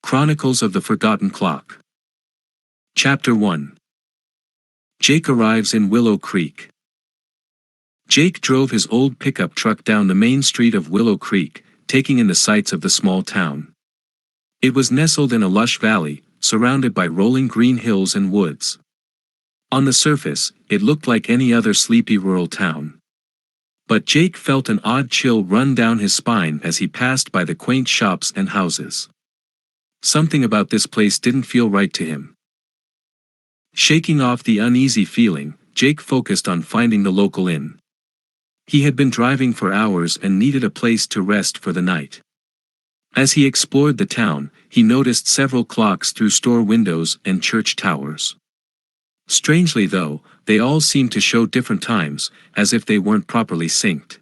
Chronicles of the Forgotten Clock. Chapter 1. Jake arrives in Willow Creek. Jake drove his old pickup truck down the main street of Willow Creek, taking in the sights of the small town. It was nestled in a lush valley, surrounded by rolling green hills and woods. On the surface, it looked like any other sleepy rural town. But Jake felt an odd chill run down his spine as he passed by the quaint shops and houses. Something about this place didn't feel right to him. Shaking off the uneasy feeling, Jake focused on finding the local inn. He had been driving for hours and needed a place to rest for the night. As he explored the town, he noticed several clocks through store windows and church towers. Strangely though, they all seemed to show different times, as if they weren't properly synced.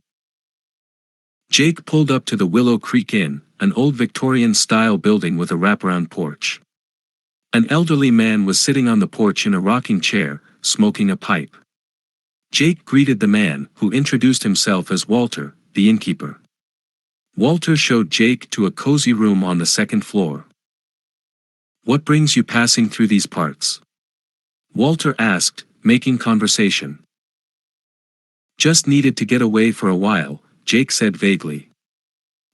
Jake pulled up to the Willow Creek Inn, an old Victorian-style building with a wraparound porch. An elderly man was sitting on the porch in a rocking chair, smoking a pipe. Jake greeted the man, who introduced himself as Walter, the innkeeper. Walter showed Jake to a cozy room on the second floor. "What brings you passing through these parts?" Walter asked, making conversation. "Just needed to get away for a while," Jake said vaguely.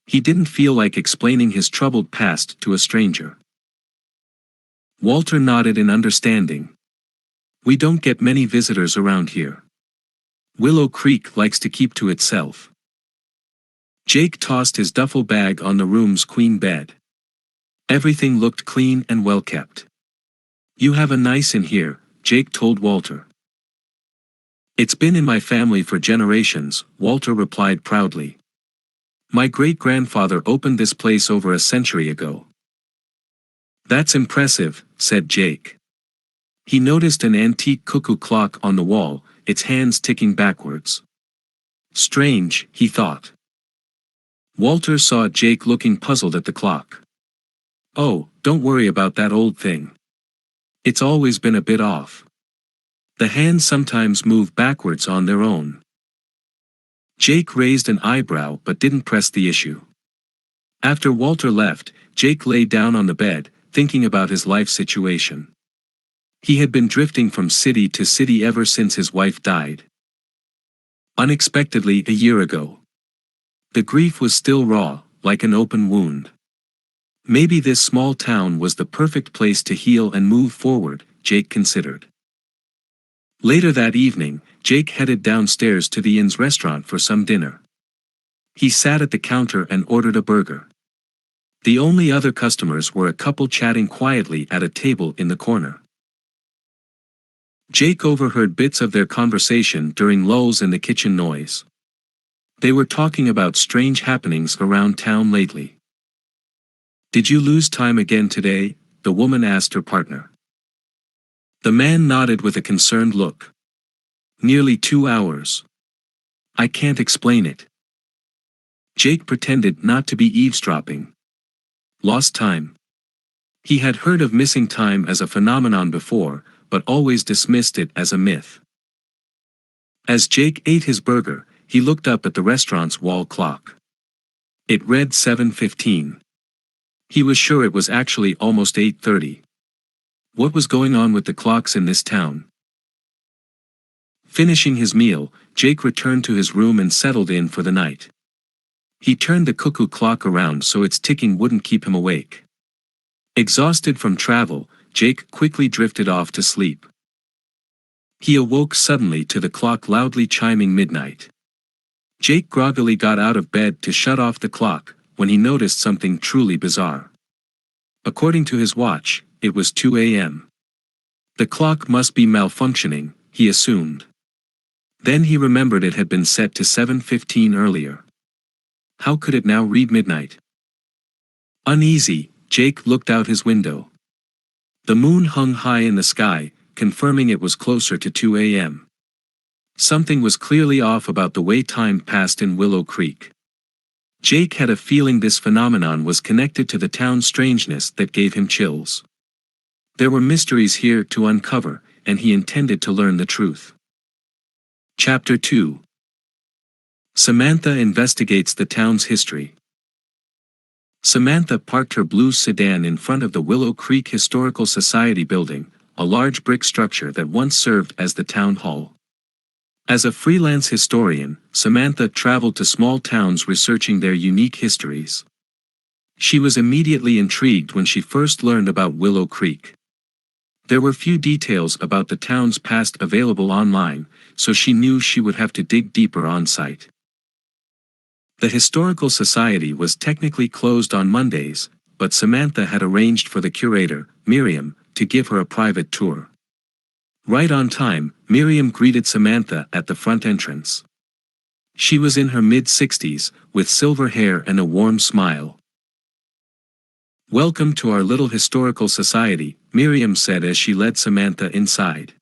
He didn't feel like explaining his troubled past to a stranger. Walter nodded in understanding. "We don't get many visitors around here. Willow Creek likes to keep to itself." Jake tossed his duffel bag on the room's queen bed. Everything looked clean and well kept. "You have a nice inn here," Jake told Walter. "It's been in my family for generations," Walter replied proudly. "My great-grandfather opened this place over a century ago." "That's impressive," said Jake. He noticed an antique cuckoo clock on the wall, its hands ticking backwards. Strange, he thought. Walter saw Jake looking puzzled at the clock. "Oh, don't worry about that old thing. It's always been a bit off. The hands sometimes move backwards on their own." Jake raised an eyebrow but didn't press the issue. After Walter left, Jake lay down on the bed, thinking about his life situation. He had been drifting from city to city ever since his wife died. Unexpectedly a year ago. The grief was still raw, like an open wound. Maybe this small town was the perfect place to heal and move forward, Jake considered. Later that evening, Jake headed downstairs to the inn's restaurant for some dinner. He sat at the counter and ordered a burger. The only other customers were a couple chatting quietly at a table in the corner. Jake overheard bits of their conversation during lulls in the kitchen noise. They were talking about strange happenings around town lately. "Did you lose time again today?" the woman asked her partner. The man nodded with a concerned look. "Nearly 2 hours. I can't explain it." Jake pretended not to be eavesdropping. Lost time. He had heard of missing time as a phenomenon before, but always dismissed it as a myth. As Jake ate his burger, he looked up at the restaurant's wall clock. It read 7:15. He was sure it was actually almost 8:30. What was going on with the clocks in this town? Finishing his meal, Jake returned to his room and settled in for the night. He turned the cuckoo clock around so its ticking wouldn't keep him awake. Exhausted from travel, Jake quickly drifted off to sleep. He awoke suddenly to the clock loudly chiming midnight. Jake groggily got out of bed to shut off the clock, when he noticed something truly bizarre. According to his watch, it was 2 a.m. The clock must be malfunctioning, he assumed. Then he remembered it had been set to 7:15 earlier. How could it now read midnight? Uneasy, Jake looked out his window. The moon hung high in the sky, confirming it was closer to 2 a.m. Something was clearly off about the way time passed in Willow Creek. Jake had a feeling this phenomenon was connected to the town's strangeness that gave him chills. There were mysteries here to uncover, and he intended to learn the truth. Chapter 2. Samantha investigates the town's history. Samantha parked her blue sedan in front of the Willow Creek Historical Society building, a large brick structure that once served as the town hall. As a freelance historian, Samantha traveled to small towns researching their unique histories. She was immediately intrigued when she first learned about Willow Creek. There were few details about the town's past available online, so she knew she would have to dig deeper on site. The Historical Society was technically closed on Mondays, but Samantha had arranged for the curator, Miriam, to give her a private tour. Right on time, Miriam greeted Samantha at the front entrance. She was in her mid-60s, with silver hair and a warm smile. "Welcome to our little historical society," Miriam said as she led Samantha inside.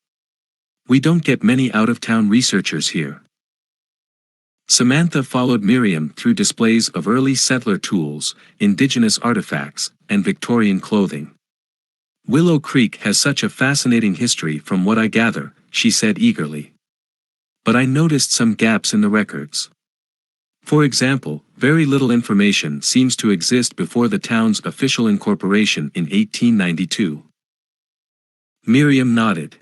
"We don't get many out-of-town researchers here." Samantha followed Miriam through displays of early settler tools, indigenous artifacts, and Victorian clothing. "Willow Creek has such a fascinating history from what I gather," she said eagerly. "But I noticed some gaps in the records. For example, very little information seems to exist before the town's official incorporation in 1892. Miriam nodded.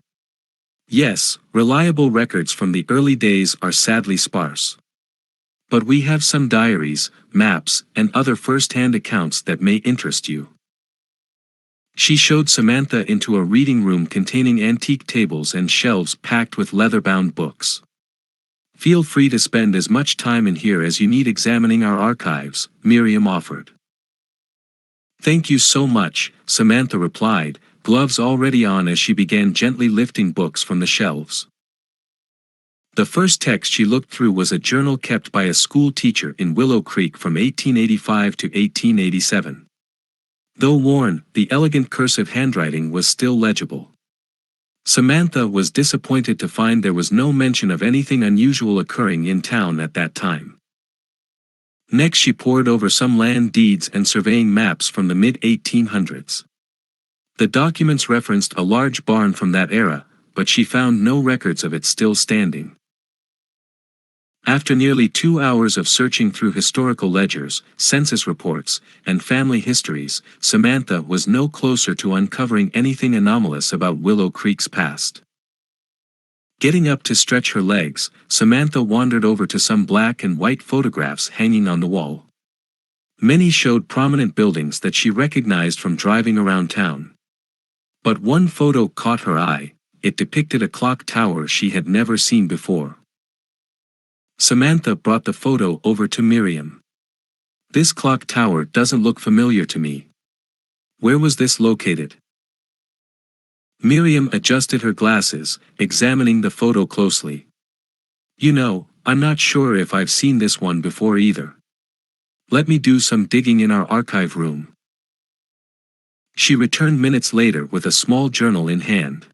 "Yes, reliable records from the early days are sadly sparse. But we have some diaries, maps, and other first-hand accounts that may interest you." She showed Samantha into a reading room containing antique tables and shelves packed with leather-bound books. "Feel free to spend as much time in here as you need examining our archives," Miriam offered. "Thank you so much," Samantha replied, gloves already on as she began gently lifting books from the shelves. The first text she looked through was a journal kept by a school teacher in Willow Creek from 1885 to 1887. Though worn, the elegant cursive handwriting was still legible. Samantha was disappointed to find there was no mention of anything unusual occurring in town at that time. Next she pored over some land deeds and surveying maps from the mid-1800s. The documents referenced a large barn from that era, but she found no records of it still standing. After nearly 2 hours of searching through historical ledgers, census reports, and family histories, Samantha was no closer to uncovering anything anomalous about Willow Creek's past. Getting up to stretch her legs, Samantha wandered over to some black and white photographs hanging on the wall. Many showed prominent buildings that she recognized from driving around town. But one photo caught her eye. It depicted a clock tower she had never seen before. Samantha brought the photo over to Miriam. "This clock tower doesn't look familiar to me. Where was this located?" Miriam adjusted her glasses, examining the photo closely. "You know, I'm not sure if I've seen this one before either. Let me do some digging in our archive room." She returned minutes later with a small journal in hand.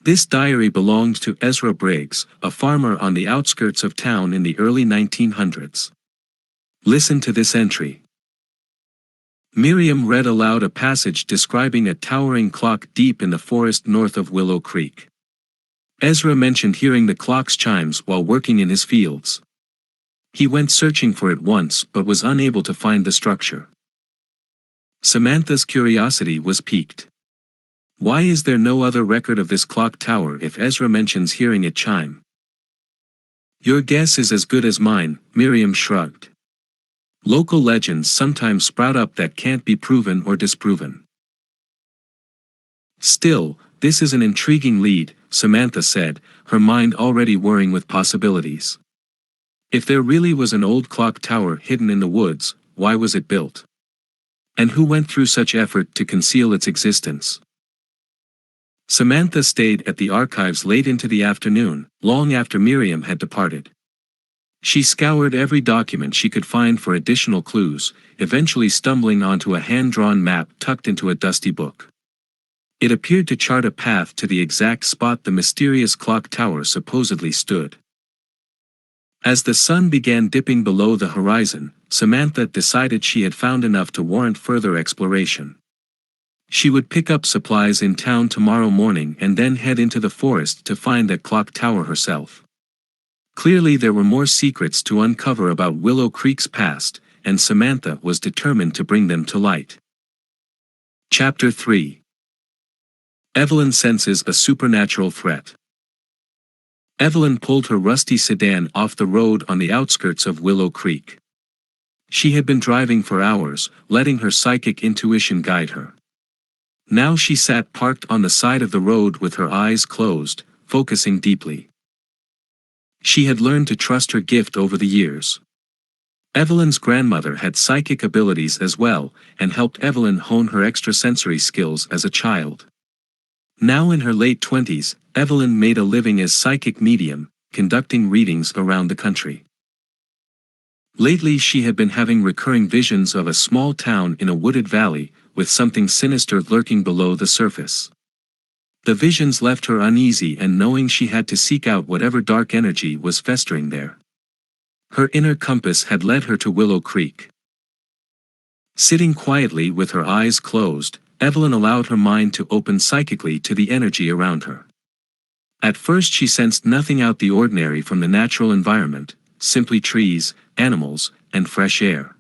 This diary belonged to Ezra Briggs, a farmer on the outskirts of town in the early 1900s. Listen to this entry. Miriam read aloud a passage describing a towering clock deep in the forest north of Willow Creek. Ezra mentioned hearing the clock's chimes while working in his fields. He went searching for it once but was unable to find the structure. Samantha's curiosity was piqued. Why is there no other record of this clock tower if Ezra mentions hearing it chime? "Your guess is as good as mine," Miriam shrugged. "Local legends sometimes sprout up that can't be proven or disproven." "Still, this is an intriguing lead," Samantha said, her mind already whirring with possibilities. If there really was an old clock tower hidden in the woods, why was it built? And who went through such effort to conceal its existence? Samantha stayed at the archives late into the afternoon, long after Miriam had departed. She scoured every document she could find for additional clues, eventually stumbling onto a hand-drawn map tucked into a dusty book. It appeared to chart a path to the exact spot the mysterious clock tower supposedly stood. As the sun began dipping below the horizon, Samantha decided she had found enough to warrant further exploration. She would pick up supplies in town tomorrow morning and then head into the forest to find the clock tower herself. Clearly there were more secrets to uncover about Willow Creek's past, and Samantha was determined to bring them to light. Chapter 3. Evelyn senses a supernatural threat. Evelyn pulled her rusty sedan off the road on the outskirts of Willow Creek. She had been driving for hours, letting her psychic intuition guide her. Now she sat parked on the side of the road with her eyes closed, focusing deeply. She had learned to trust her gift over the years. Evelyn's grandmother had psychic abilities as well, and helped Evelyn hone her extrasensory skills as a child. Now in her late 20s, Evelyn made a living as psychic medium, conducting readings around the country. Lately she had been having recurring visions of a small town in a wooded valley, with something sinister lurking below the surface. The visions left her uneasy and knowing she had to seek out whatever dark energy was festering there. Her inner compass had led her to Willow Creek. Sitting quietly with her eyes closed, Evelyn allowed her mind to open psychically to the energy around her. At first she sensed nothing out the ordinary from the natural environment, simply trees, animals, and fresh air.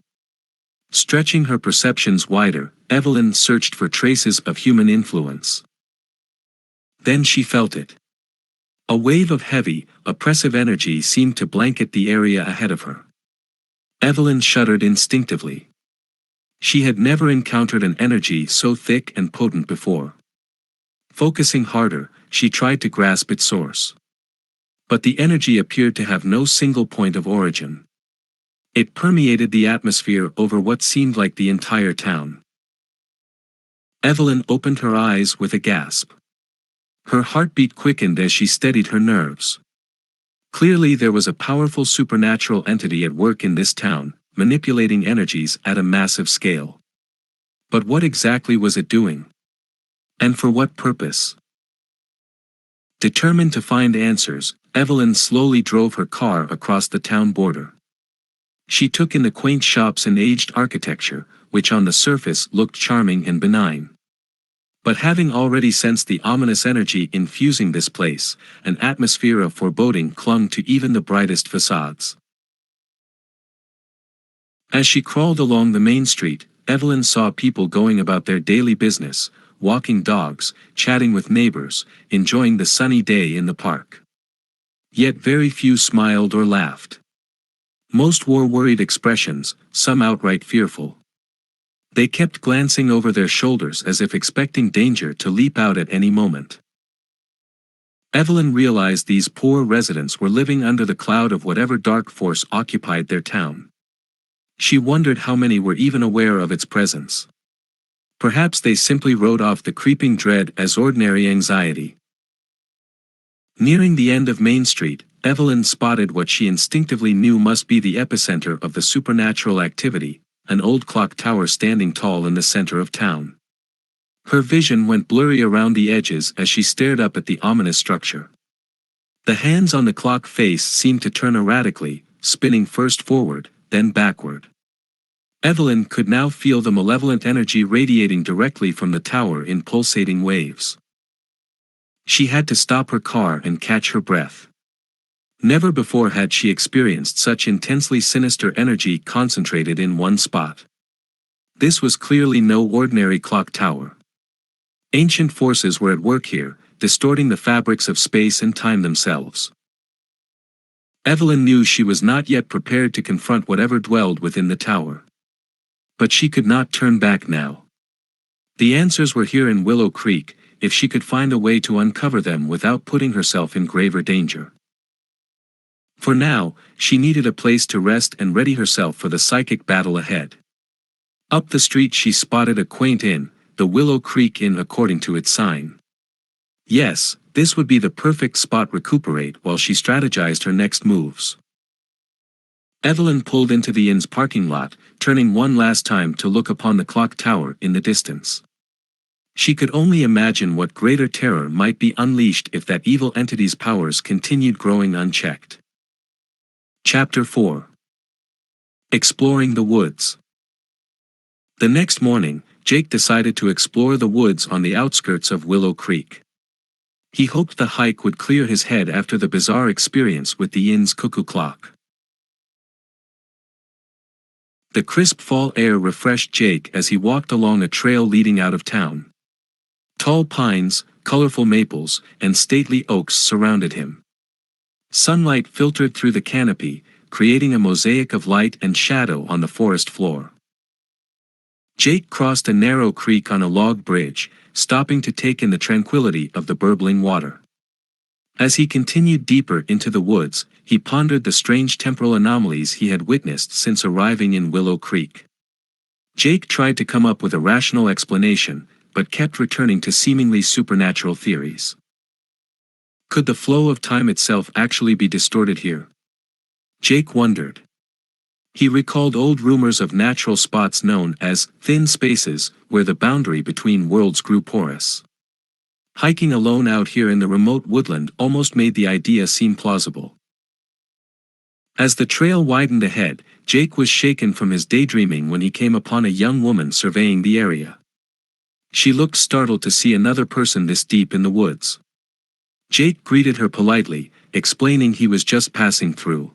Stretching her perceptions wider, Evelyn searched for traces of human influence. Then she felt it. A wave of heavy, oppressive energy seemed to blanket the area ahead of her. Evelyn shuddered instinctively. She had never encountered an energy so thick and potent before. Focusing harder, she tried to grasp its source. But the energy appeared to have no single point of origin. It permeated the atmosphere over what seemed like the entire town. Evelyn opened her eyes with a gasp. Her heartbeat quickened as she steadied her nerves. Clearly there was a powerful supernatural entity at work in this town, manipulating energies at a massive scale. But what exactly was it doing? And for what purpose? Determined to find answers, Evelyn slowly drove her car across the town border. She took in the quaint shops and aged architecture, which on the surface looked charming and benign. But having already sensed the ominous energy infusing this place, an atmosphere of foreboding clung to even the brightest facades. As she crawled along the main street, Evelyn saw people going about their daily business, walking dogs, chatting with neighbors, enjoying the sunny day in the park. Yet very few smiled or laughed. Most wore worried expressions, some outright fearful. They kept glancing over their shoulders as if expecting danger to leap out at any moment. Evelyn realized these poor residents were living under the cloud of whatever dark force occupied their town. She wondered how many were even aware of its presence. Perhaps they simply wrote off the creeping dread as ordinary anxiety. Nearing the end of Main Street, Evelyn spotted what she instinctively knew must be the epicenter of the supernatural activity, an old clock tower standing tall in the center of town. Her vision went blurry around the edges as she stared up at the ominous structure. The hands on the clock face seemed to turn erratically, spinning first forward, then backward. Evelyn could now feel the malevolent energy radiating directly from the tower in pulsating waves. She had to stop her car and catch her breath. Never before had she experienced such intensely sinister energy concentrated in one spot. This was clearly no ordinary clock tower. Ancient forces were at work here, distorting the fabrics of space and time themselves. Evelyn knew she was not yet prepared to confront whatever dwelled within the tower. But she could not turn back now. The answers were here in Willow Creek, if she could find a way to uncover them without putting herself in graver danger. For now, she needed a place to rest and ready herself for the psychic battle ahead. Up the street she spotted a quaint inn, the Willow Creek Inn according to its sign. Yes, this would be the perfect spot to recuperate while she strategized her next moves. Evelyn pulled into the inn's parking lot, turning one last time to look upon the clock tower in the distance. She could only imagine what greater terror might be unleashed if that evil entity's powers continued growing unchecked. Chapter 4. Exploring the Woods. The next morning, Jake decided to explore the woods on the outskirts of Willow Creek. He hoped the hike would clear his head after the bizarre experience with the inn's cuckoo clock. The crisp fall air refreshed Jake as he walked along a trail leading out of town. Tall pines, colorful maples, and stately oaks surrounded him. Sunlight filtered through the canopy, creating a mosaic of light and shadow on the forest floor. Jake crossed a narrow creek on a log bridge, stopping to take in the tranquility of the burbling water. As he continued deeper into the woods, he pondered the strange temporal anomalies he had witnessed since arriving in Willow Creek. Jake tried to come up with a rational explanation, but kept returning to seemingly supernatural theories. Could the flow of time itself actually be distorted here? Jake wondered. He recalled old rumors of natural spots known as thin spaces, where the boundary between worlds grew porous. Hiking alone out here in the remote woodland almost made the idea seem plausible. As the trail widened ahead, Jake was shaken from his daydreaming when he came upon a young woman surveying the area. She looked startled to see another person this deep in the woods. Jake greeted her politely, explaining he was just passing through.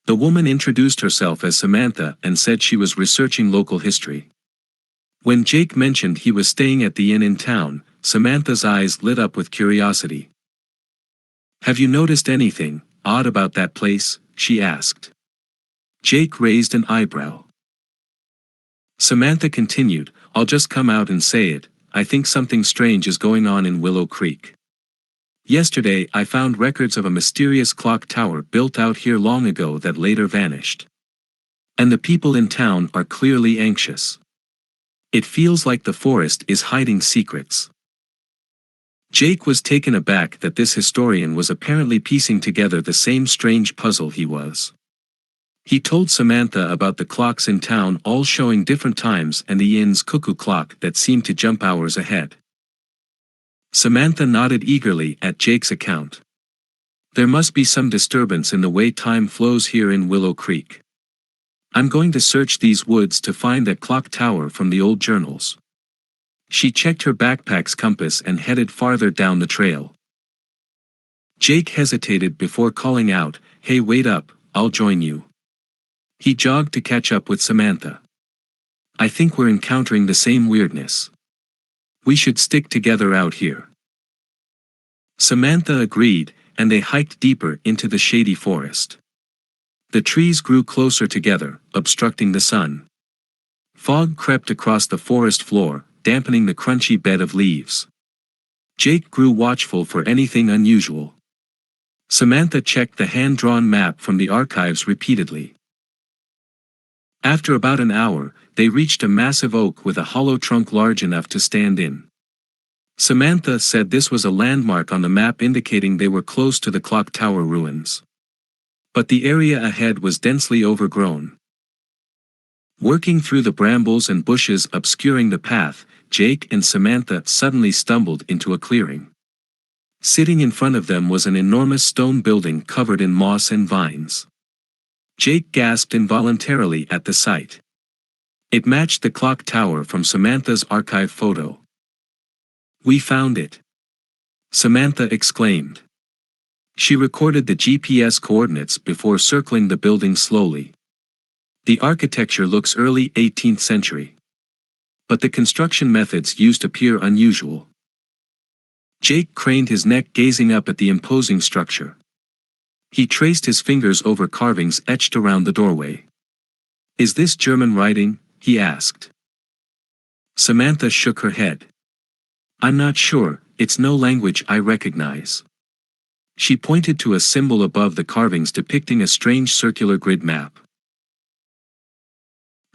The woman introduced herself as Samantha and said she was researching local history. When Jake mentioned he was staying at the inn in town, Samantha's eyes lit up with curiosity. "Have you noticed anything odd about that place?" she asked. Jake raised an eyebrow. Samantha continued, "I'll just come out and say it, I think something strange is going on in Willow Creek. Yesterday I found records of a mysterious clock tower built out here long ago that later vanished. And the people in town are clearly anxious. It feels like the forest is hiding secrets." Jake was taken aback that this historian was apparently piecing together the same strange puzzle he was. He told Samantha about the clocks in town all showing different times and the inn's cuckoo clock that seemed to jump hours ahead. Samantha nodded eagerly at Jake's account. "There must be some disturbance in the way time flows here in Willow Creek. I'm going to search these woods to find that clock tower from the old journals." She checked her backpack's compass and headed farther down the trail. Jake hesitated before calling out, "Hey, wait up, I'll join you." He jogged to catch up with Samantha. "I think we're encountering the same weirdness. We should stick together out here." Samantha agreed, and they hiked deeper into the shady forest. The trees grew closer together, obstructing the sun. Fog crept across the forest floor, dampening the crunchy bed of leaves. Jake grew watchful for anything unusual. Samantha checked the hand-drawn map from the archives repeatedly. After about an hour, they reached a massive oak with a hollow trunk large enough to stand in. Samantha said this was a landmark on the map indicating they were close to the clock tower ruins. But the area ahead was densely overgrown. Working through the brambles and bushes obscuring the path, Jake and Samantha suddenly stumbled into a clearing. Sitting in front of them was an enormous stone building covered in moss and vines. Jake gasped involuntarily at the sight. It matched the clock tower from Samantha's archive photo. "We found it!" Samantha exclaimed. She recorded the GPS coordinates before circling the building slowly. The architecture looks early 18th century. But the construction methods used appear unusual. Jake craned his neck gazing up at the imposing structure. He traced his fingers over carvings etched around the doorway. "Is this German writing?" he asked. Samantha shook her head. "I'm not sure, it's no language I recognize." She pointed to a symbol above the carvings depicting a strange circular grid map.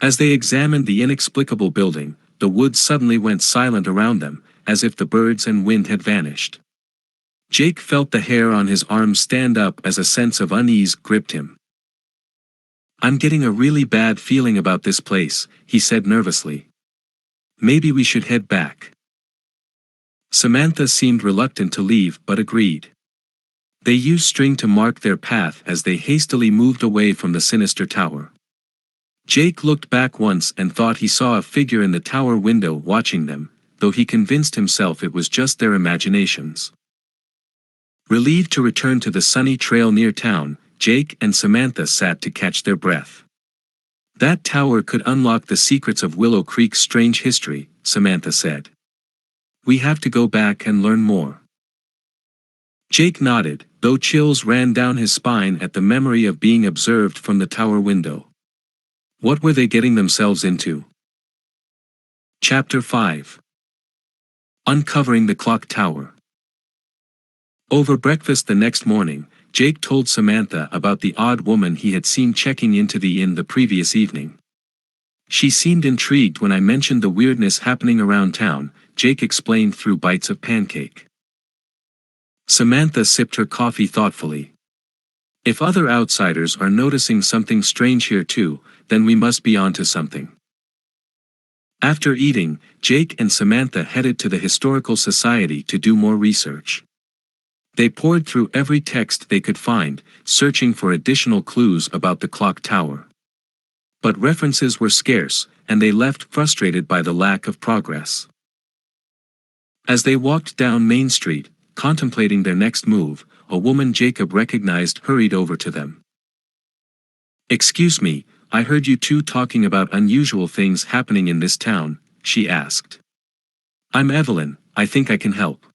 As they examined the inexplicable building, the woods suddenly went silent around them, as if the birds and wind had vanished. Jake felt the hair on his arms stand up as a sense of unease gripped him. "I'm getting a really bad feeling about this place," he said nervously. "Maybe we should head back." Samantha seemed reluctant to leave but agreed. They used string to mark their path as they hastily moved away from the sinister tower. Jake looked back once and thought he saw a figure in the tower window watching them, though he convinced himself it was just their imaginations. Relieved to return to the sunny trail near town, Jake and Samantha sat to catch their breath. That tower could unlock the secrets of Willow Creek's strange history, Samantha said. We have to go back and learn more. Jake nodded, though chills ran down his spine at the memory of being observed from the tower window. What were they getting themselves into? Chapter 5. Uncovering the Clock Tower. Over breakfast the next morning, Jake told Samantha about the odd woman he had seen checking into the inn the previous evening. She seemed intrigued when I mentioned the weirdness happening around town, Jake explained through bites of pancake. Samantha sipped her coffee thoughtfully. If other outsiders are noticing something strange here too, then we must be onto something. After eating, Jake and Samantha headed to the Historical Society to do more research. They pored through every text they could find, searching for additional clues about the clock tower. But references were scarce, and they left frustrated by the lack of progress. As they walked down Main Street, contemplating their next move, a woman Jacob recognized hurried over to them. "Excuse me, I heard you two talking about unusual things happening in this town," she asked. "I'm Evelyn, I think I can help."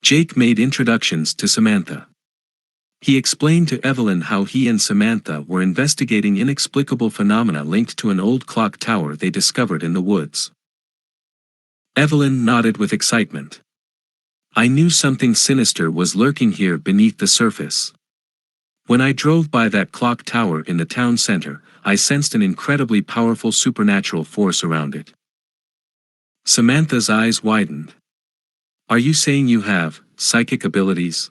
Jake made introductions to Samantha. He explained to Evelyn how he and Samantha were investigating inexplicable phenomena linked to an old clock tower they discovered in the woods. Evelyn nodded with excitement. "I knew something sinister was lurking here beneath the surface. When I drove by that clock tower in the town center, I sensed an incredibly powerful supernatural force around it." Samantha's eyes widened. "Are you saying you have psychic abilities?"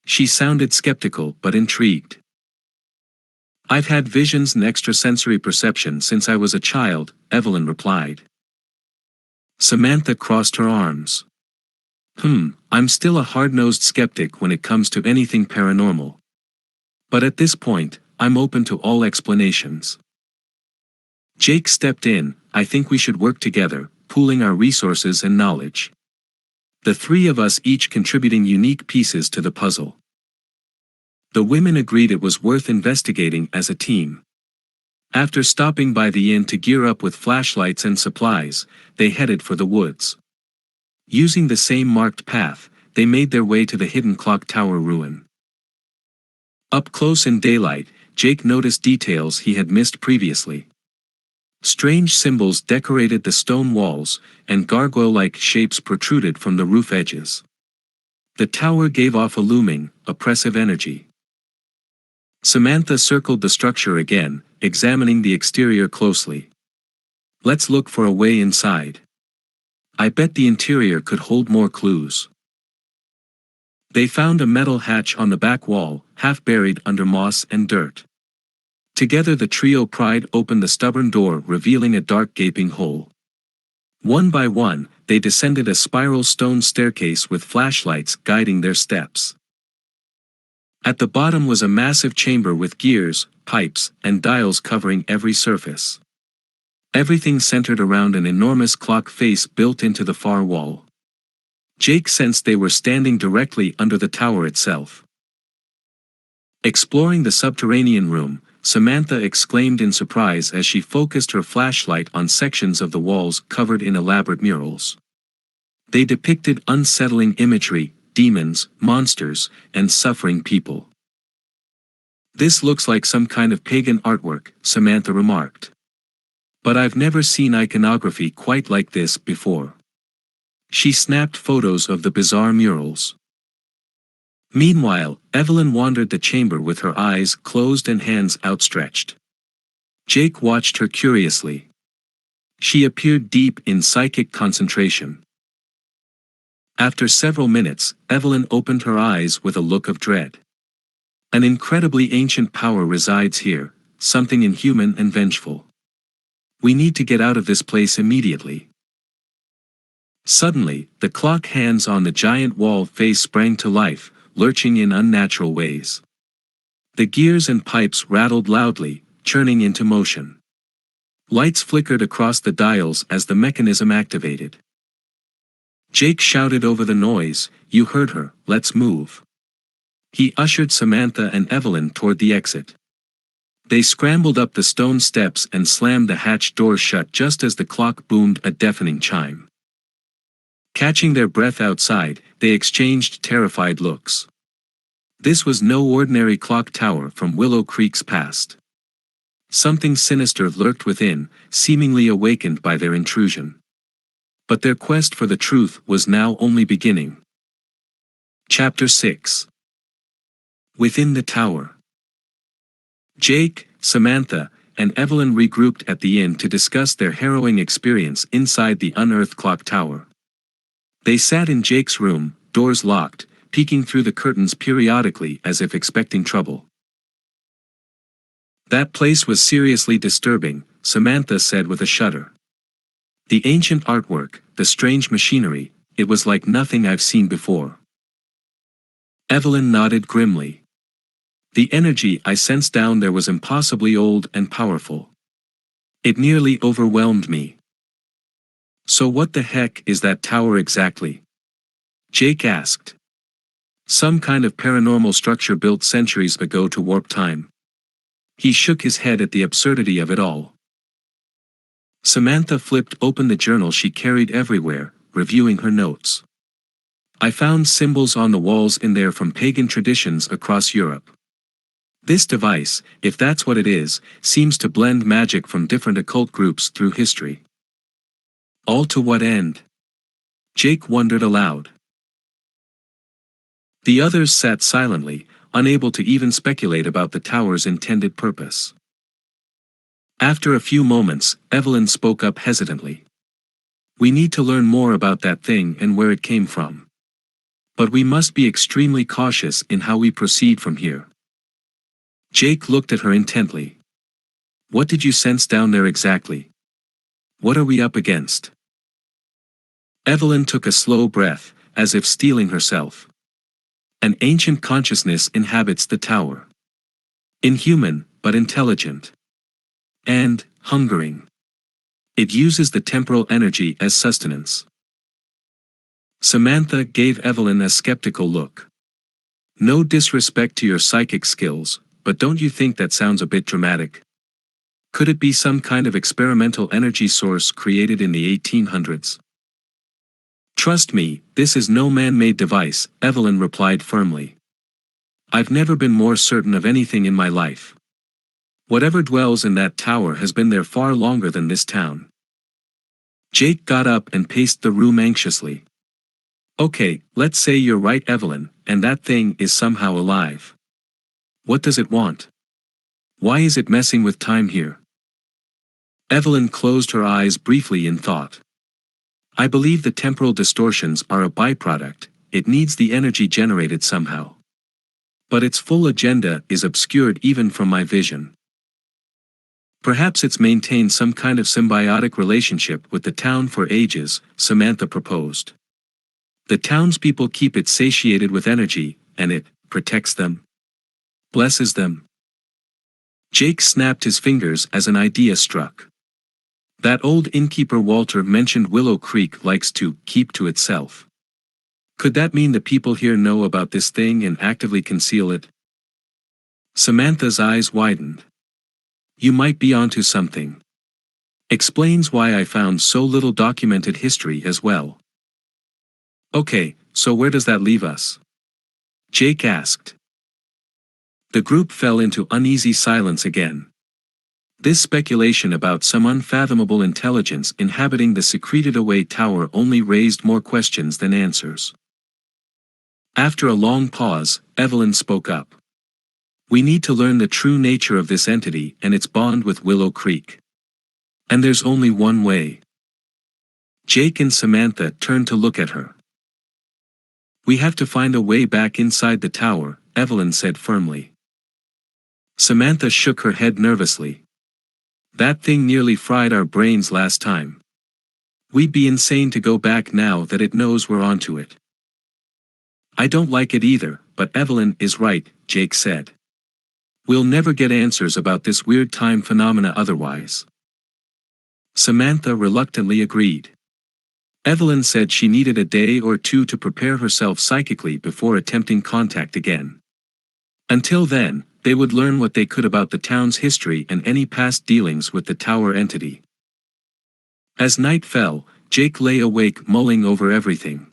She sounded skeptical but intrigued. "I've had visions and extrasensory perception since I was a child," Evelyn replied. Samantha crossed her arms. I'm still a hard-nosed skeptic when it comes to anything paranormal. But at this point, I'm open to all explanations." Jake stepped in. "I think we should work together, pooling our resources and knowledge. The three of us each contributing unique pieces to the puzzle." The women agreed it was worth investigating as a team. After stopping by the inn to gear up with flashlights and supplies, they headed for the woods. Using the same marked path, they made their way to the hidden clock tower ruin. Up close in daylight, Jake noticed details he had missed previously. Strange symbols decorated the stone walls, and gargoyle-like shapes protruded from the roof edges. The tower gave off a looming, oppressive energy. Samantha circled the structure again, examining the exterior closely. "Let's look for a way inside. I bet the interior could hold more clues." They found a metal hatch on the back wall, half buried under moss and dirt. Together the trio pried open the stubborn door, revealing a dark gaping hole. One by one, they descended a spiral stone staircase with flashlights guiding their steps. At the bottom was a massive chamber with gears, pipes, and dials covering every surface. Everything centered around an enormous clock face built into the far wall. Jake sensed they were standing directly under the tower itself. Exploring the subterranean room, Samantha exclaimed in surprise as she focused her flashlight on sections of the walls covered in elaborate murals. They depicted unsettling imagery, demons, monsters, and suffering people. "This looks like some kind of pagan artwork," Samantha remarked. "But I've never seen iconography quite like this before." She snapped photos of the bizarre murals. Meanwhile, Evelyn wandered the chamber with her eyes closed and hands outstretched. Jake watched her curiously. She appeared deep in psychic concentration. After several minutes, Evelyn opened her eyes with a look of dread. "An incredibly ancient power resides here, something inhuman and vengeful. We need to get out of this place immediately." Suddenly, the clock hands on the giant wall face sprang to life, lurching in unnatural ways. The gears and pipes rattled loudly, churning into motion. Lights flickered across the dials as the mechanism activated. Jake shouted over the noise, "You heard her, let's move." He ushered Samantha and Evelyn toward the exit. They scrambled up the stone steps and slammed the hatch door shut just as the clock boomed a deafening chime. Catching their breath outside, they exchanged terrified looks. This was no ordinary clock tower from Willow Creek's past. Something sinister lurked within, seemingly awakened by their intrusion. But their quest for the truth was now only beginning. Chapter 6. Within the tower. Jake, Samantha, and Evelyn regrouped at the inn to discuss their harrowing experience inside the unearthed clock tower. They sat in Jake's room, doors locked, peeking through the curtains periodically as if expecting trouble. "That place was seriously disturbing," Samantha said with a shudder. "The ancient artwork, the strange machinery, it was like nothing I've seen before." Evelyn nodded grimly. "The energy I sensed down there was impossibly old and powerful. It nearly overwhelmed me." "So what the heck is that tower exactly?" Jake asked. "Some kind of paranormal structure built centuries ago to warp time." He shook his head at the absurdity of it all. Samantha flipped open the journal she carried everywhere, reviewing her notes. "I found symbols on the walls in there from pagan traditions across Europe. This device, if that's what it is, seems to blend magic from different occult groups through history." "All to what end?" Jake wondered aloud. The others sat silently, unable to even speculate about the tower's intended purpose. After a few moments, Evelyn spoke up hesitantly. "We need to learn more about that thing and where it came from. But we must be extremely cautious in how we proceed from here." Jake looked at her intently. "What did you sense down there exactly? What are we up against?" Evelyn took a slow breath, as if steeling herself. "An ancient consciousness inhabits the tower. Inhuman, but intelligent. And hungering. It uses the temporal energy as sustenance." Samantha gave Evelyn a skeptical look. "No disrespect to your psychic skills, but don't you think that sounds a bit dramatic? Could it be some kind of experimental energy source created in the 1800s? "Trust me, this is no man-made device," Evelyn replied firmly. "I've never been more certain of anything in my life. Whatever dwells in that tower has been there far longer than this town." Jake got up and paced the room anxiously. "Okay, let's say you're right, Evelyn, and that thing is somehow alive. What does it want? Why is it messing with time here?" Evelyn closed her eyes briefly in thought. "I believe the temporal distortions are a byproduct. It needs the energy generated somehow. But its full agenda is obscured even from my vision. Perhaps it's maintained some kind of symbiotic relationship with the town for ages," Samantha proposed. "The townspeople keep it satiated with energy, and it protects them. Blesses them." Jake snapped his fingers as an idea struck. "That old innkeeper Walter mentioned Willow Creek likes to keep to itself. Could that mean the people here know about this thing and actively conceal it?" Samantha's eyes widened. "You might be onto something. Explains why I found so little documented history as well." "Okay, so where does that leave us?" Jake asked. The group fell into uneasy silence again. This speculation about some unfathomable intelligence inhabiting the secreted-away tower only raised more questions than answers. After a long pause, Evelyn spoke up. "We need to learn the true nature of this entity and its bond with Willow Creek. And there's only one way." Jake and Samantha turned to look at her. "We have to find a way back inside the tower," Evelyn said firmly. Samantha shook her head nervously. "That thing nearly fried our brains last time. We'd be insane to go back now that it knows we're onto it." "I don't like it either, but Evelyn is right," Jake said. "We'll never get answers about this weird time phenomena otherwise." Samantha reluctantly agreed. Evelyn said she needed a day or two to prepare herself psychically before attempting contact again. Until then, They would learn what they could about the town's history and any past dealings with the tower entity. As night fell, Jake lay awake mulling over everything.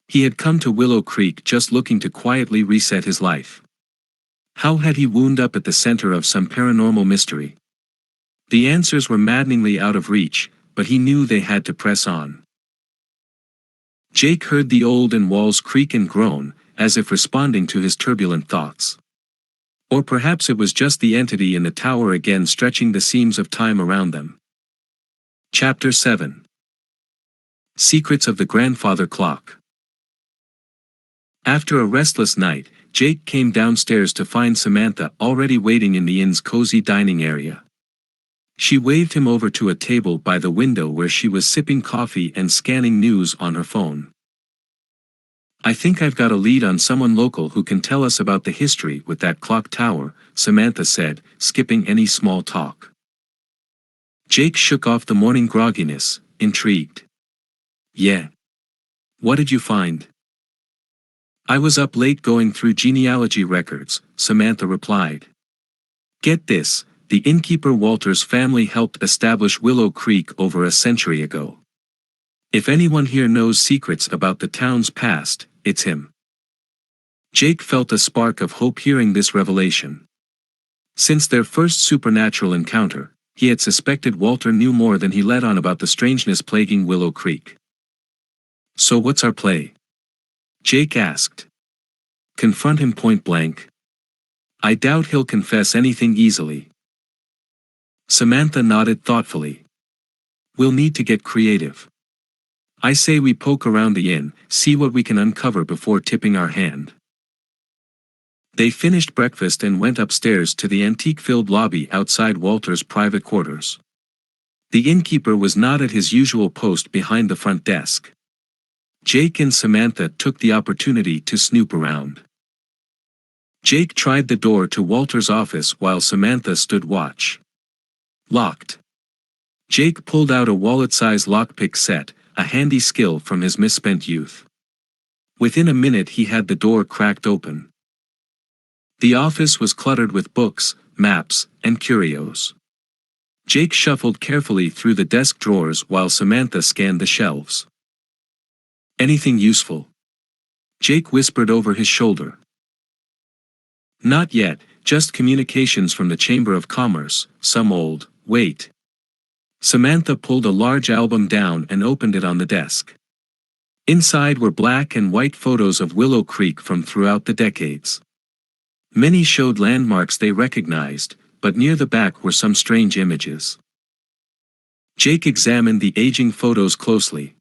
He had come to Willow Creek just looking to quietly reset his life. How had he wound up at the center of some paranormal mystery? The answers were maddeningly out of reach, but he knew they had to press on. Jake heard the olden walls creak and groan, as if responding to his turbulent thoughts. Or perhaps it was just the entity in the tower again stretching the seams of time around them. Chapter 7. Secrets of the Grandfather Clock. After a restless night, Jake came downstairs to find Samantha already waiting in the inn's cozy dining area. She waved him over to a table by the window where she was sipping coffee and scanning news on her phone. "I think I've got a lead on someone local who can tell us about the history with that clock tower," Samantha said, skipping any small talk. Jake shook off the morning grogginess, intrigued. "Yeah. What did you find?" "I was up late going through genealogy records," Samantha replied. "Get this, the innkeeper Walter's family helped establish Willow Creek over a century ago. If anyone here knows secrets about the town's past, it's him." Jake felt a spark of hope hearing this revelation. Since their first supernatural encounter, he had suspected Walter knew more than he let on about the strangeness plaguing Willow Creek. "So what's our play?" Jake asked. "Confront him point blank? I doubt he'll confess anything easily." Samantha nodded thoughtfully. "We'll need to get creative. I say we poke around the inn, see what we can uncover before tipping our hand." They finished breakfast and went upstairs to the antique-filled lobby outside Walter's private quarters. The innkeeper was not at his usual post behind the front desk. Jake and Samantha took the opportunity to snoop around. Jake tried the door to Walter's office while Samantha stood watch. Locked. Jake pulled out a wallet-sized lockpick set, a handy skill from his misspent youth. Within a minute he had the door cracked open. The office was cluttered with books, maps, and curios. Jake shuffled carefully through the desk drawers while Samantha scanned the shelves. "Anything useful?" Jake whispered over his shoulder. "Not yet, just communications from the Chamber of Commerce, some old, wait." Samantha pulled a large album down and opened it on the desk. Inside were black and white photos of Willow Creek from throughout the decades. Many showed landmarks they recognized, but near the back were some strange images. Jake examined the aging photos closely.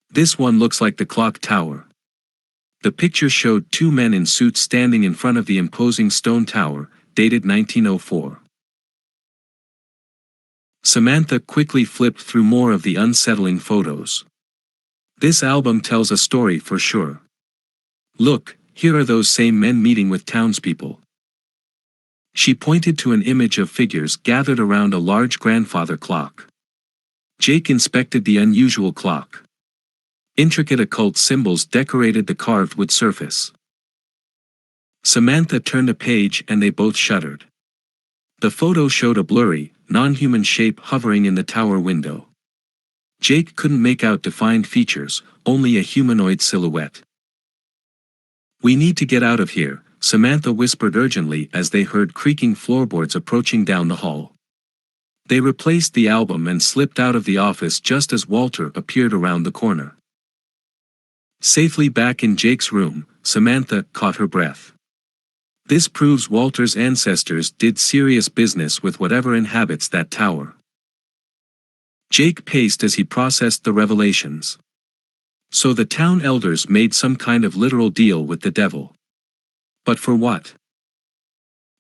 "This one looks like the clock tower." The picture showed two men in suits standing in front of the imposing stone tower, dated 1904. Samantha quickly flipped through more of the unsettling photos. "This album tells a story for sure. Look, here are those same men meeting with townspeople." She pointed to an image of figures gathered around a large grandfather clock. Jake inspected the unusual clock. Intricate occult symbols decorated the carved wood surface. Samantha turned a page and they both shuddered. The photo showed a blurry, non-human shape hovering in the tower window. Jake couldn't make out defined features, only a humanoid silhouette. "We need to get out of here," Samantha whispered urgently as they heard creaking floorboards approaching down the hall. They replaced the album and slipped out of the office just as Walter appeared around the corner. Safely back in Jake's room, Samantha caught her breath. This proves Walter's ancestors did serious business with whatever inhabits that tower. Jake paced as he processed the revelations. So the town elders made some kind of literal deal with the devil. But for what?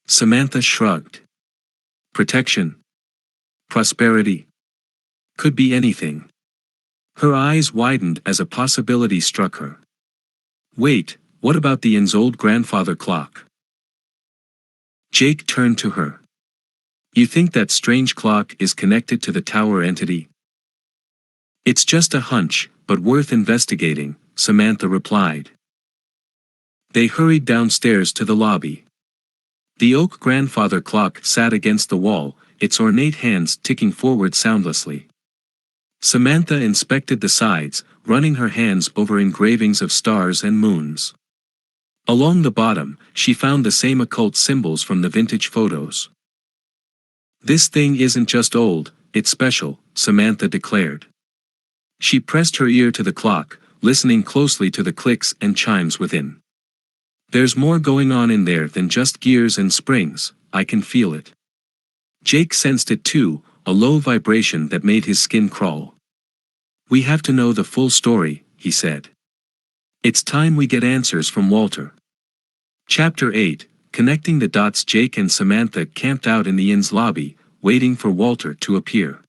Samantha shrugged. Protection? Prosperity? Could be anything. Her eyes widened as a possibility struck her. Wait, what about the inn's old grandfather clock? Jake turned to her. You think that strange clock is connected to the tower entity? It's just a hunch, but worth investigating, Samantha replied. They hurried downstairs to the lobby. The oak grandfather clock sat against the wall, its ornate hands ticking forward soundlessly. Samantha inspected the sides, running her hands over engravings of stars and moons. Along the bottom, she found the same occult symbols from the vintage photos. "This thing isn't just old, it's special," Samantha declared. She pressed her ear to the clock, listening closely to the clicks and chimes within. "There's more going on in there than just gears and springs, I can feel it." Jake sensed it too, a low vibration that made his skin crawl. "We have to know the full story," he said. "It's time we get answers from Walter." Chapter 8, Connecting the Dots. Jake and Samantha camped out in the inn's lobby, waiting for Walter to appear.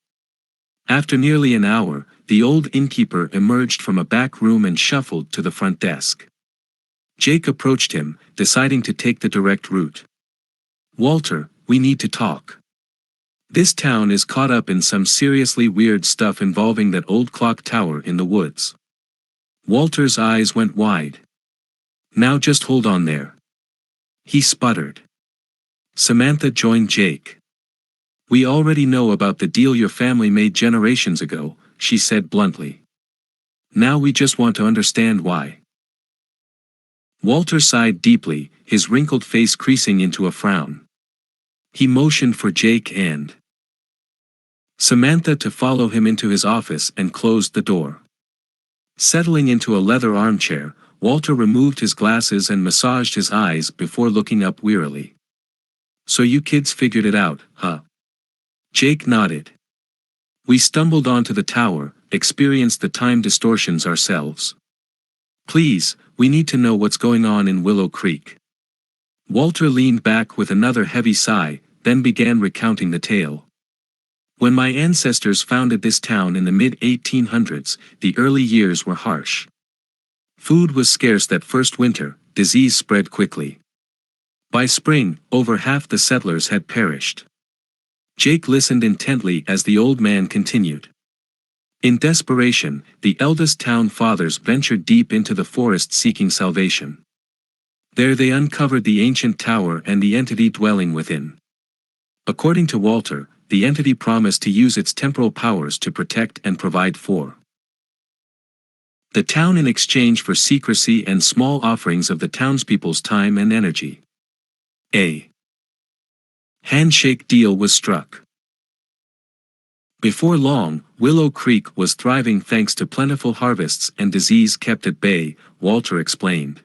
After nearly an hour, the old innkeeper emerged from a back room and shuffled to the front desk. Jake approached him, deciding to take the direct route. "Walter, we need to talk. This town is caught up in some seriously weird stuff involving that old clock tower in the woods." Walter's eyes went wide. "Now just hold on there," he sputtered. Samantha joined Jake. "We already know about the deal your family made generations ago," she said bluntly. "Now we just want to understand why." Walter sighed deeply, his wrinkled face creasing into a frown. He motioned for Jake and Samantha to follow him into his office and closed the door. Settling into a leather armchair, Walter removed his glasses and massaged his eyes before looking up wearily. "So you kids figured it out, huh?" Jake nodded. "We stumbled onto the tower, experienced the time distortions ourselves. Please, we need to know what's going on in Willow Creek." Walter leaned back with another heavy sigh, then began recounting the tale. "When my ancestors founded this town in the mid-1800s, the early years were harsh. Food was scarce that first winter, disease spread quickly. By spring, over half the settlers had perished." Jake listened intently as the old man continued. "In desperation, the eldest town fathers ventured deep into the forest seeking salvation. There they uncovered the ancient tower and the entity dwelling within. According to Walter, the entity promised to use its temporal powers to protect and provide for the town in exchange for secrecy and small offerings of the townspeople's time and energy. A handshake deal was struck. Before long, Willow Creek was thriving thanks to plentiful harvests and disease kept at bay," Walter explained.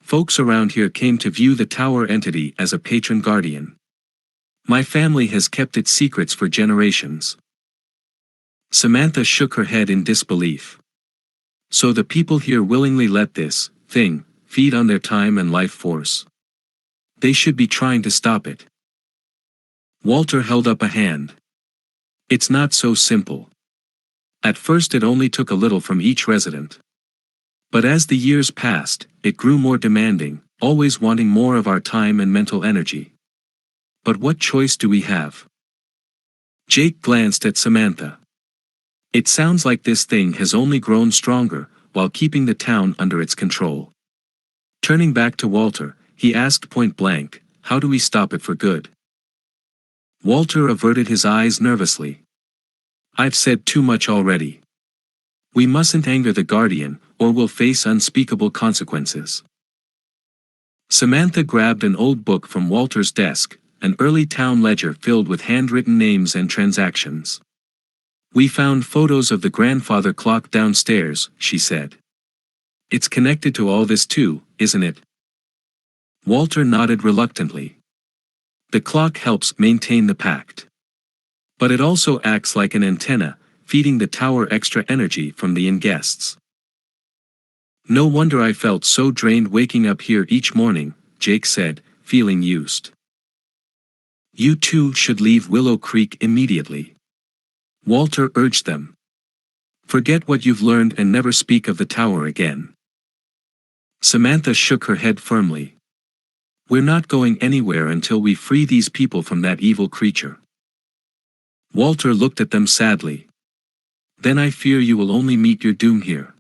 "Folks around here came to view the tower entity as a patron guardian. My family has kept its secrets for generations." Samantha shook her head in disbelief. "So the people here willingly let this thing feed on their time and life force? They should be trying to stop it." Walter held up a hand. "It's not so simple. At first it only took a little from each resident. But as the years passed, it grew more demanding, always wanting more of our time and mental energy. But what choice do we have?" Jake glanced at Samantha. "It sounds like this thing has only grown stronger, while keeping the town under its control." Turning back to Walter, he asked point blank, "How do we stop it for good?" Walter averted his eyes nervously. "I've said too much already. We mustn't anger the guardian, or we'll face unspeakable consequences." Samantha grabbed an old book from Walter's desk, an early town ledger filled with handwritten names and transactions. "We found photos of the grandfather clock downstairs," she said. "It's connected to all this too, isn't it?" Walter nodded reluctantly. "The clock helps maintain the pact. But it also acts like an antenna, feeding the tower extra energy from the inn guests. No wonder I felt so drained waking up here each morning," Jake said, feeling used. "You two should leave Willow Creek immediately," Walter urged them. "Forget what you've learned and never speak of the tower again." Samantha shook her head firmly. "We're not going anywhere until we free these people from that evil creature." Walter looked at them sadly. "Then I fear you will only meet your doom here.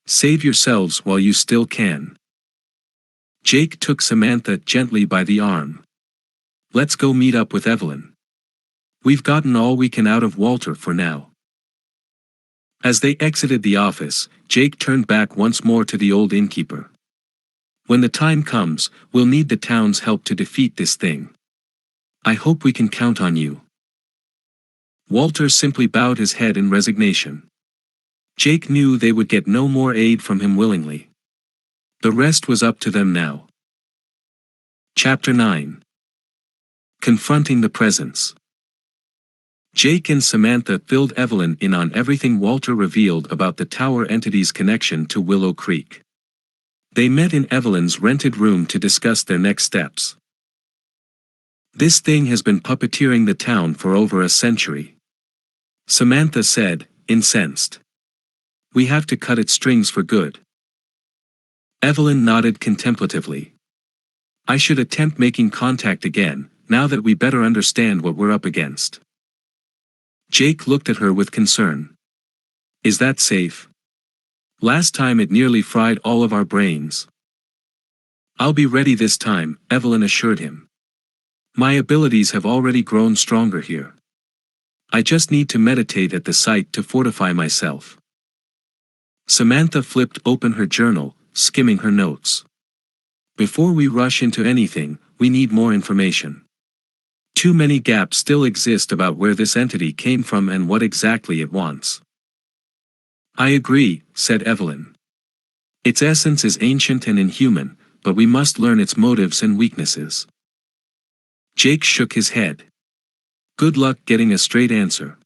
Save yourselves while you still can." Jake took Samantha gently by the arm. Let's go meet up with Evelyn. We've gotten all we can out of Walter for now. As they exited the office, Jake turned back once more to the old innkeeper. When the time comes, we'll need the town's help to defeat this thing. I hope we can count on you. Walter simply bowed his head in resignation. Jake knew they would get no more aid from him willingly. The rest was up to them now. Chapter 9. Confronting the Presence. Jake and Samantha filled Evelyn in on everything Walter revealed about the tower entity's connection to Willow Creek. They met in Evelyn's rented room to discuss their next steps. This thing has been puppeteering the town for over a century, Samantha said, incensed. We have to cut its strings for good. Evelyn nodded contemplatively. I should attempt making contact again, now that we better understand what we're up against. Jake looked at her with concern. Is that safe? Last time it nearly fried all of our brains. I'll be ready this time, Evelyn assured him. My abilities have already grown stronger here. I just need to meditate at the site to fortify myself. Samantha flipped open her journal, skimming her notes. Before we rush into anything, we need more information. Too many gaps still exist about where this entity came from and what exactly it wants. I agree, said Evelyn. Its essence is ancient and inhuman, but we must learn its motives and weaknesses. Jake shook his head. Good luck getting a straight answer.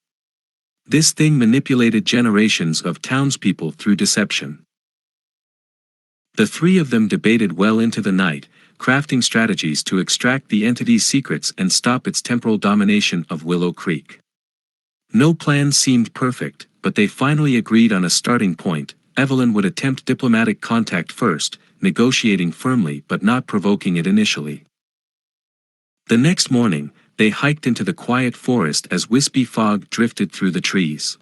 This thing manipulated generations of townspeople through deception. The three of them debated well into the night, crafting strategies to extract the entity's secrets and stop its temporal domination of Willow Creek. No plan seemed perfect, but they finally agreed on a starting point. Evelyn would attempt diplomatic contact first, negotiating firmly but not provoking it initially. The next morning, they hiked into the quiet forest as wispy fog drifted through the trees.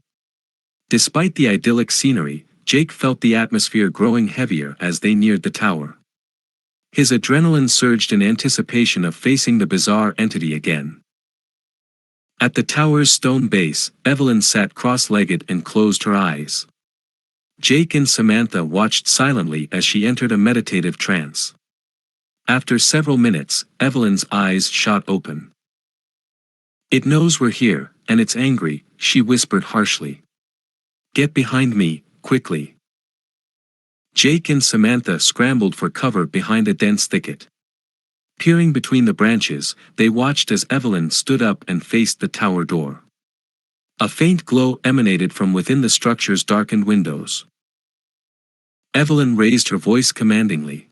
Despite the idyllic scenery, Jake felt the atmosphere growing heavier as they neared the tower. His adrenaline surged in anticipation of facing the bizarre entity again. At the tower's stone base, Evelyn sat cross-legged and closed her eyes. Jake and Samantha watched silently as she entered a meditative trance. After several minutes, Evelyn's eyes shot open. It knows we're here, and it's angry, she whispered harshly. Get behind me, quickly. Jake and Samantha scrambled for cover behind a dense thicket. Peering between the branches, they watched as Evelyn stood up and faced the tower door. A faint glow emanated from within the structure's darkened windows. Evelyn raised her voice commandingly.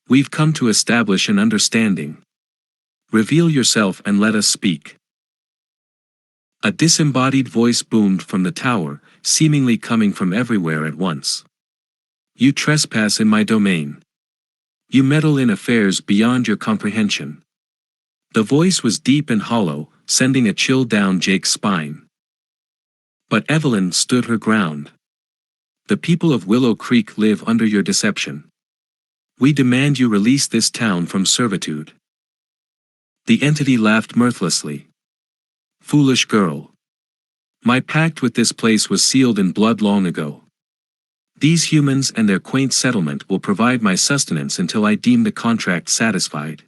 We've come to establish an understanding. Reveal yourself and let us speak. A disembodied voice boomed from the tower, seemingly coming from everywhere at once. You trespass in my domain. You meddle in affairs beyond your comprehension. The voice was deep and hollow, sending a chill down Jake's spine. But Evelyn stood her ground. The people of Willow Creek live under your deception. We demand you release this town from servitude. The entity laughed mirthlessly. Foolish girl. My pact with this place was sealed in blood long ago. These humans and their quaint settlement will provide my sustenance until I deem the contract satisfied.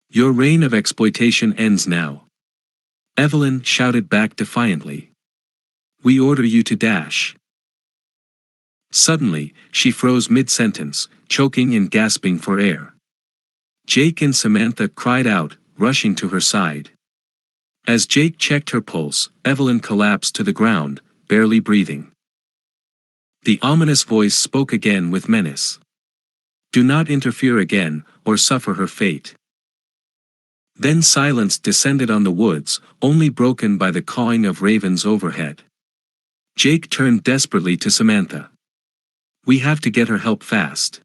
Your reign of exploitation ends now. Evelyn shouted back defiantly. We order you to dash. Suddenly, she froze mid-sentence, choking and gasping for air. Jake and Samantha cried out, rushing to her side. As Jake checked her pulse, Evelyn collapsed to the ground, barely breathing. The ominous voice spoke again with menace. Do not interfere again, or suffer her fate. Then silence descended on the woods, only broken by the cawing of ravens overhead. Jake turned desperately to Samantha. We have to get her help fast.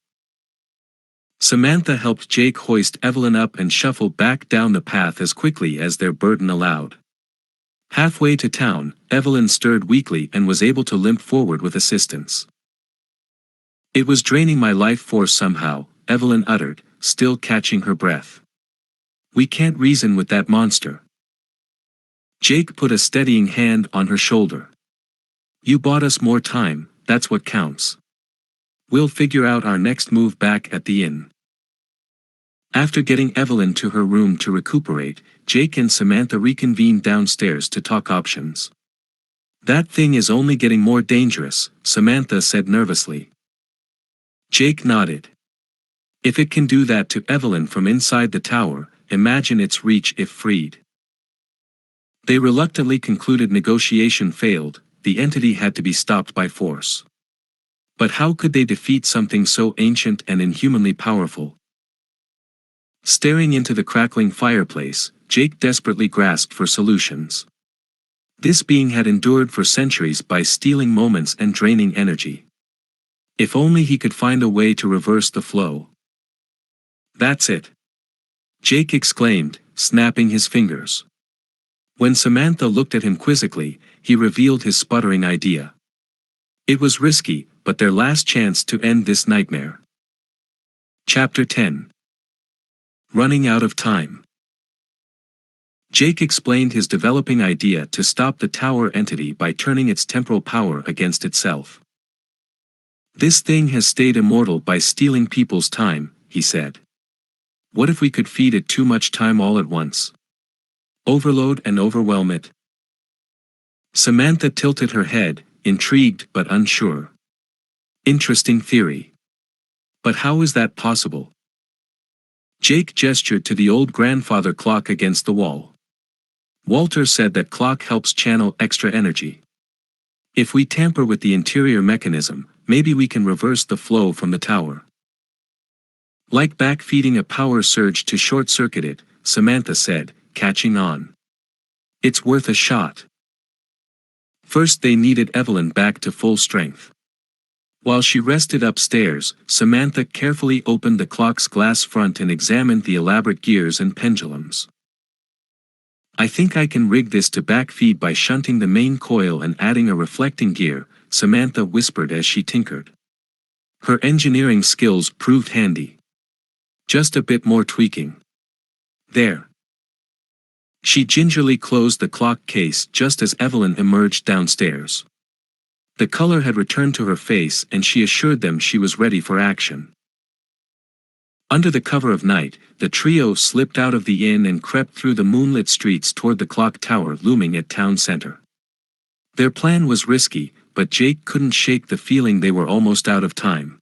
Samantha helped Jake hoist Evelyn up and shuffle back down the path as quickly as their burden allowed. Halfway to town, Evelyn stirred weakly and was able to limp forward with assistance. It was draining my life force somehow, Evelyn uttered, still catching her breath. We can't reason with that monster. Jake put a steadying hand on her shoulder. You bought us more time, that's what counts. We'll figure out our next move back at the inn. After getting Evelyn to her room to recuperate, Jake and Samantha reconvened downstairs to talk options. That thing is only getting more dangerous, Samantha said nervously. Jake nodded. If it can do that to Evelyn from inside the tower, imagine its reach if freed. They reluctantly concluded negotiation failed, the entity had to be stopped by force. But how could they defeat something so ancient and inhumanly powerful? Staring into the crackling fireplace, Jake desperately grasped for solutions. This being had endured for centuries by stealing moments and draining energy. If only he could find a way to reverse the flow. That's it! Jake exclaimed, snapping his fingers. When Samantha looked at him quizzically, he revealed his sputtering idea. It was risky, but their last chance to end this nightmare. Chapter 10. Running out of time. Jake explained his developing idea to stop the tower entity by turning its temporal power against itself. This thing has stayed immortal by stealing people's time, he said. What if we could feed it too much time all at once? Overload and overwhelm it? Samantha tilted her head, intrigued but unsure. Interesting theory. But how is that possible? Jake gestured to the old grandfather clock against the wall. Walter said that clock helps channel extra energy. If we tamper with the interior mechanism, maybe we can reverse the flow from the tower. Like backfeeding a power surge to short-circuit it, Samantha said, catching on. It's worth a shot. First they needed Evelyn back to full strength. While she rested upstairs, Samantha carefully opened the clock's glass front and examined the elaborate gears and pendulums. I think I can rig this to backfeed by shunting the main coil and adding a reflecting gear, Samantha whispered as she tinkered. Her engineering skills proved handy. Just a bit more tweaking. There. She gingerly closed the clock case just as Evelyn emerged downstairs. The color had returned to her face and she assured them she was ready for action. Under the cover of night, the trio slipped out of the inn and crept through the moonlit streets toward the clock tower looming at town center. Their plan was risky, but Jake couldn't shake the feeling they were almost out of time.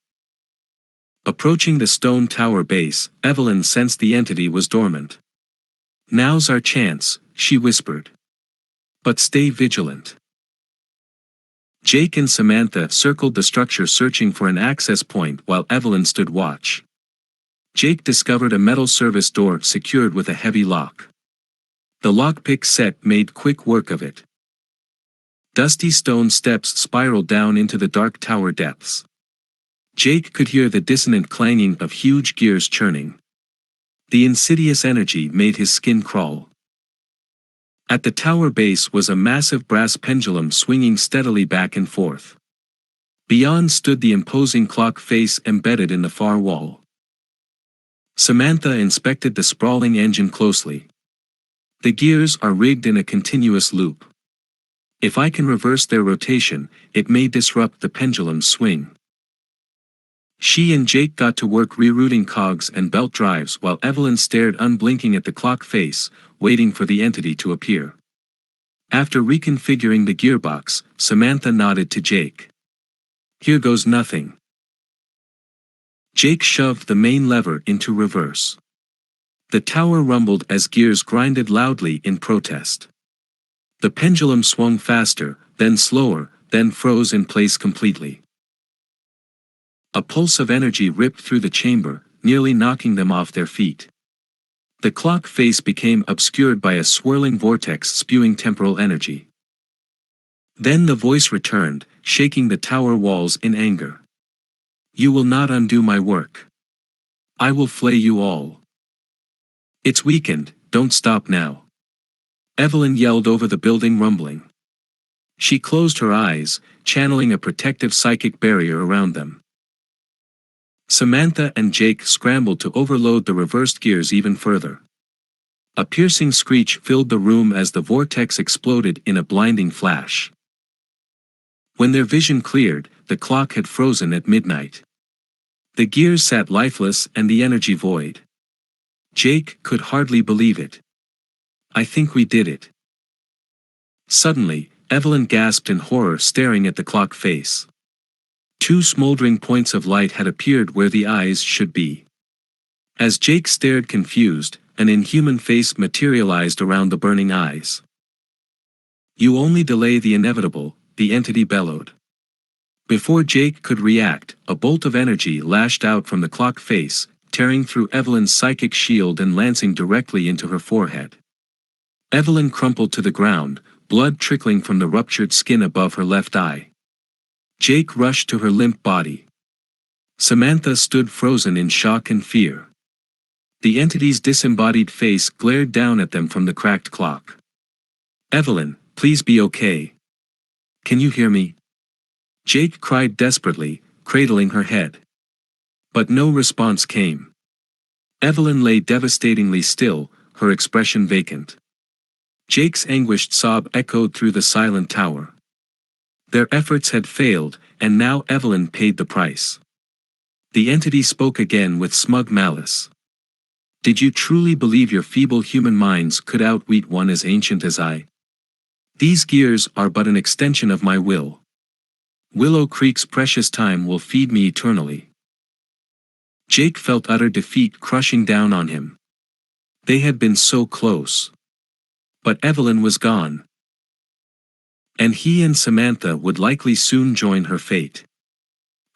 Approaching the stone tower base, Evelyn sensed the entity was dormant. Now's our chance, she whispered. But stay vigilant. Jake and Samantha circled the structure searching for an access point while Evelyn stood watch. Jake discovered a metal service door secured with a heavy lock. The lockpick set made quick work of it. Dusty stone steps spiraled down into the dark tower depths. Jake could hear the dissonant clanging of huge gears churning. The insidious energy made his skin crawl. At the tower base was a massive brass pendulum swinging steadily back and forth. Beyond stood the imposing clock face embedded in the far wall. Samantha inspected the sprawling engine closely. The gears are rigged in a continuous loop. If I can reverse their rotation, it may disrupt the pendulum's swing. She and Jake got to work rerouting cogs and belt drives while Evelyn stared unblinking at the clock face, waiting for the entity to appear. After reconfiguring the gearbox, Samantha nodded to Jake. Here goes nothing. Jake shoved the main lever into reverse. The tower rumbled as gears grinded loudly in protest. The pendulum swung faster, then slower, then froze in place completely. A pulse of energy ripped through the chamber, nearly knocking them off their feet. The clock face became obscured by a swirling vortex spewing temporal energy. Then the voice returned, shaking the tower walls in anger. You will not undo my work. I will flay you all. It's weakened, don't stop now. Evelyn yelled over the building rumbling. She closed her eyes, channeling a protective psychic barrier around them. Samantha and Jake scrambled to overload the reversed gears even further. A piercing screech filled the room as the vortex exploded in a blinding flash. When their vision cleared, the clock had frozen at midnight. The gears sat lifeless and the energy void. Jake could hardly believe it. "I think we did it." Suddenly, Evelyn gasped in horror, staring at the clock face. Two smoldering points of light had appeared where the eyes should be. As Jake stared confused, an inhuman face materialized around the burning eyes. "You only delay the inevitable," the entity bellowed. Before Jake could react, a bolt of energy lashed out from the clock face, tearing through Evelyn's psychic shield and lancing directly into her forehead. Evelyn crumpled to the ground, blood trickling from the ruptured skin above her left eye. Jake rushed to her limp body. Samantha stood frozen in shock and fear. The entity's disembodied face glared down at them from the cracked clock. "Evelyn, please be okay. Can you hear me?" Jake cried desperately, cradling her head. But no response came. Evelyn lay devastatingly still, her expression vacant. Jake's anguished sob echoed through the silent tower. Their efforts had failed, and now Evelyn paid the price. The entity spoke again with smug malice. "Did you truly believe your feeble human minds could outwit one as ancient as I? These gears are but an extension of my will. Willow Creek's precious time will feed me eternally." Jake felt utter defeat crushing down on him. They had been so close. But Evelyn was gone. And he and Samantha would likely soon join her fate.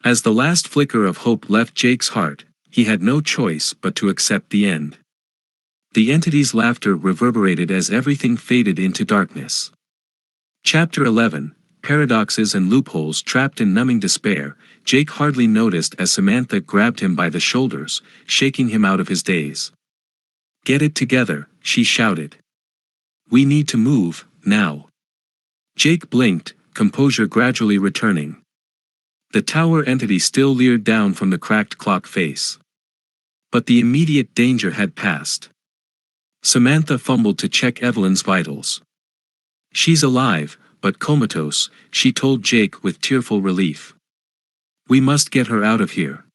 As the last flicker of hope left Jake's heart, he had no choice but to accept the end. The entity's laughter reverberated as everything faded into darkness. Chapter 11, Paradoxes and Loopholes. Trapped in numbing despair, Jake hardly noticed as Samantha grabbed him by the shoulders, shaking him out of his daze. "Get it together," she shouted. "We need to move, now." Jake blinked, composure gradually returning. The tower entity still leered down from the cracked clock face. But the immediate danger had passed. Samantha fumbled to check Evelyn's vitals. "She's alive, but comatose," she told Jake with tearful relief. "We must get her out of here."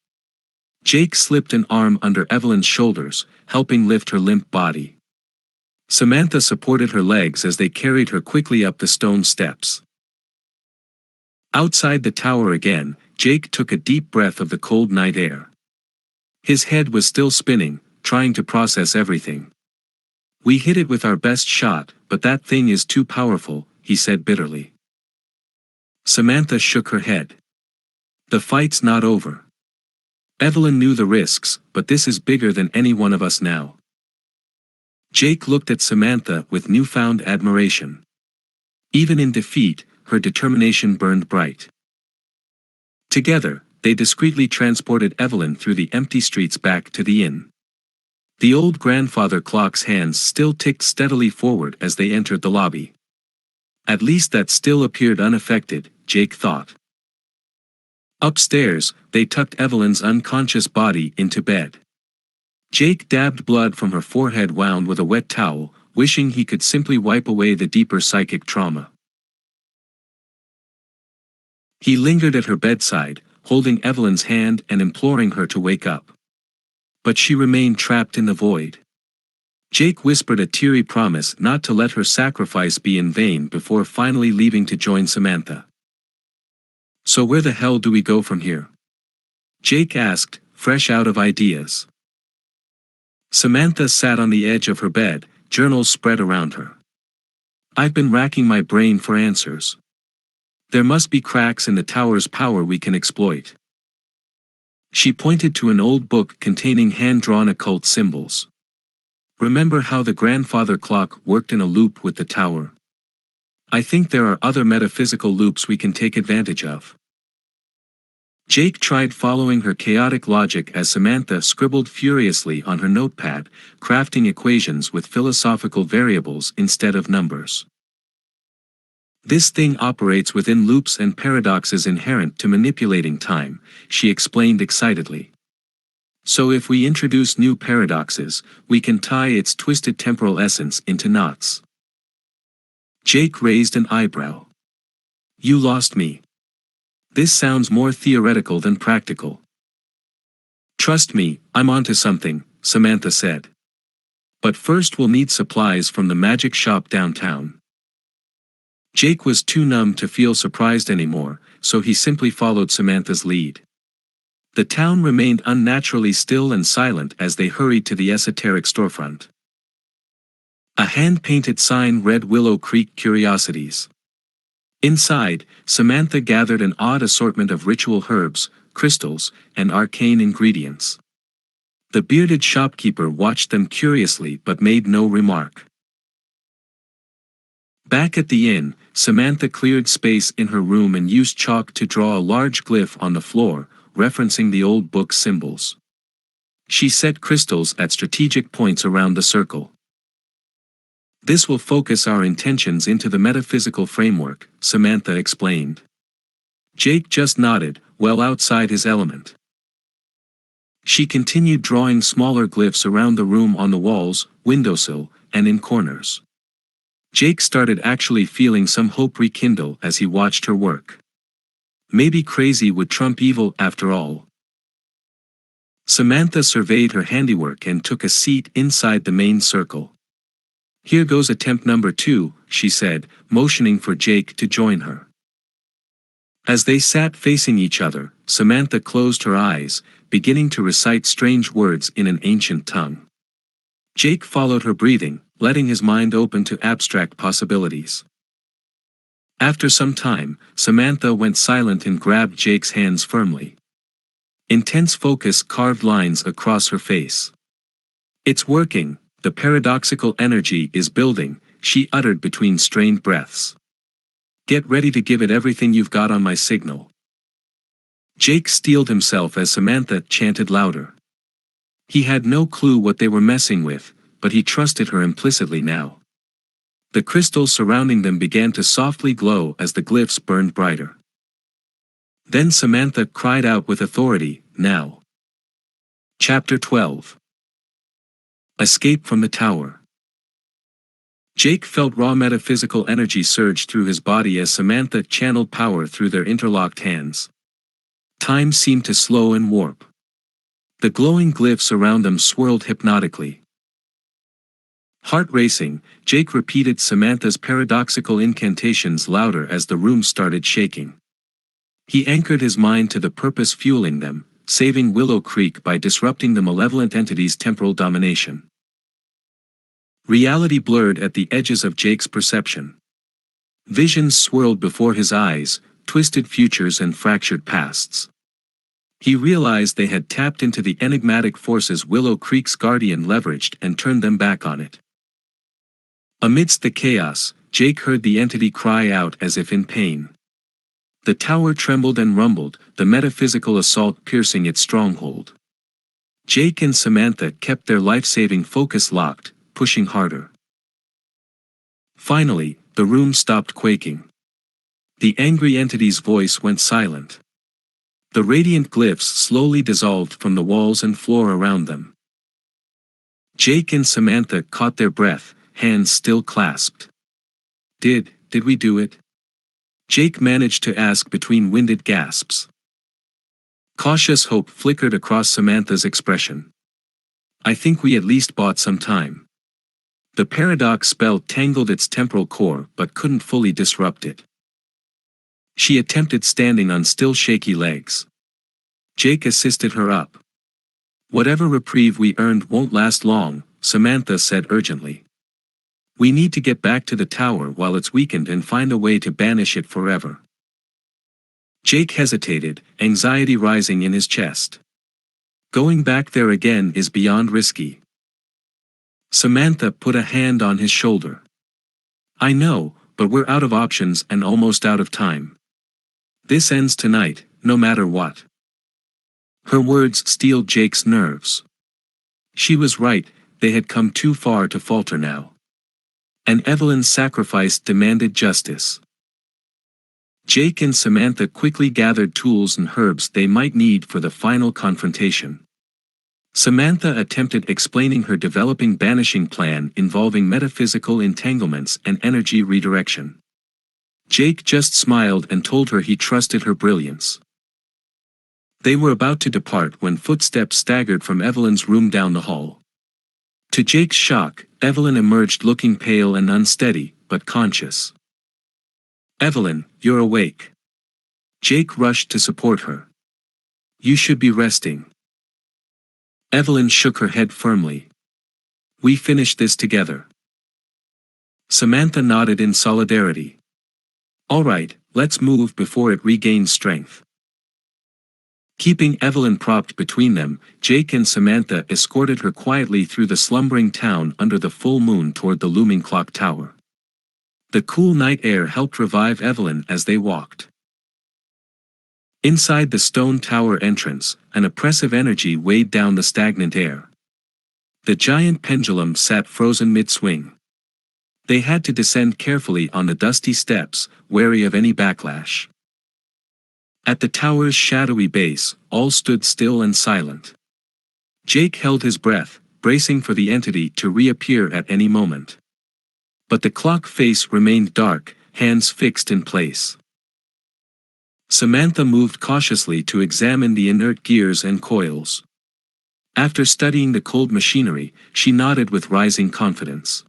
Jake slipped an arm under Evelyn's shoulders, helping lift her limp body. Samantha supported her legs as they carried her quickly up the stone steps. Outside the tower again, Jake took a deep breath of the cold night air. His head was still spinning, trying to process everything. "We hit it with our best shot, but that thing is too powerful," he said bitterly. Samantha shook her head. "The fight's not over. Evelyn knew the risks, but this is bigger than any one of us now." Jake looked at Samantha with newfound admiration. Even in defeat, her determination burned bright. Together, they discreetly transported Evelyn through the empty streets back to the inn. The old grandfather clock's hands still ticked steadily forward as they entered the lobby. At least that still appeared unaffected, Jake thought. Upstairs, they tucked Evelyn's unconscious body into bed. Jake dabbed blood from her forehead wound with a wet towel, wishing he could simply wipe away the deeper psychic trauma. He lingered at her bedside, holding Evelyn's hand and imploring her to wake up. But she remained trapped in the void. Jake whispered a teary promise not to let her sacrifice be in vain before finally leaving to join Samantha. "So where the hell do we go from here?" Jake asked, fresh out of ideas. Samantha sat on the edge of her bed, journals spread around her. "I've been racking my brain for answers. There must be cracks in the tower's power we can exploit." She pointed to an old book containing hand-drawn occult symbols. "Remember how the grandfather clock worked in a loop with the tower? I think there are other metaphysical loops we can take advantage of." Jake tried following her chaotic logic as Samantha scribbled furiously on her notepad, crafting equations with philosophical variables instead of numbers. "This thing operates within loops and paradoxes inherent to manipulating time," she explained excitedly. So if we introduce new paradoxes, we can tie its twisted temporal essence into knots. Jake raised an eyebrow. You lost me. This sounds more theoretical than practical. Trust me, I'm onto something, Samantha said. But first we'll need supplies from the magic shop downtown. Jake was too numb to feel surprised anymore, so he simply followed Samantha's lead. The town remained unnaturally still and silent as they hurried to the esoteric storefront. A hand-painted sign read Willow Creek Curiosities. Inside, Samantha gathered an odd assortment of ritual herbs, crystals, and arcane ingredients. The bearded shopkeeper watched them curiously but made no remark. Back at the inn, Samantha cleared space in her room and used chalk to draw a large glyph on the floor, referencing the old book's symbols. She set crystals at strategic points around the circle. This will focus our intentions into the metaphysical framework, Samantha explained. Jake just nodded, well outside his element. She continued drawing smaller glyphs around the room on the walls, windowsill, and in corners. Jake started actually feeling some hope rekindle as he watched her work. Maybe crazy would trump evil after all. Samantha surveyed her handiwork and took a seat inside the main circle. Here goes attempt number 2, she said, motioning for Jake to join her. As they sat facing each other, Samantha closed her eyes, beginning to recite strange words in an ancient tongue. Jake followed her breathing, letting his mind open to abstract possibilities. After some time, Samantha went silent and grabbed Jake's hands firmly. Intense focus carved lines across her face. It's working, the paradoxical energy is building, she uttered between strained breaths. Get ready to give it everything you've got on my signal. Jake steeled himself as Samantha chanted louder. He had no clue what they were messing with, but he trusted her implicitly now. The crystals surrounding them began to softly glow as the glyphs burned brighter. Then Samantha cried out with authority, now. Chapter 12. Escape from the tower. Jake felt raw metaphysical energy surge through his body as Samantha channeled power through their interlocked hands. Time seemed to slow and warp. The glowing glyphs around them swirled hypnotically. Heart racing, Jake repeated Samantha's paradoxical incantations louder as the room started shaking. He anchored his mind to the purpose fueling them, saving Willow Creek by disrupting the malevolent entity's temporal domination. Reality blurred at the edges of Jake's perception. Visions swirled before his eyes, twisted futures and fractured pasts. He realized they had tapped into the enigmatic forces Willow Creek's guardian leveraged and turned them back on it. Amidst the chaos, Jake heard the entity cry out as if in pain. The tower trembled and rumbled, the metaphysical assault piercing its stronghold. Jake and Samantha kept their life-saving focus locked, pushing harder. Finally, the room stopped quaking. The angry entity's voice went silent. The radiant glyphs slowly dissolved from the walls and floor around them. Jake and Samantha caught their breath, hands still clasped. Did we do it? Jake managed to ask between winded gasps. Cautious hope flickered across Samantha's expression. I think we at least bought some time. The paradox spell tangled its temporal core but couldn't fully disrupt it. She attempted standing on still shaky legs. Jake assisted her up. Whatever reprieve we earned won't last long, Samantha said urgently. We need to get back to the tower while it's weakened and find a way to banish it forever. Jake hesitated, anxiety rising in his chest. Going back there again is beyond risky. Samantha put a hand on his shoulder. I know, but we're out of options and almost out of time. This ends tonight, no matter what. Her words steeled Jake's nerves. She was right, they had come too far to falter now. An Evelyn's sacrifice demanded justice. Jake and Samantha quickly gathered tools and herbs they might need for the final confrontation. Samantha attempted explaining her developing banishing plan involving metaphysical entanglements and energy redirection. Jake just smiled and told her he trusted her brilliance. They were about to depart when footsteps staggered from Evelyn's room down the hall. To Jake's shock, Evelyn emerged looking pale and unsteady, but conscious. "Evelyn, you're awake." Jake rushed to support her. "You should be resting." Evelyn shook her head firmly. "We finished this together." Samantha nodded in solidarity. "All right, let's move before it regains strength." Keeping Evelyn propped between them, Jake and Samantha escorted her quietly through the slumbering town under the full moon toward the looming clock tower. The cool night air helped revive Evelyn as they walked. Inside the stone tower entrance, an oppressive energy weighed down the stagnant air. The giant pendulum sat frozen mid-swing. They had to descend carefully on the dusty steps, wary of any backlash. At the tower's shadowy base, all stood still and silent. Jake held his breath, bracing for the entity to reappear at any moment. But the clock face remained dark, hands fixed in place. Samantha moved cautiously to examine the inert gears and coils. After studying the cold machinery, she nodded with rising confidence.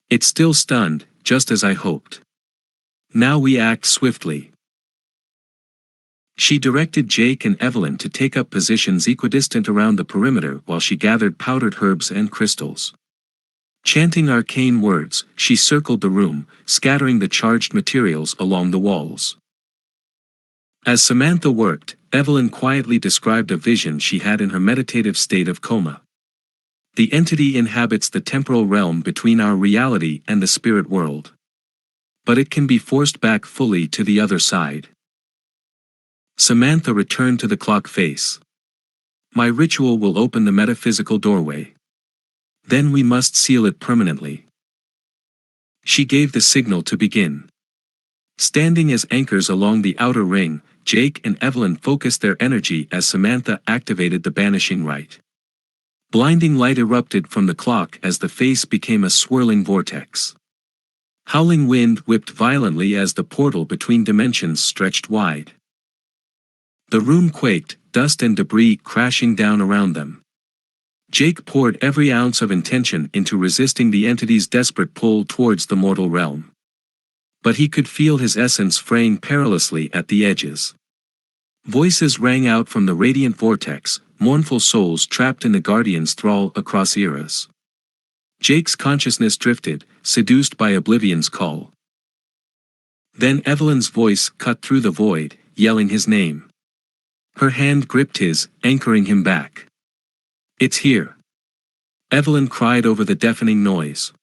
"It's still stunned, just as I hoped. Now we act swiftly." She directed Jake and Evelyn to take up positions equidistant around the perimeter while she gathered powdered herbs and crystals. Chanting arcane words, she circled the room, scattering the charged materials along the walls. As Samantha worked, Evelyn quietly described a vision she had in her meditative state of coma. "The entity inhabits the temporal realm between our reality and the spirit world. But it can be forced back fully to the other side." Samantha returned to the clock face. "My ritual will open the metaphysical doorway. Then we must seal it permanently." She gave the signal to begin. Standing as anchors along the outer ring, Jake and Evelyn focused their energy as Samantha activated the banishing rite. Blinding light erupted from the clock as the face became a swirling vortex. Howling wind whipped violently as the portal between dimensions stretched wide. The room quaked, dust and debris crashing down around them. Jake poured every ounce of intention into resisting the entity's desperate pull towards the mortal realm. But he could feel his essence fraying perilously at the edges. Voices rang out from the radiant vortex, mournful souls trapped in the Guardian's thrall across eras. Jake's consciousness drifted, seduced by Oblivion's call. Then Evelyn's voice cut through the void, yelling his name. Her hand gripped his, anchoring him back. "It's here." Evelyn cried over the deafening noise.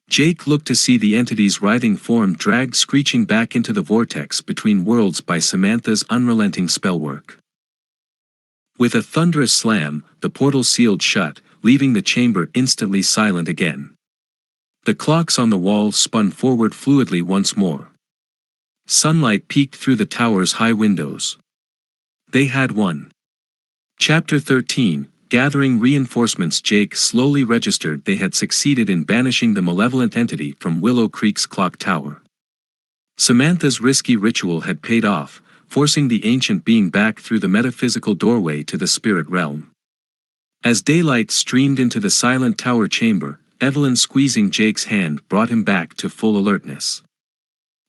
Jake looked to see the entity's writhing form dragged screeching back into the vortex between worlds by Samantha's unrelenting spellwork. With a thunderous slam, the portal sealed shut, leaving the chamber instantly silent again. The clocks on the wall spun forward fluidly once more. Sunlight peeked through the tower's high windows. They had won. Chapter 13, Gathering Reinforcements. Jake slowly registered they had succeeded in banishing the malevolent entity from Willow Creek's clock tower. Samantha's risky ritual had paid off, forcing the ancient being back through the metaphysical doorway to the spirit realm. As daylight streamed into the silent tower chamber, Evelyn squeezing Jake's hand brought him back to full alertness.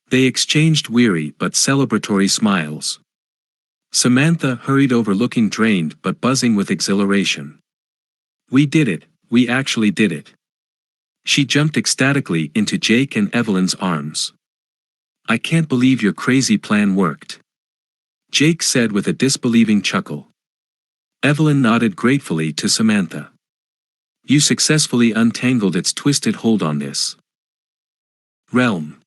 They exchanged weary but celebratory smiles. Samantha hurried over looking drained but buzzing with exhilaration. "We did it, we actually did it." She jumped ecstatically into Jake and Evelyn's arms. "I can't believe your crazy plan worked," Jake said with a disbelieving chuckle. Evelyn nodded gratefully to Samantha. "You successfully untangled its twisted hold on this realm.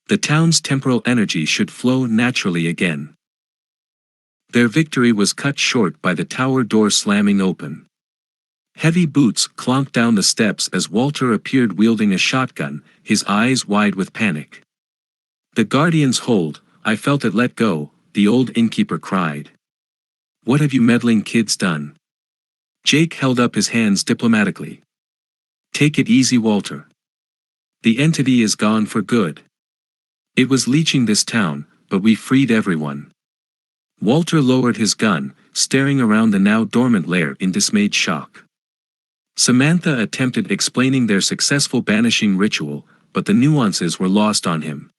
The town's temporal energy should flow naturally again." Their victory was cut short by the tower door slamming open. Heavy boots clonked down the steps as Walter appeared wielding a shotgun, his eyes wide with panic. "The Guardian's hold, I felt it let go," the old innkeeper cried. "What have you meddling kids done?" Jake held up his hands diplomatically. Take it easy, Walter. The entity is gone for good. It was leeching this town, but we freed everyone. Walter lowered his gun, staring around the now dormant lair in dismayed shock. Samantha attempted explaining their successful banishing ritual, but the nuances were lost on him.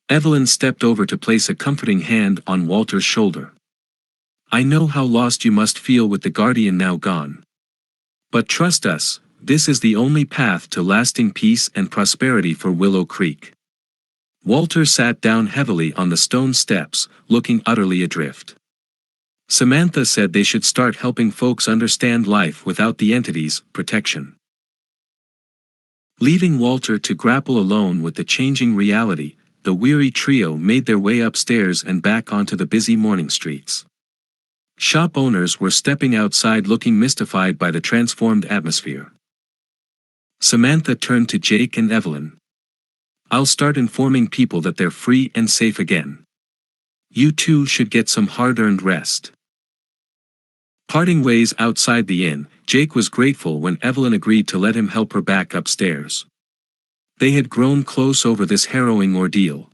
Evelyn stepped over to place a comforting hand on Walter's shoulder. I know how lost you must feel with the Guardian now gone. But trust us, this is the only path to lasting peace and prosperity for Willow Creek. Walter sat down heavily on the stone steps, looking utterly adrift. Samantha said they should start helping folks understand life without the entity's protection. Leaving Walter to grapple alone with the changing reality, the weary trio made their way upstairs and back onto the busy morning streets. Shop owners were stepping outside looking mystified by the transformed atmosphere. Samantha turned to Jake and Evelyn. I'll start informing people that they're free and safe again. You two should get some hard-earned rest. Parting ways outside the inn, Jake was grateful when Evelyn agreed to let him help her back upstairs. They had grown close over this harrowing ordeal.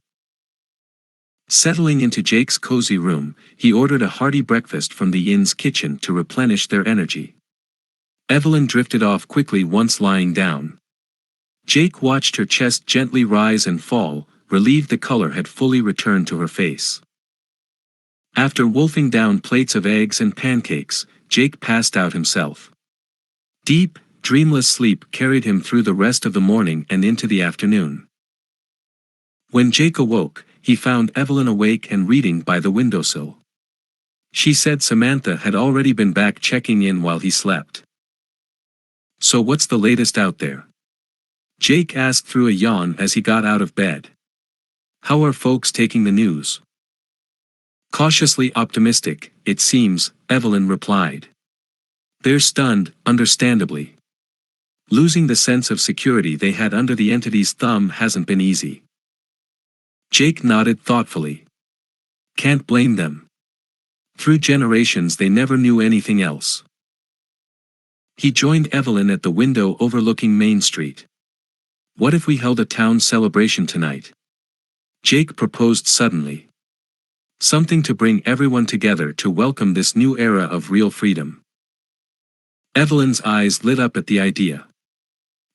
Settling into Jake's cozy room, he ordered a hearty breakfast from the inn's kitchen to replenish their energy. Evelyn drifted off quickly once lying down. Jake watched her chest gently rise and fall, relieved the color had fully returned to her face. After wolfing down plates of eggs and pancakes, Jake passed out himself. Deep, dreamless sleep carried him through the rest of the morning and into the afternoon. When Jake awoke, he found Evelyn awake and reading by the windowsill. She said Samantha had already been back checking in while he slept. So what's the latest out there? Jake asked through a yawn as he got out of bed. How are folks taking the news? Cautiously optimistic, it seems, Evelyn replied. They're stunned, understandably. Losing the sense of security they had under the entity's thumb hasn't been easy. Jake nodded thoughtfully. Can't blame them. Through generations they never knew anything else. He joined Evelyn at the window overlooking Main Street. What if we held a town celebration tonight? Jake proposed suddenly. Something to bring everyone together to welcome this new era of real freedom. Evelyn's eyes lit up at the idea.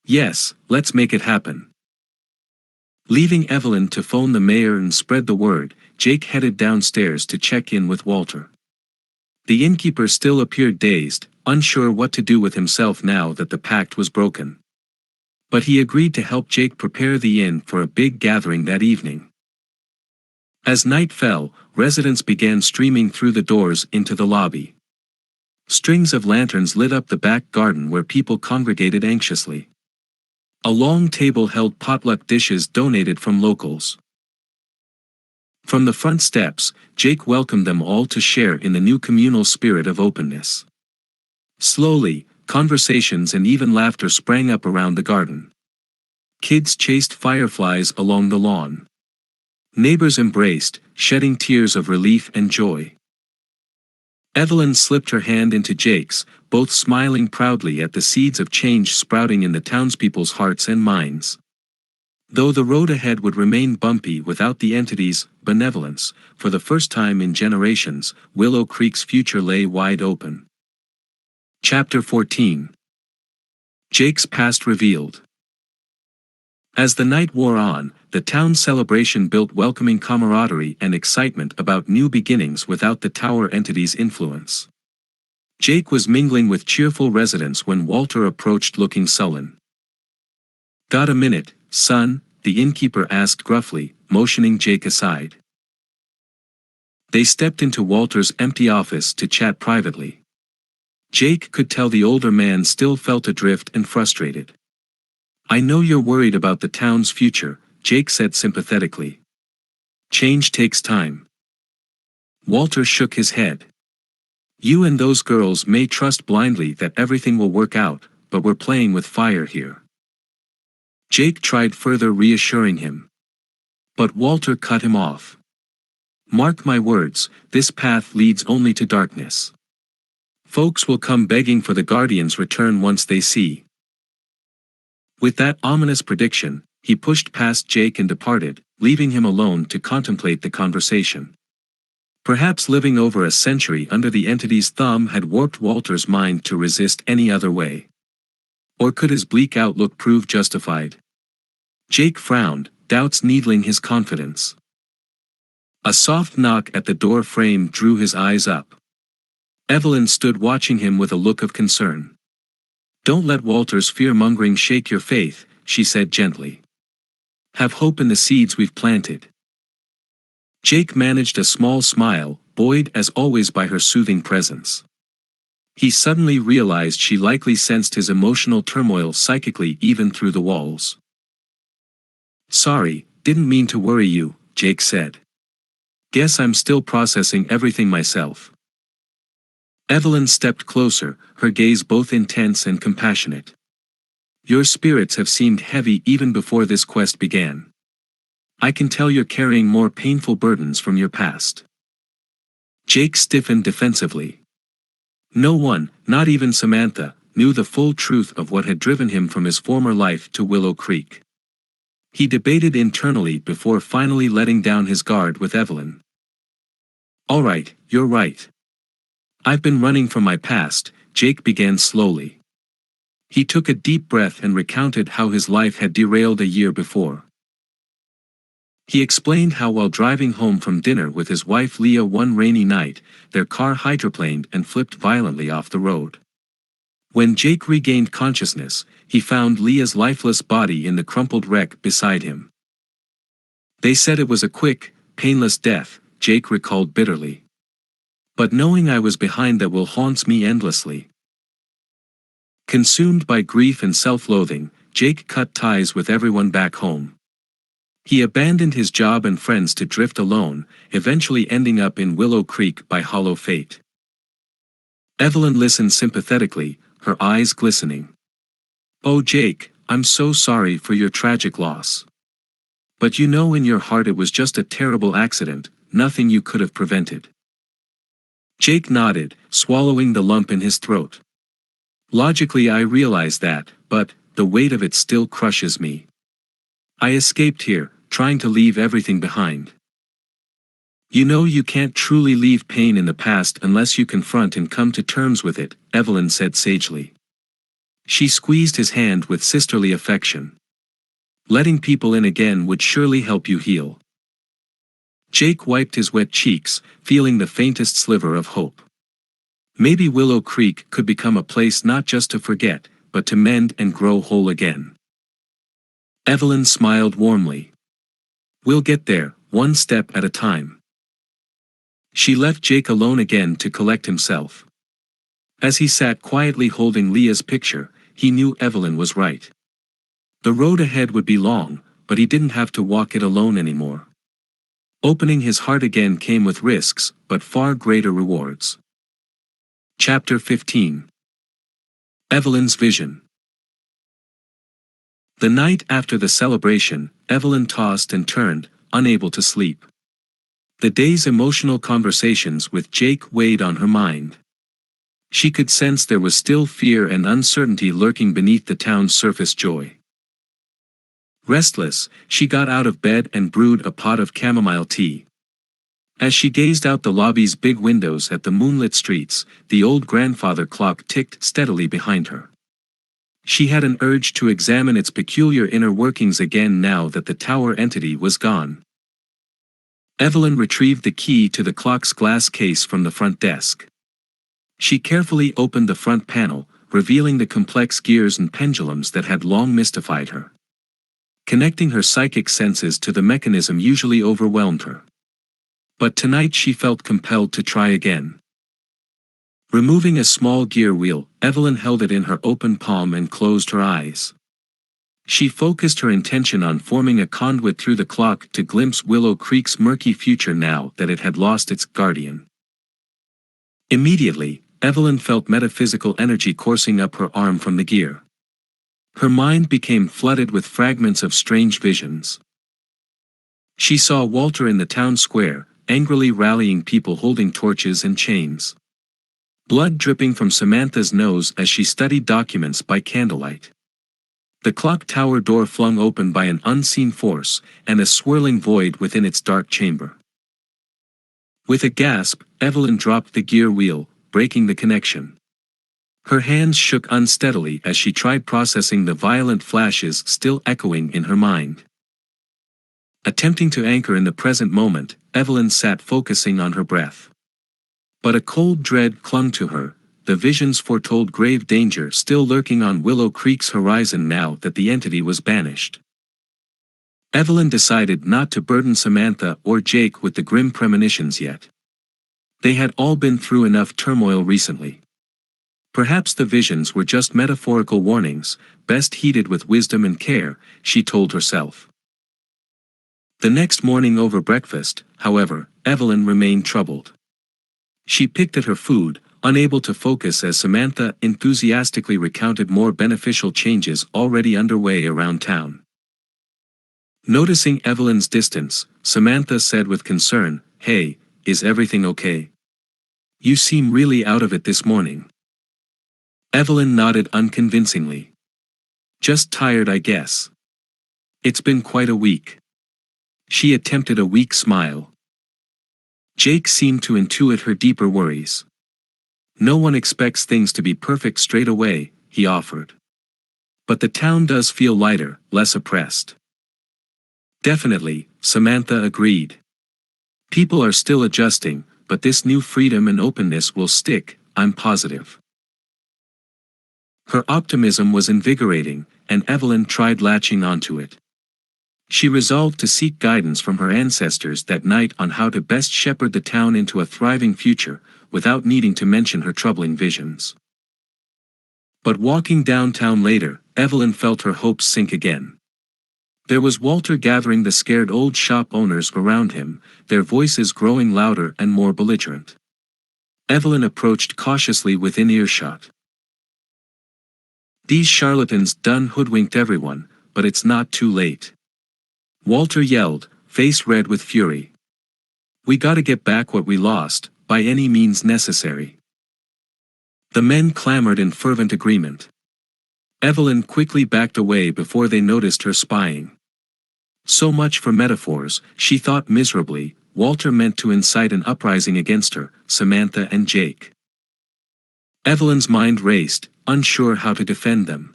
Yes, let's make it happen. Leaving Evelyn to phone the mayor and spread the word, Jake headed downstairs to check in with Walter. The innkeeper still appeared dazed, unsure what to do with himself now that the pact was broken. But he agreed to help Jake prepare the inn for a big gathering that evening. As night fell, residents began streaming through the doors into the lobby. Strings of lanterns lit up the back garden where people congregated anxiously. A long table held potluck dishes donated from locals. From the front steps, Jake welcomed them all to share in the new communal spirit of openness. Slowly, conversations and even laughter sprang up around the garden. Kids chased fireflies along the lawn. Neighbors embraced, shedding tears of relief and joy. Evelyn slipped her hand into Jake's, both smiling proudly at the seeds of change sprouting in the townspeople's hearts and minds. Though the road ahead would remain bumpy without the entity's benevolence, for the first time in generations, Willow Creek's future lay wide open. Chapter 14. Jake's past revealed. As the night wore on, the town's celebration built welcoming camaraderie and excitement about new beginnings without the tower entity's influence. Jake was mingling with cheerful residents when Walter approached looking sullen. Got a minute, son? The innkeeper asked gruffly, motioning Jake aside. They stepped into Walter's empty office to chat privately. Jake could tell the older man still felt adrift and frustrated. I know you're worried about the town's future, Jake said sympathetically. Change takes time. Walter shook his head. You and those girls may trust blindly that everything will work out, but we're playing with fire here. Jake tried further reassuring him. But Walter cut him off. Mark my words, this path leads only to darkness. Folks will come begging for the Guardian's return once they see. With that ominous prediction, he pushed past Jake and departed, leaving him alone to contemplate the conversation. Perhaps living over a century under the entity's thumb had warped Walter's mind to resist any other way. Or could his bleak outlook prove justified? Jake frowned, doubts needling his confidence. A soft knock at the door frame drew his eyes up. Evelyn stood watching him with a look of concern. "Don't let Walter's fear-mongering shake your faith," she said gently. "Have hope in the seeds we've planted." Jake managed a small smile, buoyed as always by her soothing presence. He suddenly realized she likely sensed his emotional turmoil psychically even through the walls. "Sorry, didn't mean to worry you," Jake said. "Guess I'm still processing everything myself." Evelyn stepped closer, her gaze both intense and compassionate. "Your spirits have seemed heavy even before this quest began. I can tell you're carrying more painful burdens from your past." Jake stiffened defensively. No one, not even Samantha, knew the full truth of what had driven him from his former life to Willow Creek. He debated internally before finally letting down his guard with Evelyn. "All right, you're right. I've been running from my past," Jake began slowly. He took a deep breath and recounted how his life had derailed a year before. He explained how while driving home from dinner with his wife Leah one rainy night, their car hydroplaned and flipped violently off the road. When Jake regained consciousness, he found Leah's lifeless body in the crumpled wreck beside him. "They said it was a quick, painless death," Jake recalled bitterly. "But knowing I was behind that will haunts me endlessly." Consumed by grief and self-loathing, Jake cut ties with everyone back home. He abandoned his job and friends to drift alone, eventually ending up in Willow Creek by hollow fate. Evelyn listened sympathetically, her eyes glistening. "Oh Jake, I'm so sorry for your tragic loss. But you know in your heart it was just a terrible accident, nothing you could have prevented." Jake nodded, swallowing the lump in his throat. "Logically I realize that, but the weight of it still crushes me. I escaped here, trying to leave everything behind." "You know you can't truly leave pain in the past unless you confront and come to terms with it," Evelyn said sagely. She squeezed his hand with sisterly affection. "Letting people in again would surely help you heal." Jake wiped his wet cheeks, feeling the faintest sliver of hope. Maybe Willow Creek could become a place not just to forget, but to mend and grow whole again. Evelyn smiled warmly. "We'll get there, one step at a time." She left Jake alone again to collect himself. As he sat quietly holding Leah's picture, he knew Evelyn was right. The road ahead would be long, but he didn't have to walk it alone anymore. Opening his heart again came with risks, but far greater rewards. Chapter 15. Evelyn's Vision. The night after the celebration, Evelyn tossed and turned, unable to sleep. The day's emotional conversations with Jake weighed on her mind. She could sense there was still fear and uncertainty lurking beneath the town's surface joy. Restless, she got out of bed and brewed a pot of chamomile tea. As she gazed out the lobby's big windows at the moonlit streets, the old grandfather clock ticked steadily behind her. She had an urge to examine its peculiar inner workings again now that the tower entity was gone. Evelyn retrieved the key to the clock's glass case from the front desk. She carefully opened the front panel, revealing the complex gears and pendulums that had long mystified her. Connecting her psychic senses to the mechanism usually overwhelmed her. But tonight she felt compelled to try again. Removing a small gear wheel, Evelyn held it in her open palm and closed her eyes. She focused her intention on forming a conduit through the clock to glimpse Willow Creek's murky future now that it had lost its guardian. Immediately, Evelyn felt metaphysical energy coursing up her arm from the gear. Her mind became flooded with fragments of strange visions. She saw Walter in the town square, angrily rallying people holding torches and chains. blood dripping from Samantha's nose as she studied documents by candlelight. The clock tower door flung open by an unseen force, and a swirling void within its dark chamber. With a gasp, Evelyn dropped the gear wheel, breaking the connection. Her hands shook unsteadily as she tried processing the violent flashes still echoing in her mind. Attempting to anchor in the present moment, Evelyn sat focusing on her breath. But a cold dread clung to her, the visions foretold grave danger still lurking on Willow Creek's horizon now that the entity was banished. Evelyn decided not to burden Samantha or Jake with the grim premonitions yet. They had all been through enough turmoil recently. Perhaps the visions were just metaphorical warnings, best heeded with wisdom and care, she told herself. The next morning over breakfast, however, Evelyn remained troubled. She picked at her food, unable to focus as Samantha enthusiastically recounted more beneficial changes already underway around town. Noticing Evelyn's distance, Samantha said with concern, "Hey, is everything okay? You seem really out of it this morning." Evelyn nodded unconvincingly. "Just tired, I guess. It's been quite a week." She attempted a weak smile. Jake seemed to intuit her deeper worries. "No one expects things to be perfect straight away," he offered. "But the town does feel lighter, less oppressed." "Definitely," Samantha agreed. "People are still adjusting, but this new freedom and openness will stick, I'm positive." Her optimism was invigorating, and Evelyn tried latching onto it. She resolved to seek guidance from her ancestors that night on how to best shepherd the town into a thriving future, without needing to mention her troubling visions. But walking downtown later, Evelyn felt her hopes sink again. There was Walter gathering the scared old shop owners around him, their voices growing louder and more belligerent. Evelyn approached cautiously within earshot. "These charlatans done hoodwinked everyone, but it's not too late," Walter yelled, face red with fury. "We gotta get back what we lost, by any means necessary." The men clamored in fervent agreement. Evelyn quickly backed away before they noticed her spying. So much for metaphors, she thought miserably. Walter meant to incite an uprising against her, Samantha and Jake. Evelyn's mind raced, unsure how to defend them.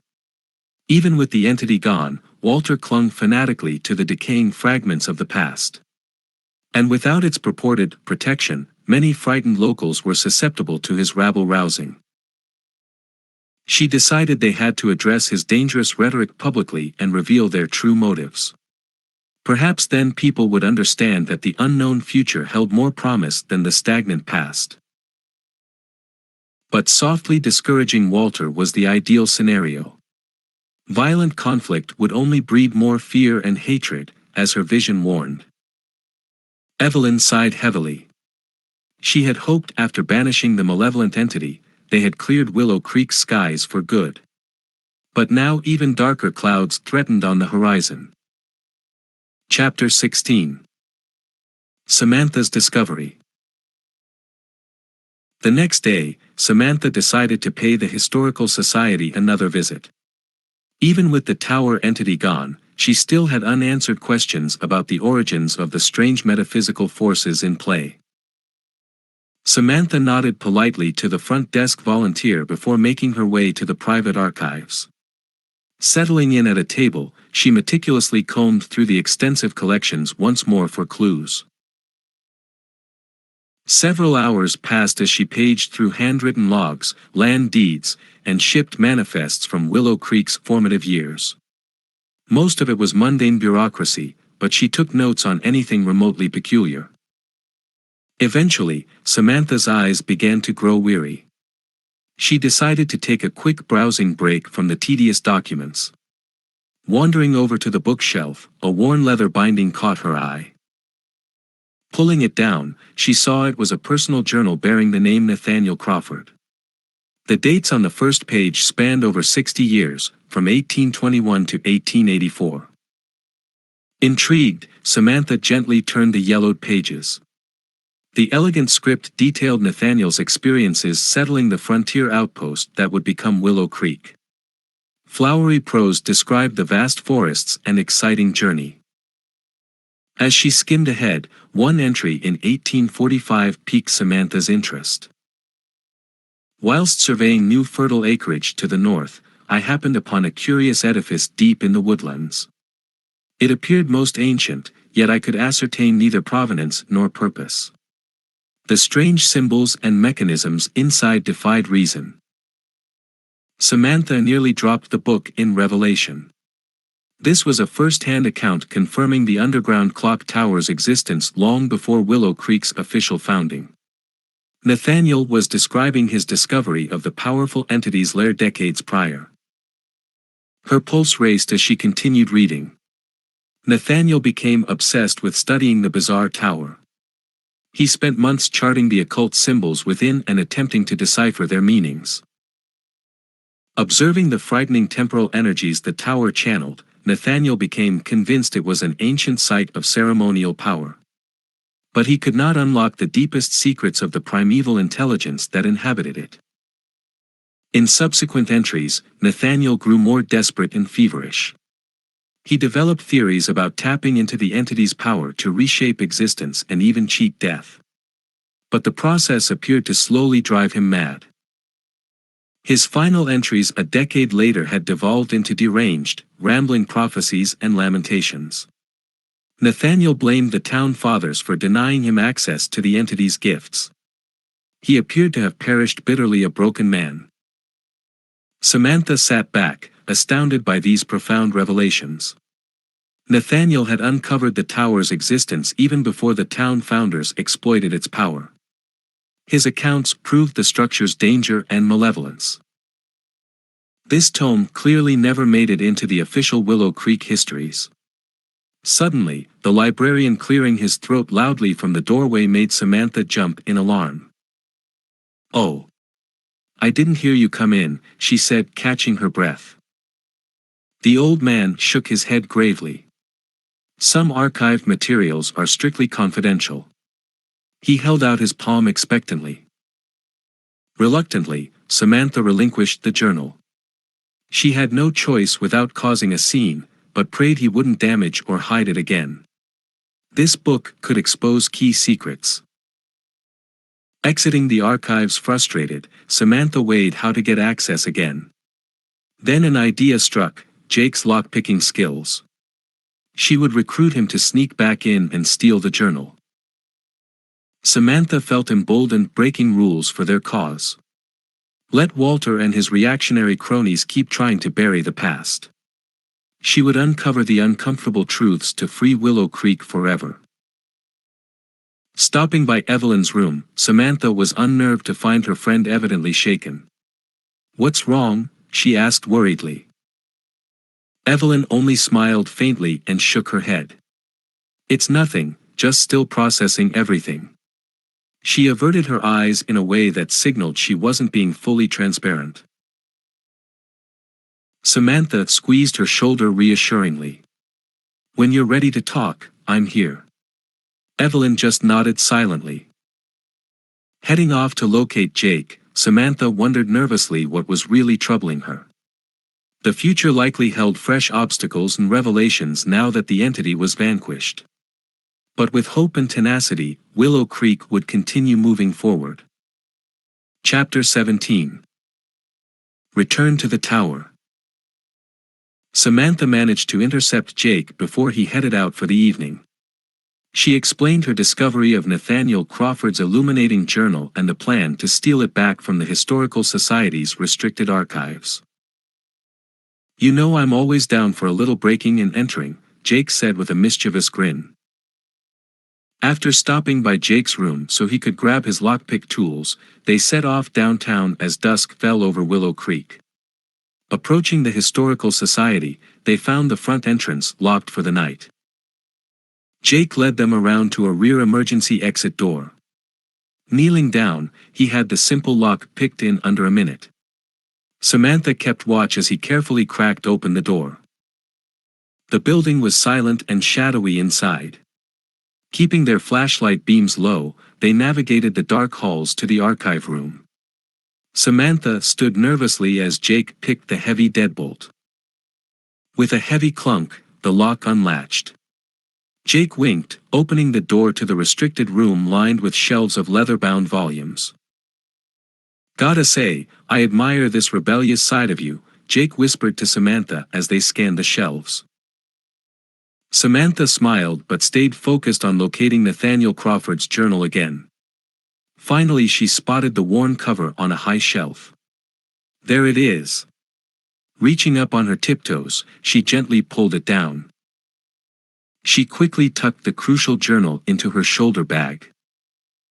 Even with the entity gone, Walter clung fanatically to the decaying fragments of the past. And without its purported protection, many frightened locals were susceptible to his rabble-rousing. She decided they had to address his dangerous rhetoric publicly and reveal their true motives. Perhaps then people would understand that the unknown future held more promise than the stagnant past. But softly discouraging Walter was the ideal scenario. Violent conflict would only breed more fear and hatred, as her vision warned. Evelyn sighed heavily. She had hoped after banishing the malevolent entity, they had cleared Willow Creek's skies for good. But now even darker clouds threatened on the horizon. Chapter 16. Samantha's Discovery. The next day, Samantha decided to pay the Historical Society another visit. Even with the tower entity gone, she still had unanswered questions about the origins of the strange metaphysical forces in play. Samantha nodded politely to the front desk volunteer before making her way to the private archives. Settling in at a table, she meticulously combed through the extensive collections once more for clues. Several hours passed as she paged through handwritten logs, land deeds, and shipped manifests from Willow Creek's formative years. Most of it was mundane bureaucracy, but she took notes on anything remotely peculiar. Eventually, Samantha's eyes began to grow weary. She decided to take a quick browsing break from the tedious documents. Wandering over to the bookshelf, a worn leather binding caught her eye. Pulling it down, she saw it was a personal journal bearing the name Nathaniel Crawford. The dates on the first page spanned over 60 years, from 1821 to 1884. Intrigued, Samantha gently turned the yellowed pages. The elegant script detailed Nathaniel's experiences settling the frontier outpost that would become Willow Creek. Flowery prose described the vast forests and exciting journey. As she skimmed ahead, one entry in 1845 piqued Samantha's interest. Whilst surveying new fertile acreage to the north, I happened upon a curious edifice deep in the woodlands. It appeared most ancient, yet I could ascertain neither provenance nor purpose. The strange symbols and mechanisms inside defied reason. Samantha nearly dropped the book in revelation. This was a first-hand account confirming the underground clock tower's existence long before Willow Creek's official founding. Nathaniel was describing his discovery of the powerful entity's lair decades prior. Her pulse raced as she continued reading. Nathaniel became obsessed with studying the bizarre tower. He spent months charting the occult symbols within and attempting to decipher their meanings. Observing the frightening temporal energies the tower channeled, Nathaniel became convinced it was an ancient site of ceremonial power. But he could not unlock the deepest secrets of the primeval intelligence that inhabited it. In subsequent entries, Nathaniel grew more desperate and feverish. He developed theories about tapping into the entity's power to reshape existence and even cheat death. But the process appeared to slowly drive him mad. His final entries a decade later had devolved into deranged, rambling prophecies and lamentations. Nathaniel blamed the town fathers for denying him access to the entity's gifts. He appeared to have perished bitterly a broken man. Samantha sat back, astounded by these profound revelations. Nathaniel had uncovered the tower's existence even before the town founders exploited its power. His accounts proved the structure's danger and malevolence. This tome clearly never made it into the official Willow Creek histories. Suddenly, the librarian clearing his throat loudly from the doorway made Samantha jump in alarm. "Oh. I didn't hear you come in," she said, catching her breath. The old man shook his head gravely. "Some archived materials are strictly confidential." He held out his palm expectantly. Reluctantly, Samantha relinquished the journal. She had no choice without causing a scene, but prayed he wouldn't damage or hide it again. This book could expose key secrets. Exiting the archives frustrated, Samantha weighed how to get access again. Then an idea struck: Jake's lockpicking skills. She would recruit him to sneak back in and steal the journal. Samantha felt emboldened, breaking rules for their cause. Let Walter and his reactionary cronies keep trying to bury the past. She would uncover the uncomfortable truths to free Willow Creek forever. Stopping by Evelyn's room, Samantha was unnerved to find her friend evidently shaken. "What's wrong?" she asked worriedly. Evelyn only smiled faintly and shook her head. "It's nothing, just still processing everything." She averted her eyes in a way that signaled she wasn't being fully transparent. Samantha squeezed her shoulder reassuringly. "When you're ready to talk, I'm here." Evelyn just nodded silently. Heading off to locate Jake, Samantha wondered nervously what was really troubling her. The future likely held fresh obstacles and revelations now that the entity was vanquished. But with hope and tenacity, Willow Creek would continue moving forward. Chapter 17. Return to the tower. Samantha managed to intercept Jake before he headed out for the evening. She explained her discovery of Nathaniel Crawford's illuminating journal and the plan to steal it back from the Historical Society's restricted archives. "You know I'm always down for a little breaking and entering," Jake said with a mischievous grin. After stopping by Jake's room so he could grab his lockpick tools, they set off downtown as dusk fell over Willow Creek. Approaching the Historical Society, they found the front entrance locked for the night. Jake led them around to a rear emergency exit door. Kneeling down, he had the simple lock picked in under a minute. Samantha kept watch as he carefully cracked open the door. The building was silent and shadowy inside. Keeping their flashlight beams low, they navigated the dark halls to the archive room. Samantha stood nervously as Jake picked the heavy deadbolt. With a heavy clunk, the lock unlatched. Jake winked, opening the door to the restricted room lined with shelves of leather-bound volumes. "Gotta say, I admire this rebellious side of you," Jake whispered to Samantha as they scanned the shelves. Samantha smiled but stayed focused on locating Nathaniel Crawford's journal again. Finally she spotted the worn cover on a high shelf. There it is. Reaching up on her tiptoes, she gently pulled it down. She quickly tucked the crucial journal into her shoulder bag.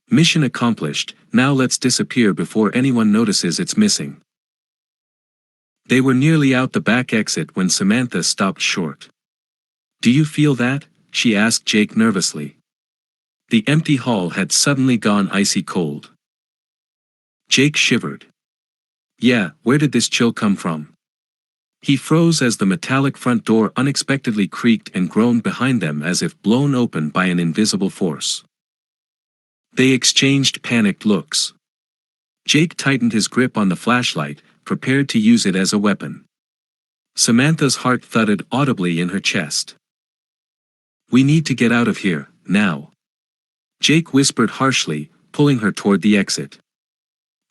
Mission accomplished, now let's disappear before anyone notices it's missing. They were nearly out the back exit when Samantha stopped short. "Do you feel that?" she asked Jake nervously. The empty hall had suddenly gone icy cold. Jake shivered. "Yeah, where did this chill come from?" He froze as the metallic front door unexpectedly creaked and groaned behind them as if blown open by an invisible force. They exchanged panicked looks. Jake tightened his grip on the flashlight, prepared to use it as a weapon. Samantha's heart thudded audibly in her chest. "We need to get out of here, now," Jake whispered harshly, pulling her toward the exit.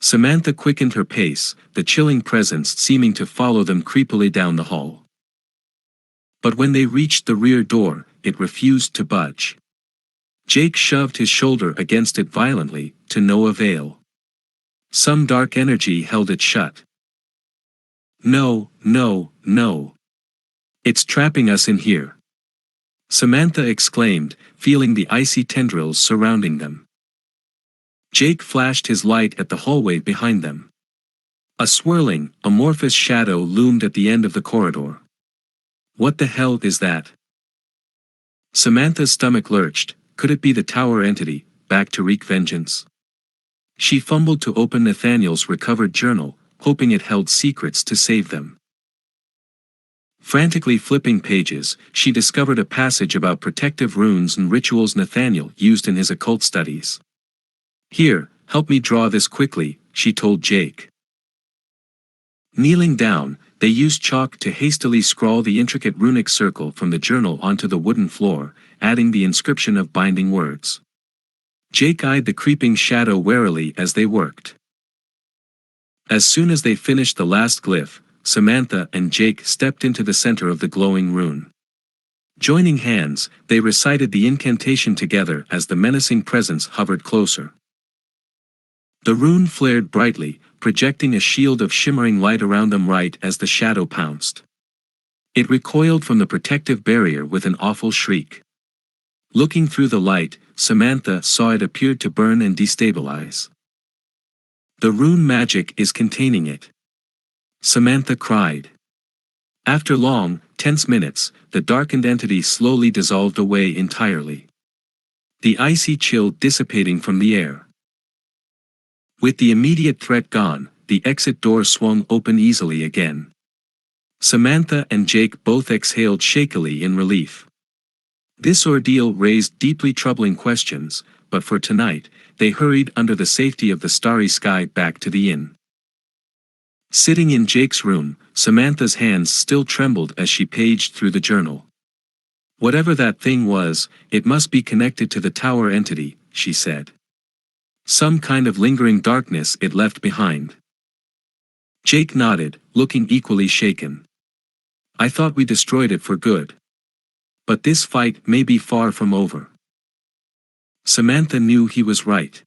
Samantha quickened her pace, the chilling presence seeming to follow them creepily down the hall. But when they reached the rear door, it refused to budge. Jake shoved his shoulder against it violently, to no avail. Some dark energy held it shut. "No, no, no. It's trapping us in here," Samantha exclaimed, feeling the icy tendrils surrounding them. Jake flashed his light at the hallway behind them. A swirling, amorphous shadow loomed at the end of the corridor. "What the hell is that?" Samantha's stomach lurched. Could it be the tower entity, back to wreak vengeance? She fumbled to open Nathaniel's recovered journal, hoping it held secrets to save them. Frantically flipping pages, she discovered a passage about protective runes and rituals Nathaniel used in his occult studies. "Here, help me draw this quickly," she told Jake. Kneeling down, they used chalk to hastily scrawl the intricate runic circle from the journal onto the wooden floor, adding the inscription of binding words. Jake eyed the creeping shadow warily as they worked. As soon as they finished the last glyph, Samantha and Jake stepped into the center of the glowing rune. Joining hands, they recited the incantation together as the menacing presence hovered closer. The rune flared brightly, projecting a shield of shimmering light around them right as the shadow pounced. It recoiled from the protective barrier with an awful shriek. Looking through the light, Samantha saw it appeared to burn and destabilize. "The rune magic is containing it," Samantha cried. After long, tense minutes, the darkened entity slowly dissolved away entirely. The icy chill dissipating from the air. With the immediate threat gone, the exit door swung open easily again. Samantha and Jake both exhaled shakily in relief. This ordeal raised deeply troubling questions, but for tonight, they hurried under the safety of the starry sky back to the inn. Sitting in Jake's room, Samantha's hands still trembled as she paged through the journal. "Whatever that thing was, it must be connected to the tower entity," she said. "Some kind of lingering darkness it left behind." Jake nodded, looking equally shaken. "I thought we destroyed it for good. But this fight may be far from over." Samantha knew he was right.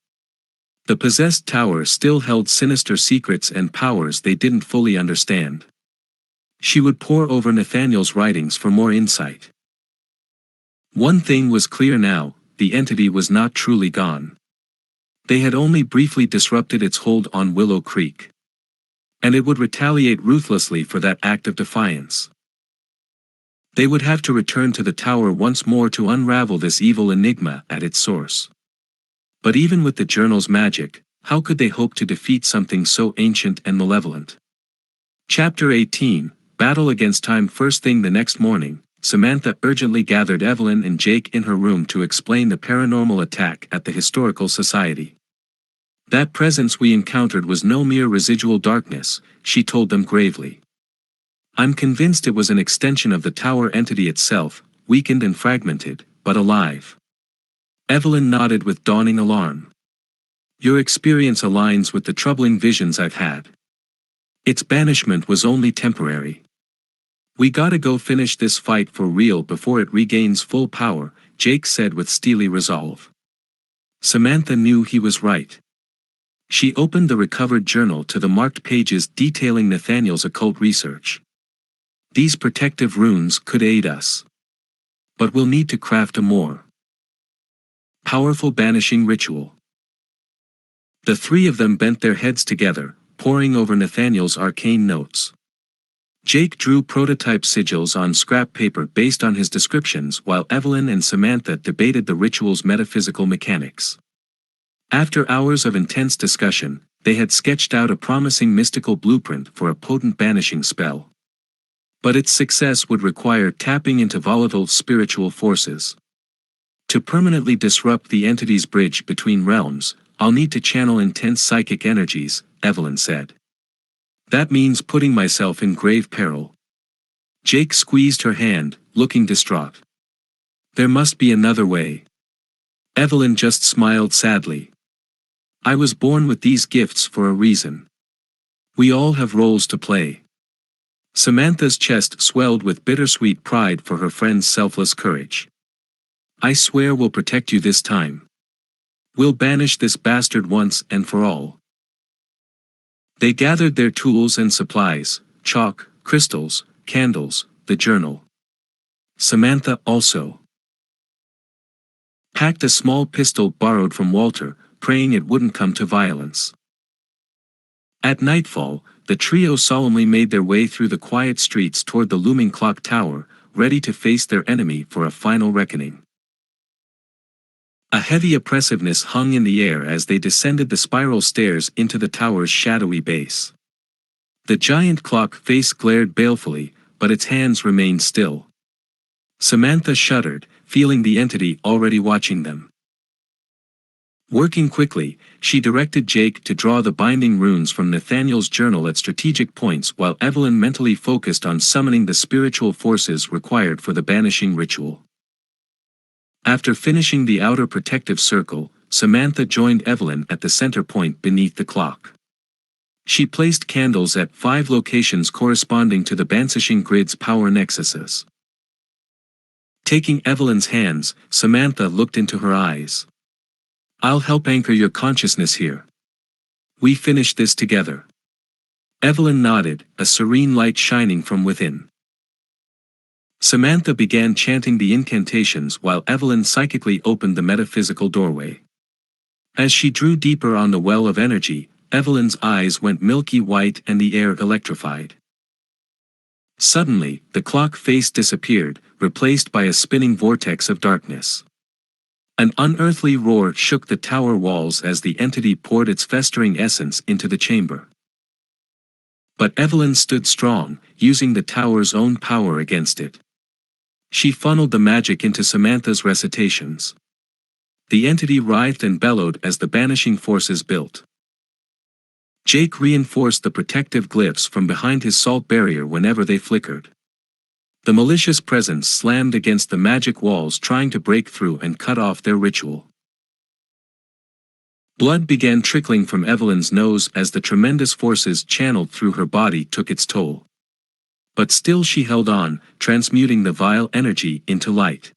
The possessed tower still held sinister secrets and powers they didn't fully understand. She would pore over Nathaniel's writings for more insight. One thing was clear now, the entity was not truly gone. They had only briefly disrupted its hold on Willow Creek. And it would retaliate ruthlessly for that act of defiance. They would have to return to the tower once more to unravel this evil enigma at its source. But even with the journal's magic, how could they hope to defeat something so ancient and malevolent? Chapter 18, Battle Against Time. First thing the next morning, Samantha urgently gathered Evelyn and Jake in her room to explain the paranormal attack at the Historical Society. That presence we encountered was no mere residual darkness, she told them gravely. I'm convinced it was an extension of the tower entity itself, weakened and fragmented, but alive. Evelyn nodded with dawning alarm. Your experience aligns with the troubling visions I've had. Its banishment was only temporary. We gotta go finish this fight for real before it regains full power, Jake said with steely resolve. Samantha knew he was right. She opened the recovered journal to the marked pages detailing Nathaniel's occult research. These protective runes could aid us. But we'll need to craft a more powerful banishing ritual. The three of them bent their heads together, poring over Nathaniel's arcane notes. Jake drew prototype sigils on scrap paper based on his descriptions while Evelyn and Samantha debated the ritual's metaphysical mechanics. After hours of intense discussion, they had sketched out a promising mystical blueprint for a potent banishing spell. But its success would require tapping into volatile spiritual forces. To permanently disrupt the entity's bridge between realms, I'll need to channel intense psychic energies, Evelyn said. That means putting myself in grave peril. Jake squeezed her hand, looking distraught. There must be another way. Evelyn just smiled sadly. I was born with these gifts for a reason. We all have roles to play. Samantha's chest swelled with bittersweet pride for her friend's selfless courage. I swear we'll protect you this time. We'll banish this bastard once and for all. They gathered their tools and supplies, chalk, crystals, candles, the journal. Samantha also packed a small pistol borrowed from Walter, praying it wouldn't come to violence. At nightfall, the trio solemnly made their way through the quiet streets toward the looming clock tower, ready to face their enemy for a final reckoning. A heavy oppressiveness hung in the air as they descended the spiral stairs into the tower's shadowy base. The giant clock face glared balefully, but its hands remained still. Samantha shuddered, feeling the entity already watching them. Working quickly, she directed Jake to draw the binding runes from Nathaniel's journal at strategic points while Evelyn mentally focused on summoning the spiritual forces required for the banishing ritual. After finishing the outer protective circle, Samantha joined Evelyn at the center point beneath the clock. She placed candles at 5 locations corresponding to the banishing grid's power nexuses. Taking Evelyn's hands, Samantha looked into her eyes. I'll help anchor your consciousness here. We finish this together. Evelyn nodded, a serene light shining from within. Samantha began chanting the incantations while Evelyn psychically opened the metaphysical doorway. As she drew deeper on the well of energy, Evelyn's eyes went milky white and the air electrified. Suddenly, the clock face disappeared, replaced by a spinning vortex of darkness. An unearthly roar shook the tower walls as the entity poured its festering essence into the chamber. But Evelyn stood strong, using the tower's own power against it. She funneled the magic into Samantha's recitations. The entity writhed and bellowed as the banishing forces built. Jake reinforced the protective glyphs from behind his salt barrier whenever they flickered. The malicious presence slammed against the magic walls trying to break through and cut off their ritual. Blood began trickling from Evelyn's nose as the tremendous forces channeled through her body took its toll. But still she held on, transmuting the vile energy into light.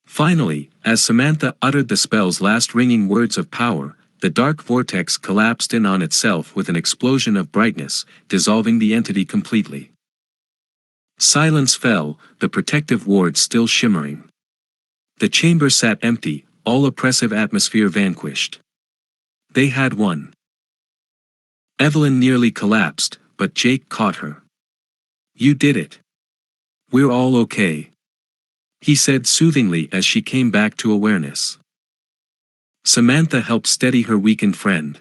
Finally, as Samantha uttered the spell's last ringing words of power, the dark vortex collapsed in on itself with an explosion of brightness, dissolving the entity completely. Silence fell, the protective ward still shimmering. The chamber sat empty, all oppressive atmosphere vanquished. They had won. Evelyn nearly collapsed, but Jake caught her. You did it. We're all okay, he said soothingly as she came back to awareness. Samantha helped steady her weakened friend.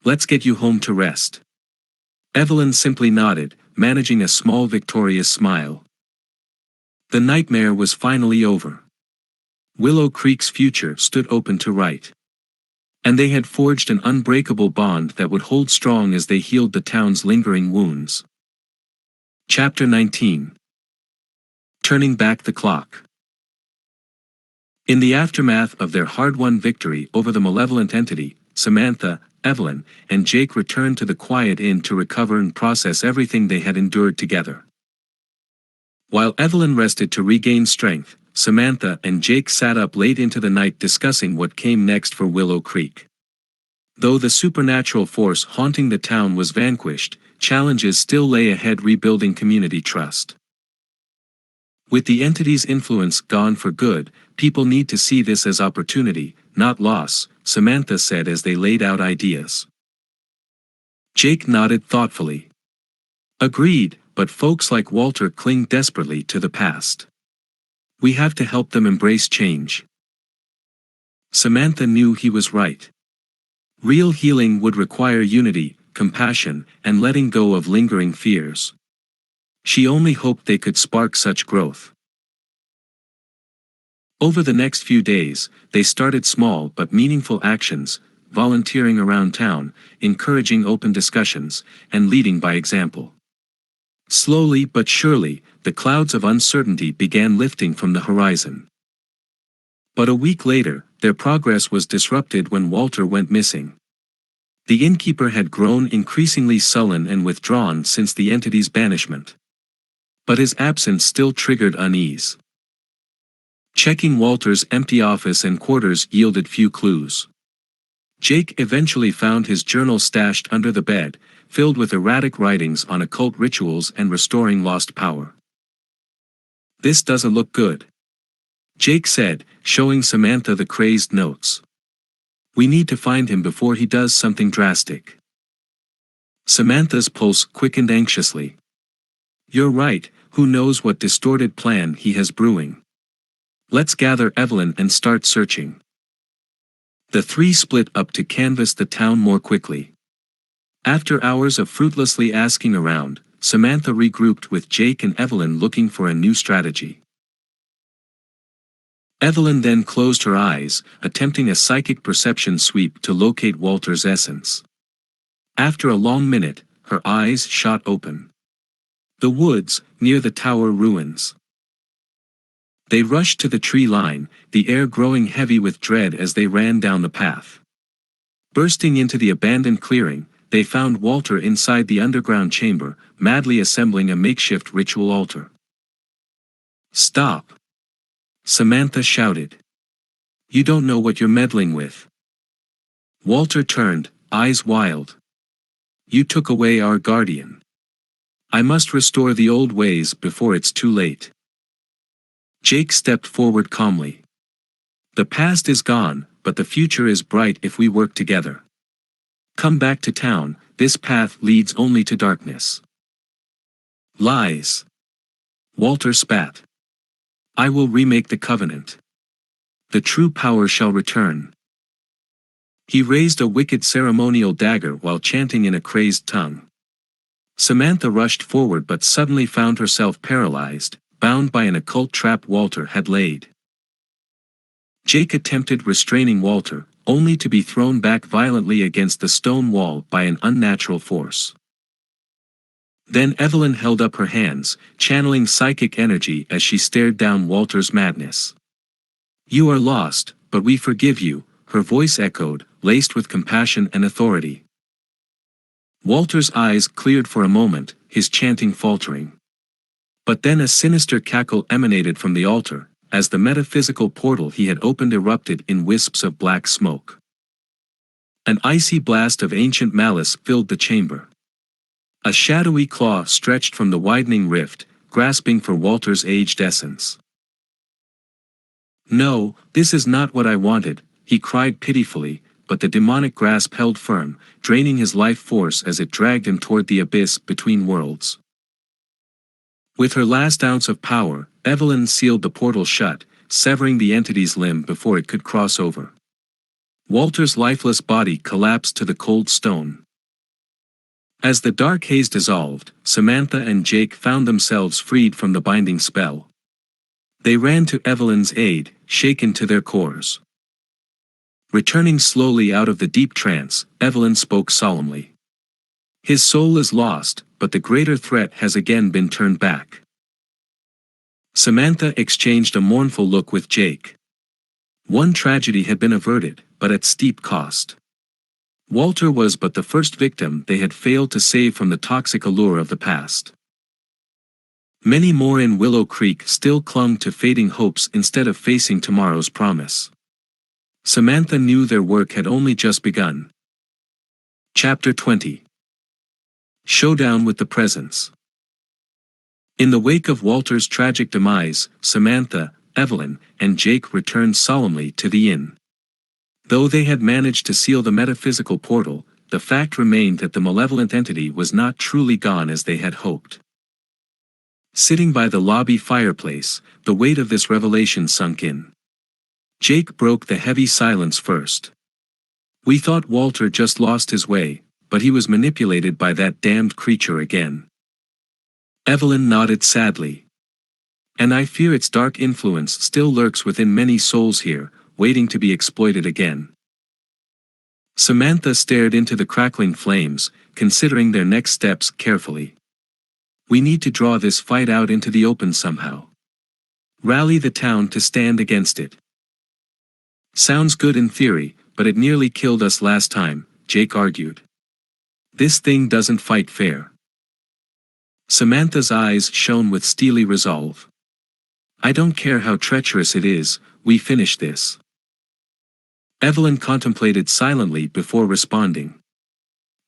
Let's get you home to rest. Evelyn simply nodded, managing a small victorious smile. The nightmare was finally over. Willow Creek's future stood open to right. And they had forged an unbreakable bond that would hold strong as they healed the town's lingering wounds. Chapter 19. Turning Back the Clock. In the aftermath of their hard-won victory over the malevolent entity, Samantha, Evelyn, and Jake returned to the quiet inn to recover and process everything they had endured together. While Evelyn rested to regain strength, Samantha and Jake sat up late into the night discussing what came next for Willow Creek. Though the supernatural force haunting the town was vanquished, challenges still lay ahead rebuilding community trust. With the entity's influence gone for good, people need to see this as opportunity, not loss, Samantha said as they laid out ideas. Jake nodded thoughtfully. Agreed, but folks like Walter cling desperately to the past. We have to help them embrace change. Samantha knew he was right. Real healing would require unity, compassion, and letting go of lingering fears. She only hoped they could spark such growth. Over the next few days, they started small but meaningful actions, volunteering around town, encouraging open discussions, and leading by example. Slowly but surely, the clouds of uncertainty began lifting from the horizon. But a week later, their progress was disrupted when Walter went missing. The innkeeper had grown increasingly sullen and withdrawn since the entity's banishment. But his absence still triggered unease. Checking Walter's empty office and quarters yielded few clues. Jake eventually found his journal stashed under the bed, filled with erratic writings on occult rituals and restoring lost power. "This doesn't look good," Jake said, showing Samantha the crazed notes. "We need to find him before he does something drastic." Samantha's pulse quickened anxiously. "You're right, who knows what distorted plan he has brewing. Let's gather Evelyn and start searching." The three split up to canvass the town more quickly. After hours of fruitlessly asking around, Samantha regrouped with Jake and Evelyn looking for a new strategy. Evelyn then closed her eyes, attempting a psychic perception sweep to locate Walter's essence. After a long minute, her eyes shot open. The woods, near the tower ruins. They rushed to the tree line, the air growing heavy with dread as they ran down the path. Bursting into the abandoned clearing, they found Walter inside the underground chamber, madly assembling a makeshift ritual altar. "Stop!" Samantha shouted. "You don't know what you're meddling with." Walter turned, eyes wild. "You took away our guardian. I must restore the old ways before it's too late." Jake stepped forward calmly. "The past is gone, but the future is bright if we work together. Come back to town, this path leads only to darkness." "Lies!" Walter spat. "I will remake the covenant. The true power shall return." He raised a wicked ceremonial dagger while chanting in a crazed tongue. Samantha rushed forward but suddenly found herself paralyzed, bound by an occult trap Walter had laid. Jake attempted restraining Walter, only to be thrown back violently against the stone wall by an unnatural force. Then Evelyn held up her hands, channeling psychic energy as she stared down Walter's madness. "You are lost, but we forgive you," her voice echoed, laced with compassion and authority. Walter's eyes cleared for a moment, his chanting faltering. But then a sinister cackle emanated from the altar, as the metaphysical portal he had opened erupted in wisps of black smoke. An icy blast of ancient malice filled the chamber. A shadowy claw stretched from the widening rift, grasping for Walter's aged essence. "No, this is not what I wanted," he cried pitifully, but the demonic grasp held firm, draining his life force as it dragged him toward the abyss between worlds. With her last ounce of power, Evelyn sealed the portal shut, severing the entity's limb before it could cross over. Walter's lifeless body collapsed to the cold stone. As the dark haze dissolved, Samantha and Jake found themselves freed from the binding spell. They ran to Evelyn's aid, shaken to their cores. Returning slowly out of the deep trance, Evelyn spoke solemnly. His soul is lost, but the greater threat has again been turned back. Samantha exchanged a mournful look with Jake. One tragedy had been averted, but at steep cost. Walter was but the first victim they had failed to save from the toxic allure of the past. Many more in Willow Creek still clung to fading hopes instead of facing tomorrow's promise. Samantha knew their work had only just begun. Chapter 20. Showdown with the Presence. In the wake of Walter's tragic demise, Samantha, Evelyn, and Jake returned solemnly to the inn. Though they had managed to seal the metaphysical portal, the fact remained that the malevolent entity was not truly gone as they had hoped. Sitting by the lobby fireplace, the weight of this revelation sunk in. Jake broke the heavy silence first. We thought Walter just lost his way, but he was manipulated by that damned creature again. Evelyn nodded sadly. And I fear its dark influence still lurks within many souls here, waiting to be exploited again. Samantha stared into the crackling flames, considering their next steps carefully. We need to draw this fight out into the open somehow. Rally the town to stand against it. Sounds good in theory, but it nearly killed us last time, Jake argued. This thing doesn't fight fair. Samantha's eyes shone with steely resolve. I don't care how treacherous it is, we finish this. Evelyn contemplated silently before responding.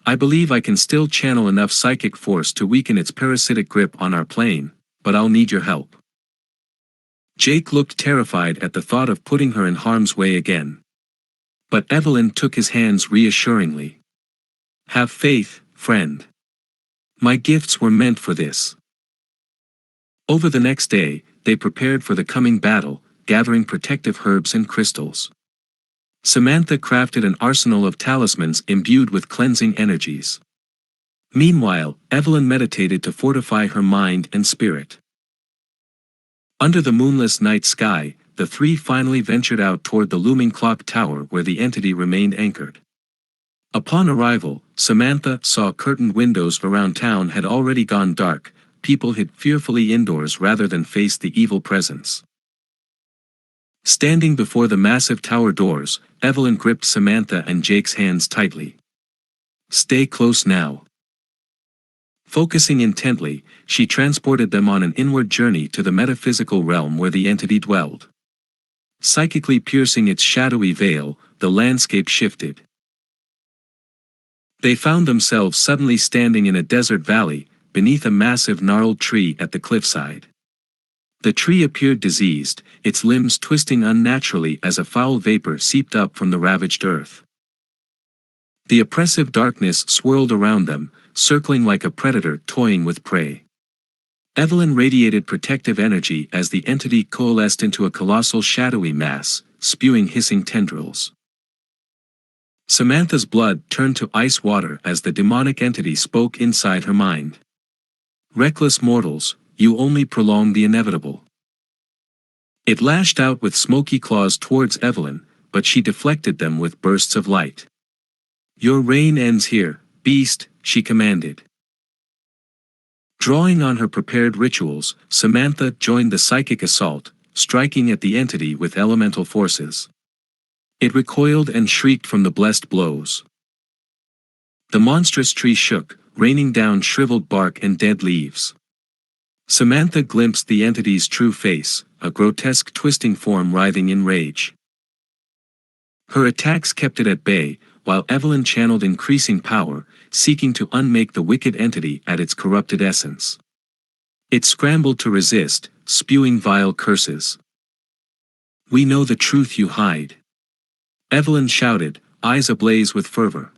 I believe I can still channel enough psychic force to weaken its parasitic grip on our plane, but I'll need your help. Jake looked terrified at the thought of putting her in harm's way again. But Evelyn took his hands reassuringly. Have faith, friend. My gifts were meant for this. Over the next day, they prepared for the coming battle, gathering protective herbs and crystals. Samantha crafted an arsenal of talismans imbued with cleansing energies. Meanwhile, Evelyn meditated to fortify her mind and spirit. Under the moonless night sky, the three finally ventured out toward the looming clock tower where the entity remained anchored. Upon arrival, Samantha saw curtained windows around town had already gone dark, people hid fearfully indoors rather than face the evil presence. Standing before the massive tower doors, Evelyn gripped Samantha and Jake's hands tightly. Stay close now. Focusing intently, she transported them on an inward journey to the metaphysical realm where the entity dwelled. Psychically piercing its shadowy veil, the landscape shifted. They found themselves suddenly standing in a desert valley, beneath a massive gnarled tree at the cliffside. The tree appeared diseased, its limbs twisting unnaturally as a foul vapor seeped up from the ravaged earth. The oppressive darkness swirled around them, circling like a predator toying with prey. Evelyn radiated protective energy as the entity coalesced into a colossal shadowy mass, spewing hissing tendrils. Samantha's blood turned to ice water as the demonic entity spoke inside her mind. Reckless mortals, you only prolong the inevitable. It lashed out with smoky claws towards Evelyn, but she deflected them with bursts of light. Your reign ends here, beast, she commanded. Drawing on her prepared rituals, Samantha joined the psychic assault, striking at the entity with elemental forces. It recoiled and shrieked from the blessed blows. The monstrous tree shook, raining down shriveled bark and dead leaves. Samantha glimpsed the entity's true face, a grotesque twisting form writhing in rage. Her attacks kept it at bay, while Evelyn channeled increasing power, seeking to unmake the wicked entity at its corrupted essence. It scrambled to resist, spewing vile curses. We know the truth you hide. Evelyn shouted, eyes ablaze with fervor.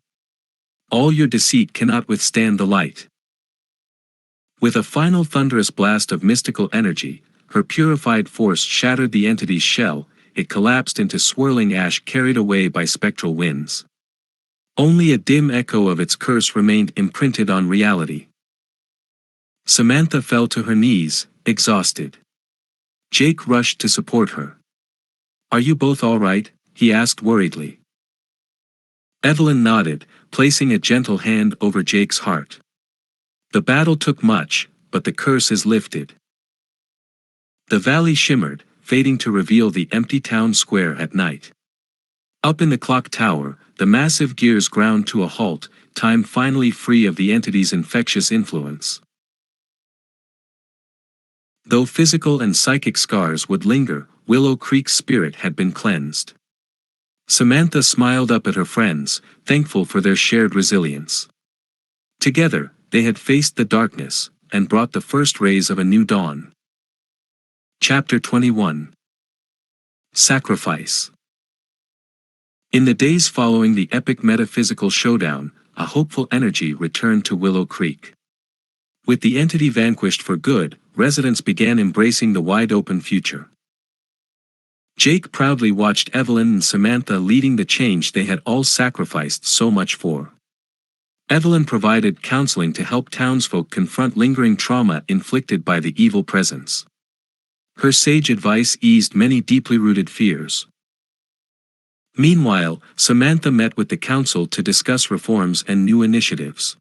All your deceit cannot withstand the light. With a final thunderous blast of mystical energy, her purified force shattered the entity's shell, it collapsed into swirling ash carried away by spectral winds. Only a dim echo of its curse remained imprinted on reality. Samantha fell to her knees, exhausted. Jake rushed to support her. "Are you both all right?" he asked worriedly. Evelyn nodded, placing a gentle hand over Jake's heart. "The battle took much, but the curse is lifted." The valley shimmered, fading to reveal the empty town square at night. Up in the clock tower, the massive gears ground to a halt, time finally free of the entity's infectious influence. Though physical and psychic scars would linger, Willow Creek's spirit had been cleansed. Samantha smiled up at her friends, thankful for their shared resilience. Together, they had faced the darkness, and brought the first rays of a new dawn. Chapter 21. Sacrifice. In the days following the epic metaphysical showdown, a hopeful energy returned to Willow Creek. With the entity vanquished for good, residents began embracing the wide-open future. Jake proudly watched Evelyn and Samantha leading the change they had all sacrificed so much for. Evelyn provided counseling to help townsfolk confront lingering trauma inflicted by the evil presence. Her sage advice eased many deeply rooted fears. Meanwhile, Samantha met with the council to discuss reforms and new initiatives.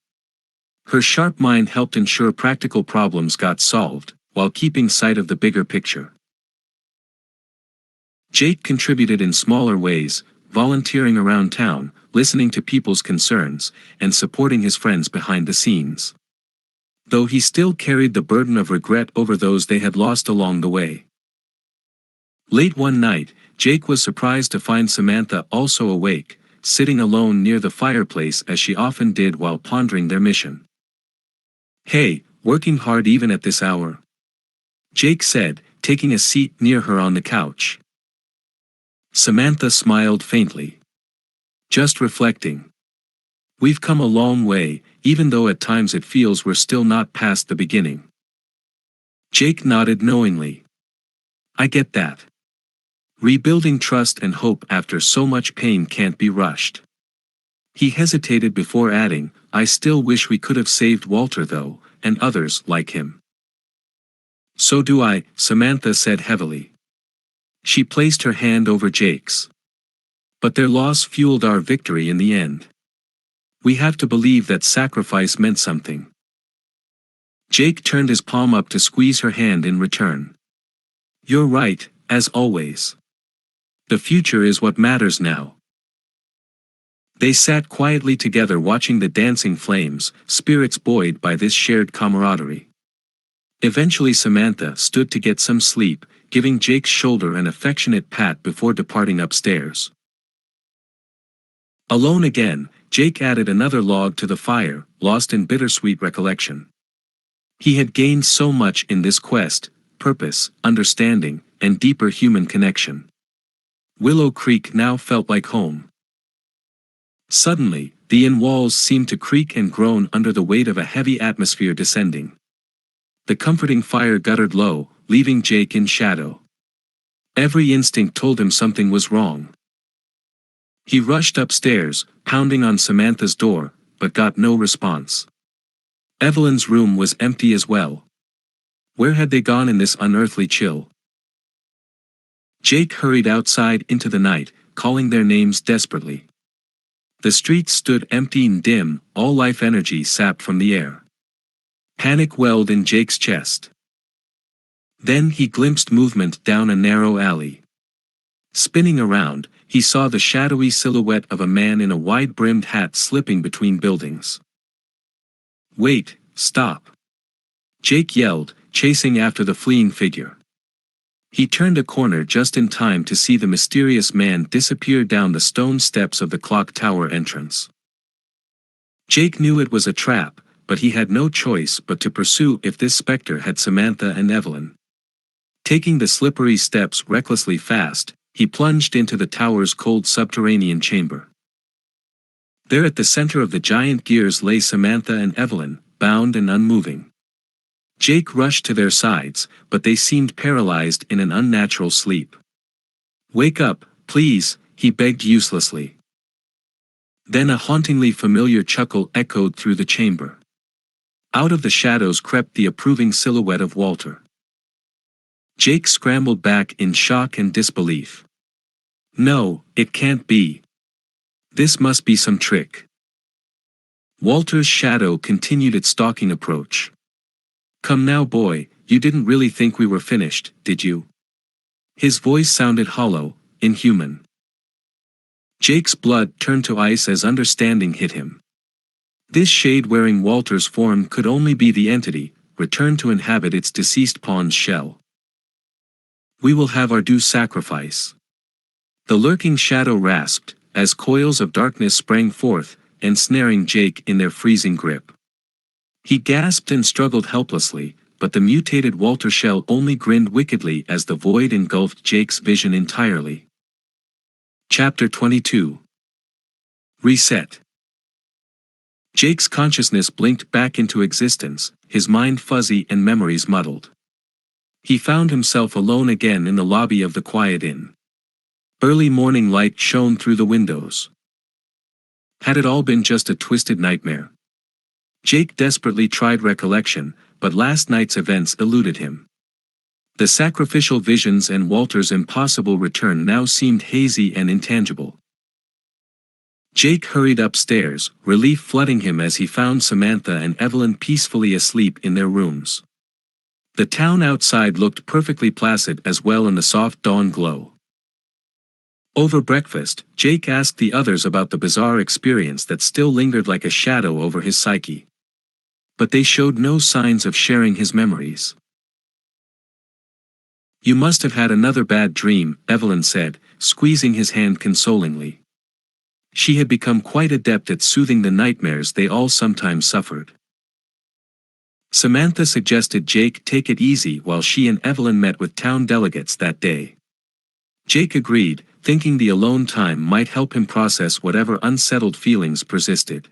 Her sharp mind helped ensure practical problems got solved, while keeping sight of the bigger picture. Jake contributed in smaller ways, volunteering around town, listening to people's concerns, and supporting his friends behind the scenes. Though he still carried the burden of regret over those they had lost along the way. Late one night, Jake was surprised to find Samantha also awake, sitting alone near the fireplace as she often did while pondering their mission. "Hey, working hard even at this hour?" Jake said, taking a seat near her on the couch. Samantha smiled faintly. "Just reflecting. We've come a long way, even though at times it feels we're still not past the beginning." Jake nodded knowingly. "I get that. Rebuilding trust and hope after so much pain can't be rushed." He hesitated before adding, "I still wish we could have saved Walter though, and others like him." "So do I," Samantha said heavily. She placed her hand over Jake's. "But their loss fueled our victory in the end. We have to believe that sacrifice meant something." Jake turned his palm up to squeeze her hand in return. "You're right, as always. The future is what matters now." They sat quietly together watching the dancing flames, spirits buoyed by this shared camaraderie. Eventually Samantha stood to get some sleep, giving Jake's shoulder an affectionate pat before departing upstairs. Alone again, Jake added another log to the fire, lost in bittersweet recollection. He had gained so much in this quest: purpose, understanding, and deeper human connection. Willow Creek now felt like home. Suddenly, the inn walls seemed to creak and groan under the weight of a heavy atmosphere descending. The comforting fire guttered low, leaving Jake in shadow. Every instinct told him something was wrong. He rushed upstairs, pounding on Samantha's door, but got no response. Evelyn's room was empty as well. Where had they gone in this unearthly chill? Jake hurried outside into the night, calling their names desperately. The streets stood empty and dim, all life energy sapped from the air. Panic welled in Jake's chest. Then he glimpsed movement down a narrow alley. Spinning around, he saw the shadowy silhouette of a man in a wide-brimmed hat slipping between buildings. "Wait, stop!" Jake yelled, chasing after the fleeing figure. He turned a corner just in time to see the mysterious man disappear down the stone steps of the clock tower entrance. Jake knew it was a trap, but he had no choice but to pursue if this specter had Samantha and Evelyn. Taking the slippery steps recklessly fast, he plunged into the tower's cold subterranean chamber. There at the center of the giant gears lay Samantha and Evelyn, bound and unmoving. Jake rushed to their sides, but they seemed paralyzed in an unnatural sleep. "Wake up, please," he begged uselessly. Then a hauntingly familiar chuckle echoed through the chamber. Out of the shadows crept the approving silhouette of Walter. Jake scrambled back in shock and disbelief. No, it can't be. This must be some trick. Walter's shadow continued its stalking approach. Come now, boy, you didn't really think we were finished, did you? His voice sounded hollow, inhuman. Jake's blood turned to ice as understanding hit him. This shade-wearing Walter's form could only be the entity, returned to inhabit its deceased pawn's shell. We will have our due sacrifice. The lurking shadow rasped, as coils of darkness sprang forth, ensnaring Jake in their freezing grip. He gasped and struggled helplessly, but the mutated Walter shell only grinned wickedly as the void engulfed Jake's vision entirely. Chapter 22. Reset. Jake's consciousness blinked back into existence, his mind fuzzy and memories muddled. He found himself alone again in the lobby of the quiet inn. Early morning light shone through the windows. Had it all been just a twisted nightmare? Jake desperately tried recollection, but last night's events eluded him. The sacrificial visions and Walter's impossible return now seemed hazy and intangible. Jake hurried upstairs, relief flooding him as he found Samantha and Evelyn peacefully asleep in their rooms. The town outside looked perfectly placid as well in the soft dawn glow. Over breakfast, Jake asked the others about the bizarre experience that still lingered like a shadow over his psyche. But they showed no signs of sharing his memories. You must have had another bad dream, Evelyn said, squeezing his hand consolingly. She had become quite adept at soothing the nightmares they all sometimes suffered. Samantha suggested Jake take it easy while she and Evelyn met with town delegates that day. Jake agreed, thinking the alone time might help him process whatever unsettled feelings persisted.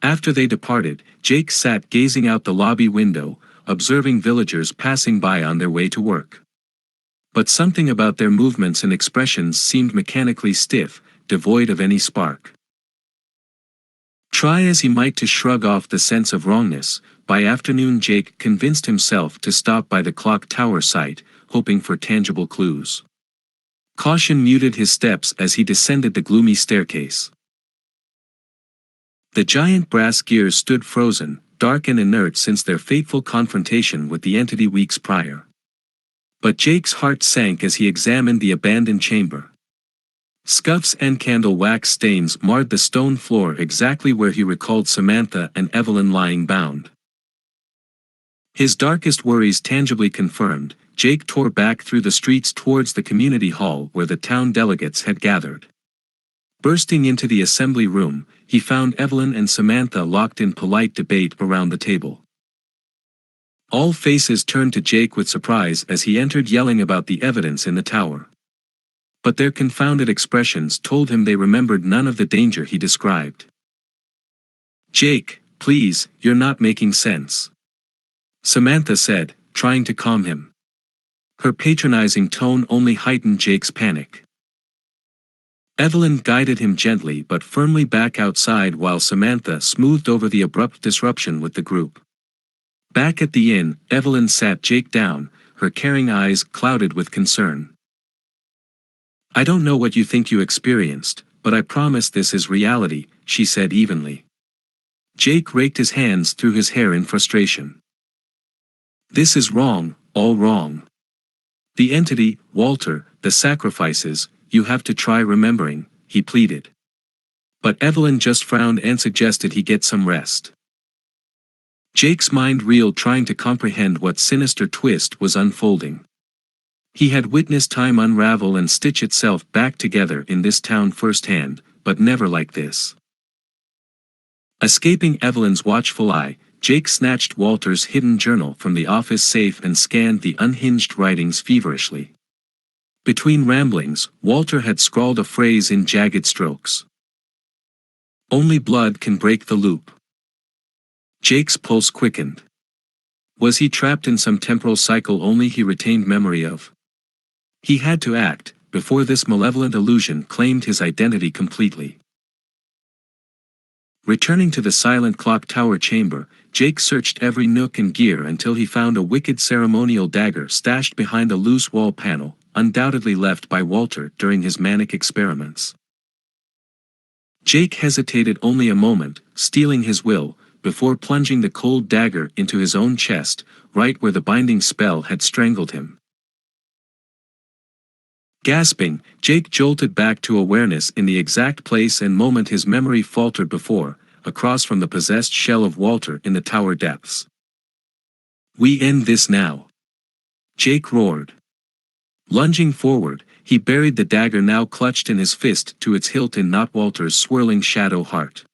After they departed, Jake sat gazing out the lobby window, observing villagers passing by on their way to work. But something about their movements and expressions seemed mechanically stiff, devoid of any spark. Try as he might to shrug off the sense of wrongness, by afternoon Jake convinced himself to stop by the clock tower site, hoping for tangible clues. Caution muted his steps as he descended the gloomy staircase. The giant brass gears stood frozen, dark and inert since their fateful confrontation with the entity weeks prior. But Jake's heart sank as he examined the abandoned chamber. Scuffs and candle wax stains marred the stone floor exactly where he recalled Samantha and Evelyn lying bound. His darkest worries tangibly confirmed, Jake tore back through the streets towards the community hall where the town delegates had gathered. Bursting into the assembly room, he found Evelyn and Samantha locked in polite debate around the table. All faces turned to Jake with surprise as he entered, yelling about the evidence in the tower. But their confounded expressions told him they remembered none of the danger he described. "Jake, please, you're not making sense," Samantha said, trying to calm him. Her patronizing tone only heightened Jake's panic. Evelyn guided him gently but firmly back outside while Samantha smoothed over the abrupt disruption with the group. Back at the inn, Evelyn sat Jake down, her caring eyes clouded with concern. "I don't know what you think you experienced, but I promise this is reality," she said evenly. Jake raked his hands through his hair in frustration. "This is wrong, all wrong. The entity, Walter, the sacrifices, you have to try remembering," he pleaded. But Evelyn just frowned and suggested he get some rest. Jake's mind reeled trying to comprehend what sinister twist was unfolding. He had witnessed time unravel and stitch itself back together in this town firsthand, but never like this. Escaping Evelyn's watchful eye, Jake snatched Walter's hidden journal from the office safe and scanned the unhinged writings feverishly. Between ramblings, Walter had scrawled a phrase in jagged strokes. "Only blood can break the loop." Jake's pulse quickened. Was he trapped in some temporal cycle only he retained memory of? He had to act, before this malevolent illusion claimed his identity completely. Returning to the silent clock tower chamber, Jake searched every nook and gear until he found a wicked ceremonial dagger stashed behind a loose wall panel, undoubtedly left by Walter during his manic experiments. Jake hesitated only a moment, steeling his will, before plunging the cold dagger into his own chest, right where the binding spell had strangled him. Gasping, Jake jolted back to awareness in the exact place and moment his memory faltered before, across from the possessed shell of Walter in the tower depths. "We end this now," Jake roared. Lunging forward, he buried the dagger now clutched in his fist to its hilt in not Walter's swirling shadow heart.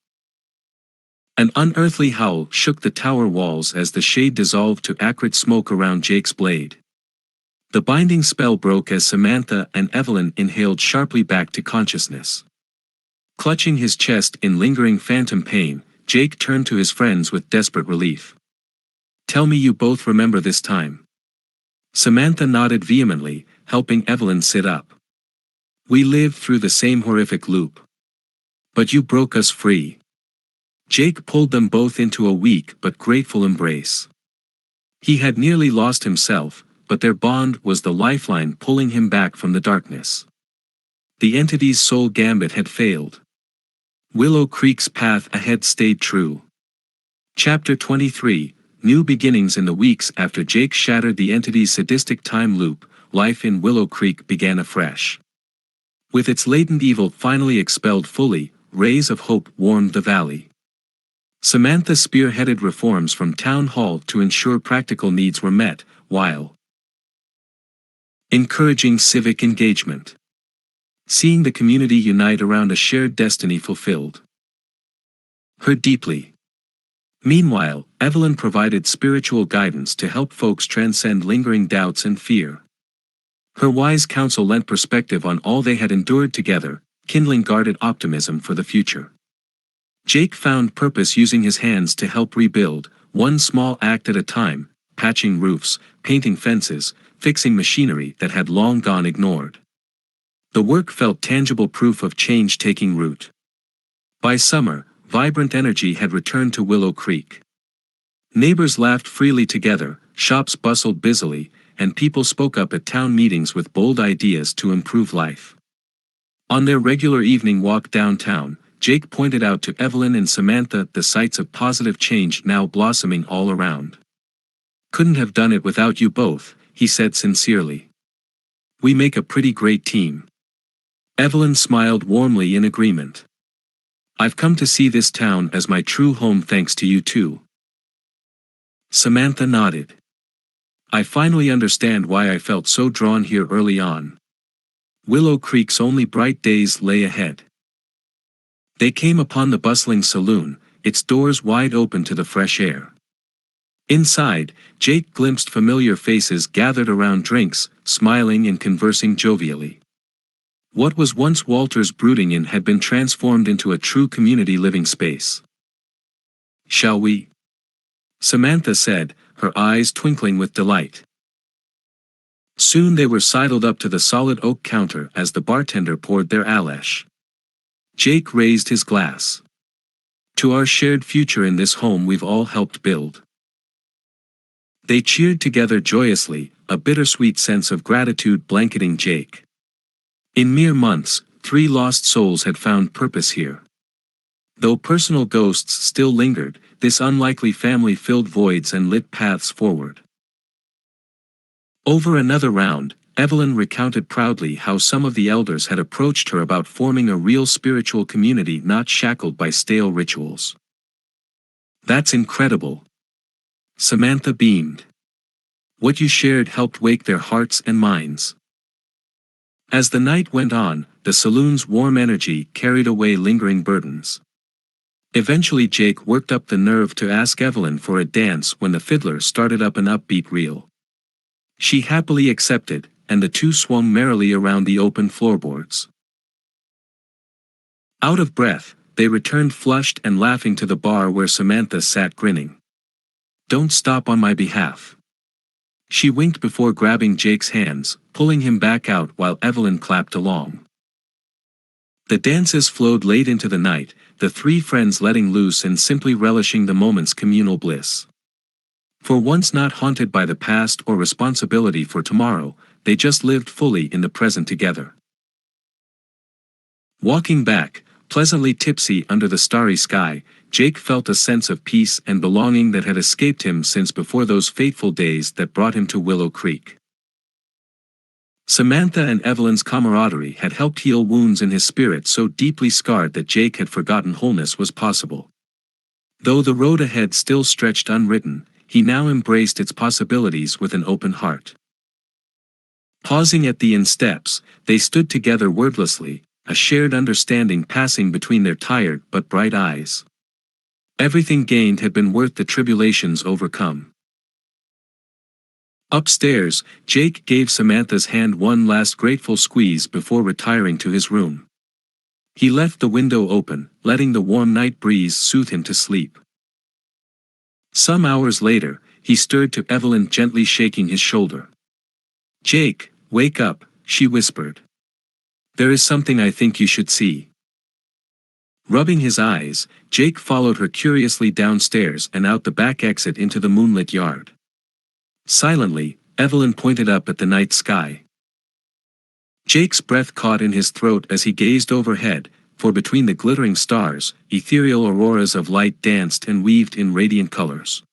An unearthly howl shook the tower walls as the shade dissolved to acrid smoke around Jake's blade. The binding spell broke as Samantha and Evelyn inhaled sharply back to consciousness. Clutching his chest in lingering phantom pain, Jake turned to his friends with desperate relief. "Tell me you both remember this time." Samantha nodded vehemently, helping Evelyn sit up. "We lived through the same horrific loop. But you broke us free." Jake pulled them both into a weak but grateful embrace. He had nearly lost himself, but their bond was the lifeline pulling him back from the darkness. The entity's sole gambit had failed. Willow Creek's path ahead stayed true. Chapter 23, New Beginnings. In the weeks after Jake shattered the entity's sadistic time loop, life in Willow Creek began afresh. With its latent evil finally expelled fully, rays of hope warmed the valley. Samantha spearheaded reforms from town hall to ensure practical needs were met, while encouraging civic engagement. Seeing the community unite around a shared destiny fulfilled her deeply. Meanwhile, Evelyn provided spiritual guidance to help folks transcend lingering doubts and fear. Her wise counsel lent perspective on all they had endured together, kindling guarded optimism for the future. Jake found purpose using his hands to help rebuild, one small act at a time, patching roofs, painting fences, fixing machinery that had long gone ignored. The work felt tangible proof of change taking root. By summer, vibrant energy had returned to Willow Creek. Neighbors laughed freely together, shops bustled busily, and people spoke up at town meetings with bold ideas to improve life. On their regular evening walk downtown, Jake pointed out to Evelyn and Samantha the sights of positive change now blossoming all around. "Couldn't have done it without you both," he said sincerely. "We make a pretty great team." Evelyn smiled warmly in agreement. "I've come to see this town as my true home thanks to you too." Samantha nodded. "I finally understand why I felt so drawn here early on. Willow Creek's only bright days lay ahead." They came upon the bustling saloon, its doors wide open to the fresh air. Inside, Jake glimpsed familiar faces gathered around drinks, smiling and conversing jovially. What was once Walter's brooding inn had been transformed into a true community living space. "Shall we?" Samantha said, her eyes twinkling with delight. Soon they were sidled up to the solid oak counter as the bartender poured their Alesh. Jake raised his glass. "To our shared future in this home we've all helped build." They cheered together joyously, a bittersweet sense of gratitude blanketing Jake. In mere months, 3 lost souls had found purpose here. Though personal ghosts still lingered, this unlikely family filled voids and lit paths forward. Over another round, Evelyn recounted proudly how some of the elders had approached her about forming a real spiritual community not shackled by stale rituals. "That's incredible." Samantha beamed. "What you shared helped wake their hearts and minds." As the night went on, the saloon's warm energy carried away lingering burdens. Eventually Jake worked up the nerve to ask Evelyn for a dance when the fiddler started up an upbeat reel. She happily accepted, and the two swung merrily around the open floorboards. Out of breath, they returned flushed and laughing to the bar where Samantha sat grinning. "Don't stop on my behalf." She winked before grabbing Jake's hands, pulling him back out while Evelyn clapped along. The dances flowed late into the night, the three friends letting loose and simply relishing the moment's communal bliss. For once not haunted by the past or responsibility for tomorrow, they just lived fully in the present together. Walking back, pleasantly tipsy under the starry sky, Jake felt a sense of peace and belonging that had escaped him since before those fateful days that brought him to Willow Creek. Samantha and Evelyn's camaraderie had helped heal wounds in his spirit so deeply scarred that Jake had forgotten wholeness was possible. Though the road ahead still stretched unwritten, he now embraced its possibilities with an open heart. Pausing at the inn steps, they stood together wordlessly, a shared understanding passing between their tired but bright eyes. Everything gained had been worth the tribulations overcome. Upstairs, Jake gave Samantha's hand one last grateful squeeze before retiring to his room. He left the window open, letting the warm night breeze soothe him to sleep. Some hours later, he stirred to Evelyn gently shaking his shoulder. "Jake, wake up," she whispered. "There is something I think you should see." Rubbing his eyes, Jake followed her curiously downstairs and out the back exit into the moonlit yard. Silently, Evelyn pointed up at the night sky. Jake's breath caught in his throat as he gazed overhead, for between the glittering stars, ethereal auroras of light danced and weaved in radiant colors.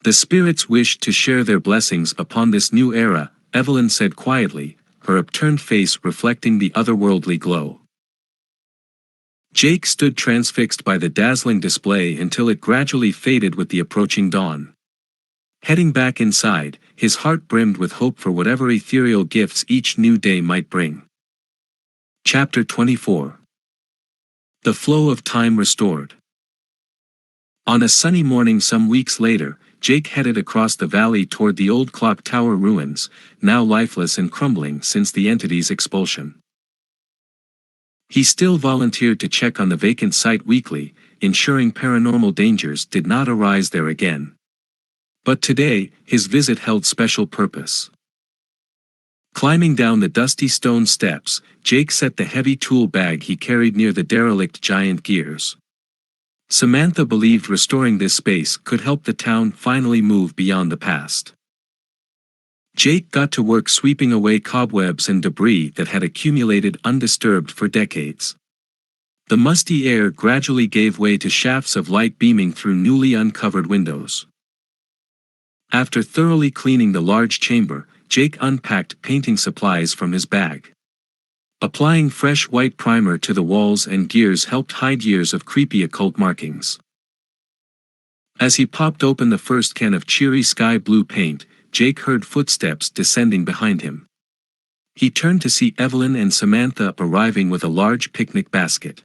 "The spirits wished to share their blessings upon this new era," Evelyn said quietly, her upturned face reflecting the otherworldly glow. Jake stood transfixed by the dazzling display until it gradually faded with the approaching dawn. Heading back inside, his heart brimmed with hope for whatever ethereal gifts each new day might bring. Chapter 24. The flow of time restored. On a sunny morning some weeks later, Jake headed across the valley toward the old clock tower ruins, now lifeless and crumbling since the entity's expulsion. He still volunteered to check on the vacant site weekly, ensuring paranormal dangers did not arise there again. But today, his visit held special purpose. Climbing down the dusty stone steps, Jake set the heavy tool bag he carried near the derelict giant gears. Samantha believed restoring this space could help the town finally move beyond the past. Jake got to work sweeping away cobwebs and debris that had accumulated undisturbed for decades. The musty air gradually gave way to shafts of light beaming through newly uncovered windows. After thoroughly cleaning the large chamber, Jake unpacked painting supplies from his bag. Applying fresh white primer to the walls and gears helped hide years of creepy occult markings. As he popped open the first can of cheery sky blue paint, Jake heard footsteps descending behind him. He turned to see Evelyn and Samantha arriving with a large picnic basket.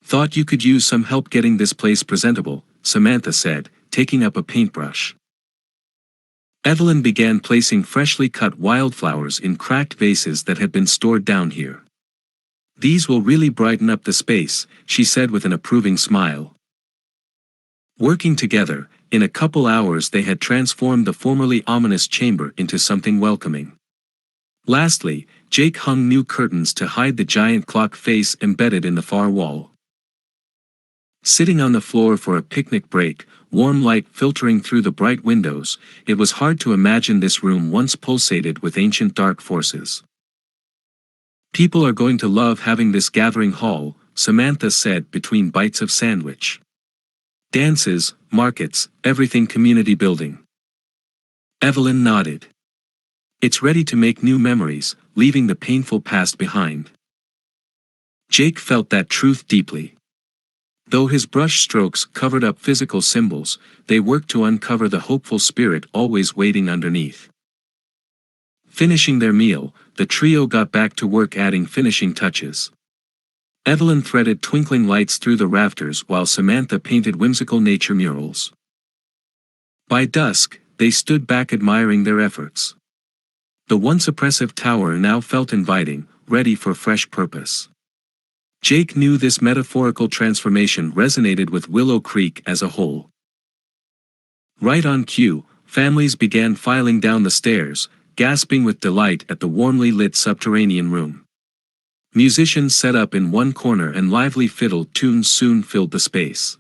"Thought you could use some help getting this place presentable," Samantha said, taking up a paintbrush. Evelyn began placing freshly cut wildflowers in cracked vases that had been stored down here. "These will really brighten up the space," she said with an approving smile. Working together, in a couple hours they had transformed the formerly ominous chamber into something welcoming. Lastly, Jake hung new curtains to hide the giant clock face embedded in the far wall. Sitting on the floor for a picnic break, warm light filtering through the bright windows, it was hard to imagine this room once pulsated with ancient dark forces. "People are going to love having this gathering hall," Samantha said between bites of sandwich. "Dances, markets, everything community building." Evelyn nodded. "It's ready to make new memories, leaving the painful past behind." Jake felt that truth deeply. Though his brush strokes covered up physical symbols, they worked to uncover the hopeful spirit always waiting underneath. Finishing their meal, the trio got back to work adding finishing touches. Evelyn threaded twinkling lights through the rafters while Samantha painted whimsical nature murals. By dusk, they stood back admiring their efforts. The once oppressive tower now felt inviting, ready for fresh purpose. Jake knew this metaphorical transformation resonated with Willow Creek as a whole. Right on cue, families began filing down the stairs, gasping with delight at the warmly lit subterranean room. Musicians set up in one corner and lively fiddle tunes soon filled the space.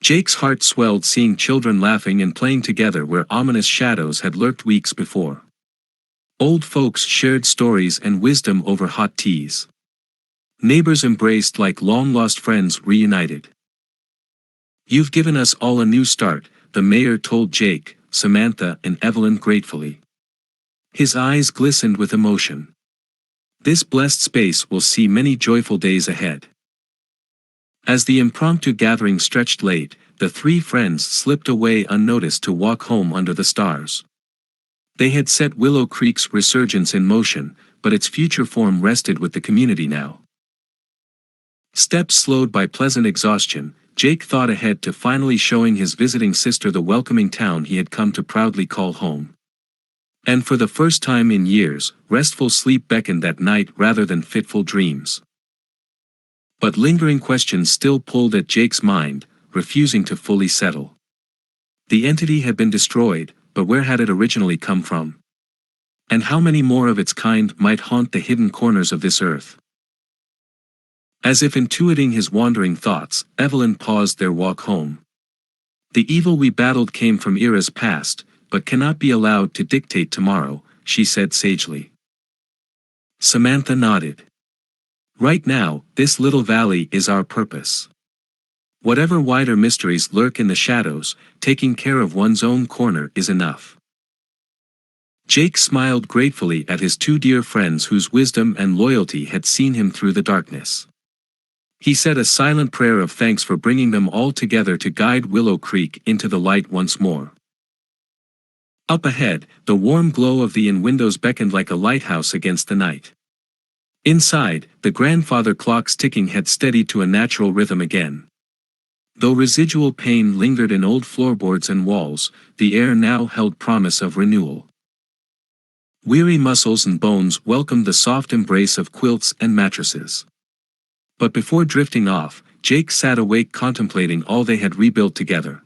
Jake's heart swelled seeing children laughing and playing together where ominous shadows had lurked weeks before. Old folks shared stories and wisdom over hot teas. Neighbors embraced like long-lost friends reunited. "You've given us all a new start," the mayor told Jake, Samantha, and Evelyn gratefully. His eyes glistened with emotion. "This blessed space will see many joyful days ahead." As the impromptu gathering stretched late, the three friends slipped away unnoticed to walk home under the stars. They had set Willow Creek's resurgence in motion, but its future form rested with the community now. Steps slowed by pleasant exhaustion, Jake thought ahead to finally showing his visiting sister the welcoming town he had come to proudly call home. And for the first time in years, restful sleep beckoned that night rather than fitful dreams. But lingering questions still pulled at Jake's mind, refusing to fully settle. The entity had been destroyed, but where had it originally come from? And how many more of its kind might haunt the hidden corners of this earth? As if intuiting his wandering thoughts, Evelyn paused their walk home. "The evil we battled came from eras past, but cannot be allowed to dictate tomorrow," she said sagely. Samantha nodded. "Right now, this little valley is our purpose. Whatever wider mysteries lurk in the shadows, taking care of one's own corner is enough." Jake smiled gratefully at his two dear friends whose wisdom and loyalty had seen him through the darkness. He said a silent prayer of thanks for bringing them all together to guide Willow Creek into the light once more. Up ahead, the warm glow of the inn windows beckoned like a lighthouse against the night. Inside, the grandfather clock's ticking had steadied to a natural rhythm again. Though residual pain lingered in old floorboards and walls, the air now held promise of renewal. Weary muscles and bones welcomed the soft embrace of quilts and mattresses. But before drifting off, Jake sat awake contemplating all they had rebuilt together.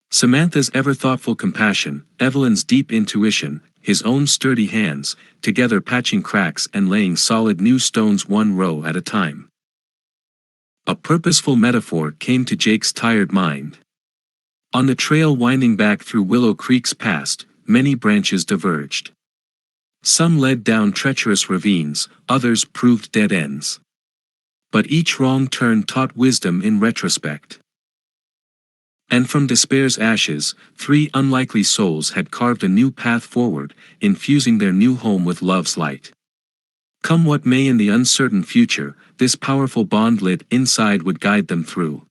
Samantha's ever-thoughtful compassion, Evelyn's deep intuition, his own sturdy hands, together patching cracks and laying solid new stones one row at a time. A purposeful metaphor came to Jake's tired mind. On the trail winding back through Willow Creek's past, many branches diverged. Some led down treacherous ravines, others proved dead ends. But each wrong turn taught wisdom in retrospect. And from despair's ashes, three unlikely souls had carved a new path forward, infusing their new home with love's light. Come what may in the uncertain future, this powerful bond lit inside would guide them through.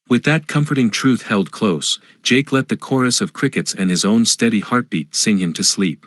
With that comforting truth held close, Jake let the chorus of crickets and his own steady heartbeat sing him to sleep.